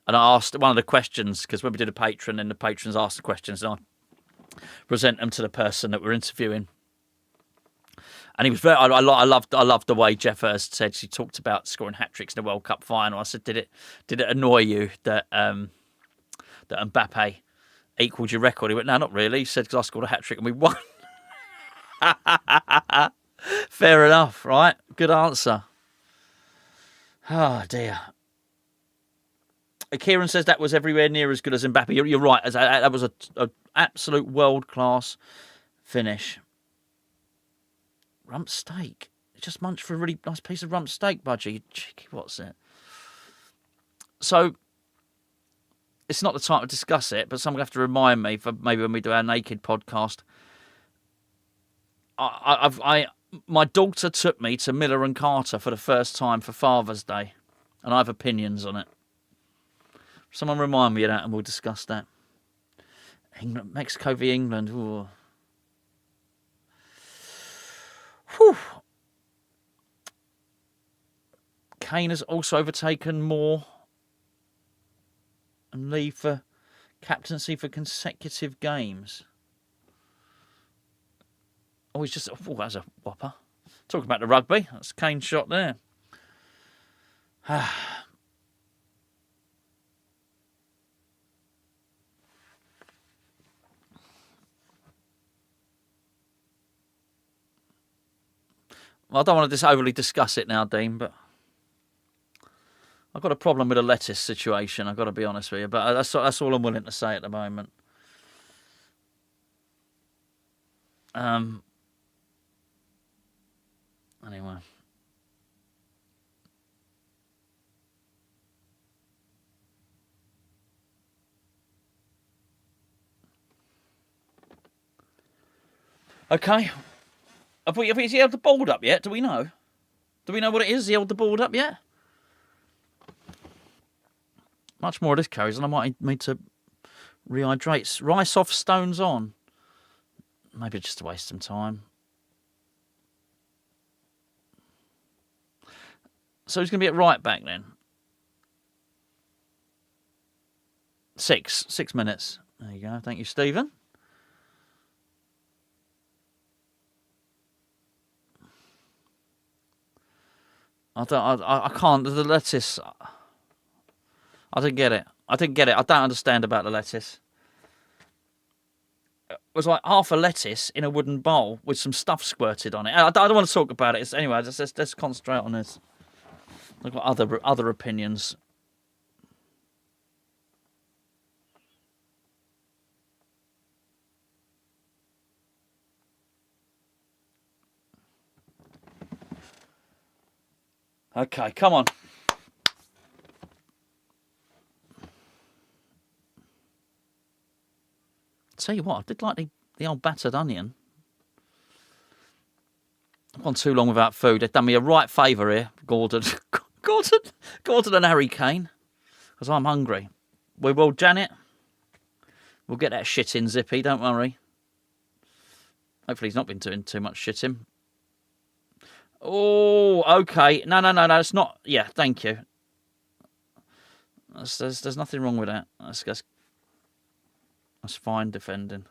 and I asked one of the questions, because when we did a Patreon, then the patrons asked the questions, and I present them to the person that we're interviewing. And he was very. I loved the way Jeff Hurst said. He talked about scoring hat tricks in the World Cup final. I said, did it annoy you that Mbappe equalled your record? He went, no, not really. He said, because I scored a hat trick and we won. Fair enough, right? Good answer. Oh dear. Kieran says that was everywhere near as good as Mbappe. You're right. That was an absolute world class finish. Rump steak. Just munched for a really nice piece of rump steak, Budgie. You cheeky, what's it? So, it's not the time to discuss it, but someone will have to remind me for maybe when we do our naked podcast. My daughter took me to Miller and Carter for the first time for Father's Day, and I have opinions on it. Someone remind me of that, and we'll discuss that. England, Mexico v England. Ooh. Whew. Kane has also overtaken Moore and Lee for captaincy for consecutive games. Oh, he's just... Oh, that's a whopper. Talking about the rugby. That's Kane's shot there. Well, I don't want to overly discuss it now, Dean, but I've got a problem with the lettuce situation, I've got to be honest with you. But that's all I'm willing to say at the moment. Anyway. Okay. Have he held the board up yet? Do we know? Do we know what it is? Has he held the board up yet? Much more of this carries, and I might need to rehydrate. Rice off, stones on. Maybe just to waste some time. So he's going to be at right back then. 6 minutes. There you go. Thank you, Stephen. I can't. The lettuce. I don't get it. I don't understand about the lettuce. It was like half a lettuce in a wooden bowl with some stuff squirted on it. I don't want to talk about it. Anyway, let's concentrate on this. I've got other opinions. Okay, come on. Tell you what, I did like the old battered onion. I've gone too long without food. They've done me a right favour here, Gordon. Gordon and Harry Kane. Because I'm hungry. We will, Janet. We'll get that shit in, Zippy, don't worry. Hopefully he's not been doing too much shitting. Oh, okay. No, it's not. Yeah, thank you. There's nothing wrong with that. That's fine defending.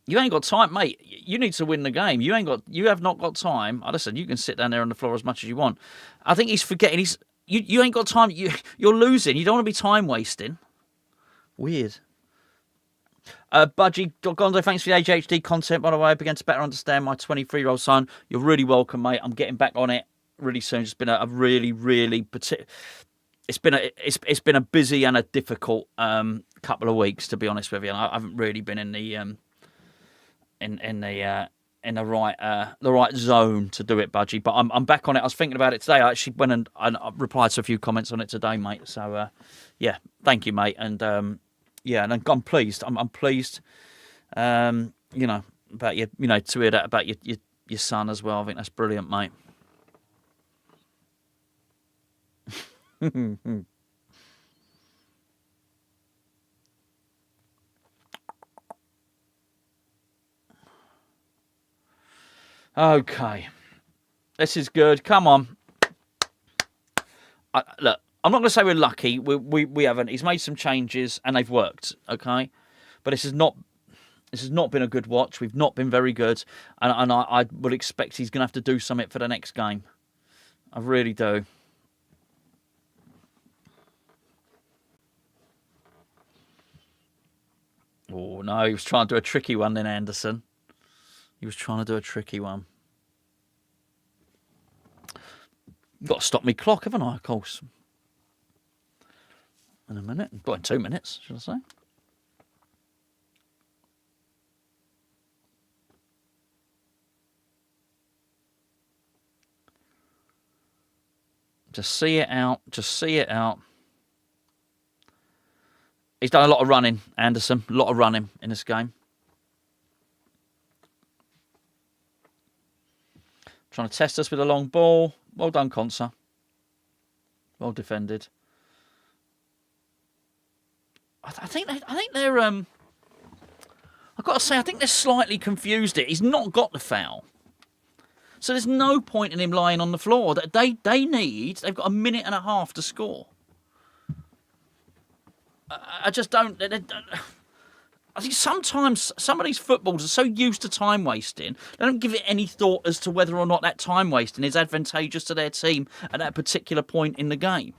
You ain't got time, mate. You need to win the game. You have not got time. Listen, you can sit down there on the floor as much as you want. I think he's forgetting. You ain't got time. You're losing. You don't want to be time wasting. Weird. Budgie, Gonzo, thanks for the ADHD content, by the way. I began to better understand my 23-year-old son. You're really welcome, mate. I'm getting back on it really soon. It's been a really it's been a busy and a difficult couple of weeks, to be honest with you. And I haven't really been in the in the right zone to do it, Budgie. But I'm back on it. I was thinking about it today. I actually went and I replied to a few comments on it today, mate. So yeah, thank you, mate. And yeah, and I'm pleased. I'm pleased. You know, about you know, to hear that about your son as well. I think that's brilliant, mate. Okay, this is good. Come on. Look, I'm not going to say we're lucky. We haven't. He's made some changes and they've worked. Okay, but this has not been a good watch. We've not been very good, and I would expect he's going to have to do something for the next game. I really do. Oh no, he was trying to do a tricky one then, Anderson. He was trying to do a tricky one. Got to stop me clock, haven't I, of course? In a minute. Well, in 2 minutes, should I say. Just see it out. Just see it out. He's done a lot of running, Anderson. A lot of running in this game. Trying to test us with a long ball. Well done, Gonzo. Well defended. I think they're I've got to say, I think they're slightly confused. He's not got the foul, so there's no point in him lying on the floor. They've got 1.5 minutes to score. I just don't. I think sometimes some of these footballers are so used to time wasting, they don't give it any thought as to whether or not that time wasting is advantageous to their team at that particular point in the game.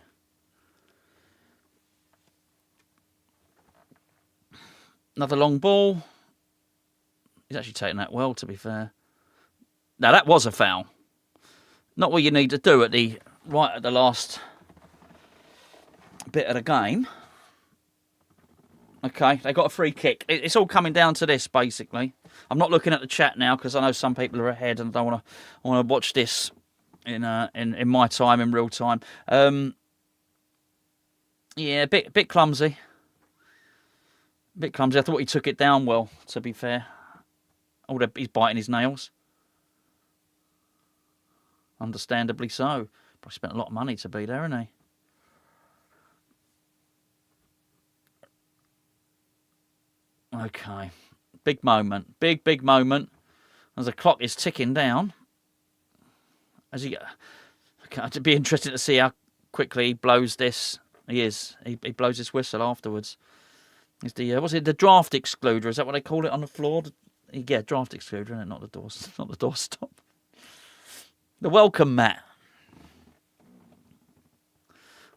Another long ball. He's actually taken that well, to be fair. Now, that was a foul. Not what you need to do right at the last bit of the game. Okay, they got a free kick. It's all coming down to this, basically. I'm not looking at the chat now because I know some people are ahead and I want to watch this in my time, in real time. Yeah, a bit clumsy. A bit clumsy. I thought he took it down well, to be fair. He's biting his nails. Understandably so. Probably spent a lot of money to be there, hasn't he? Okay. Big moment. Big moment. As the clock is ticking down. Okay, I'd be interested to see how quickly he blows this. He is. He blows his whistle afterwards. Is the draft excluder? Is that what they call it on the floor? Yeah, draft excluder, isn't it? Not the doorstop. The welcome mat.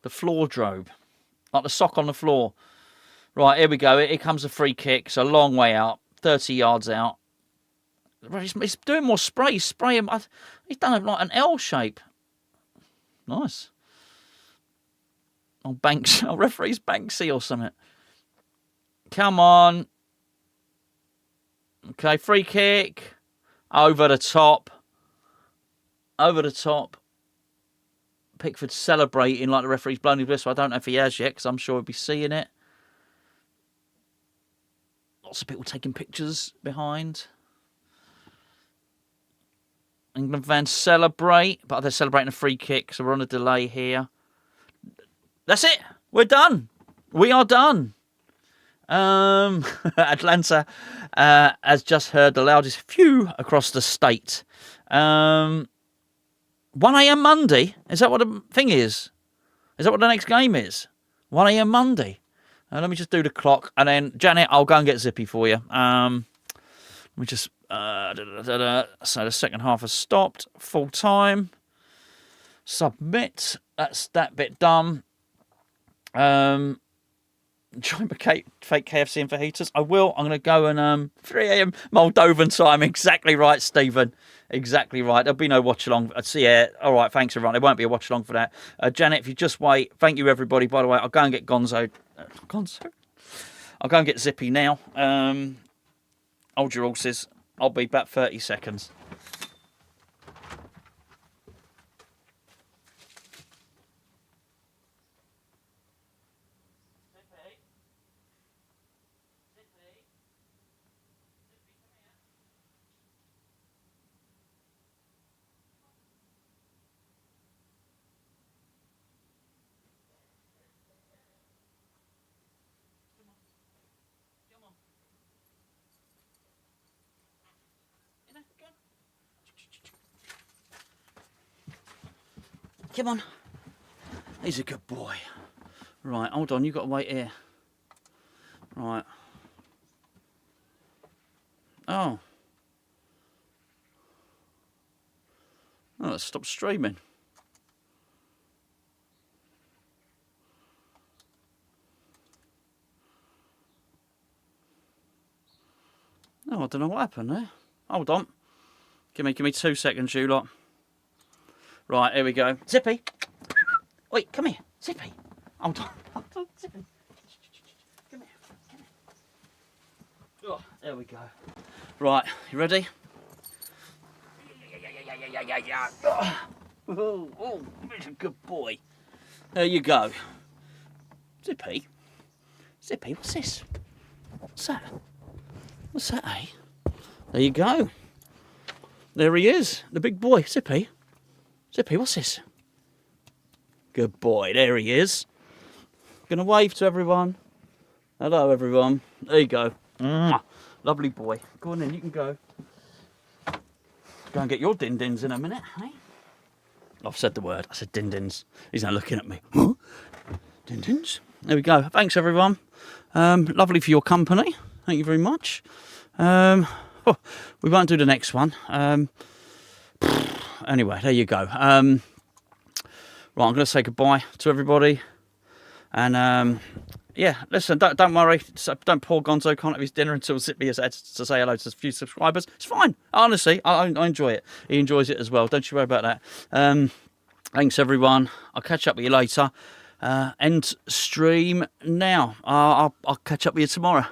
The floor drobe. Like the sock on the floor. Right, here we go. Here comes a free kick. It's a long way out. 30 yards out. He's doing more spray. He's spraying. He's done like an L shape. Nice. Referee's Banksy or something. Come on. Okay, free kick. Over the top. Pickford celebrating like the referee's blown his whistle. I don't know if he has yet because I'm sure he'll be seeing it. Lots of people taking pictures behind. England fans celebrate, but they're celebrating a free kick, so we're on a delay here. That's it. We're done. We are done. Atlanta has just heard the loudest phew across the state. 1 a.m. Monday? Is that what the thing is? Is that what the next game is? 1 a.m. Monday. Let me just do the clock. And then, Janet, I'll go and get Zippy for you. Let me just... So the second half has stopped. Full time. Submit. That's that bit done. Join the fake KFC in fajitas. I will. I'm going to go and 3 a.m. Moldovan time. Exactly right, Stephen. Exactly right. There'll be no watch along. See ya. All right. Thanks, everyone. There won't be a watch along for that. Janet, if you just wait. Thank you, everybody. By the way, I'll go and get Gonzo. I'll go and get Zippy now. Hold your horses. I'll be back 30 seconds. Come on. He's a good boy. Right, hold on, you've got to wait here. Right. Oh. Oh, let's stop streaming. Oh, I don't know what happened there. Hold on. Give me 2 seconds, you lot. Right, here we go. Zippy. Wait, come here. Zippy. Hold on. Zippy. Come here. Oh, there we go. Right, you ready? Yeah. Oh, he's a good boy. There you go. Zippy. Zippy, what's this? What's that? What's that, eh? There you go. There he is, the big boy. Zippy. Zippy, what's this? Good boy, there he is. Gonna wave to everyone. Hello, everyone. There you go. Mwah. Lovely boy. Go on in, you can go. Go and get your din-dins in a minute, eh? I've said the word. I said din-dins. He's now looking at me. Huh? Din-dins? There we go. Thanks, everyone. Lovely for your company. Thank you very much. We won't do the next one. Anyway, there you go. Right, I'm going to say goodbye to everybody. And yeah, listen, don't worry. Don't poor Gonzo can't have his dinner until Zippy has had to say hello to a few subscribers. It's fine. Honestly, I enjoy it. He enjoys it as well. Don't you worry about that. Thanks, everyone. I'll catch up with you later. End stream now. I'll catch up with you tomorrow.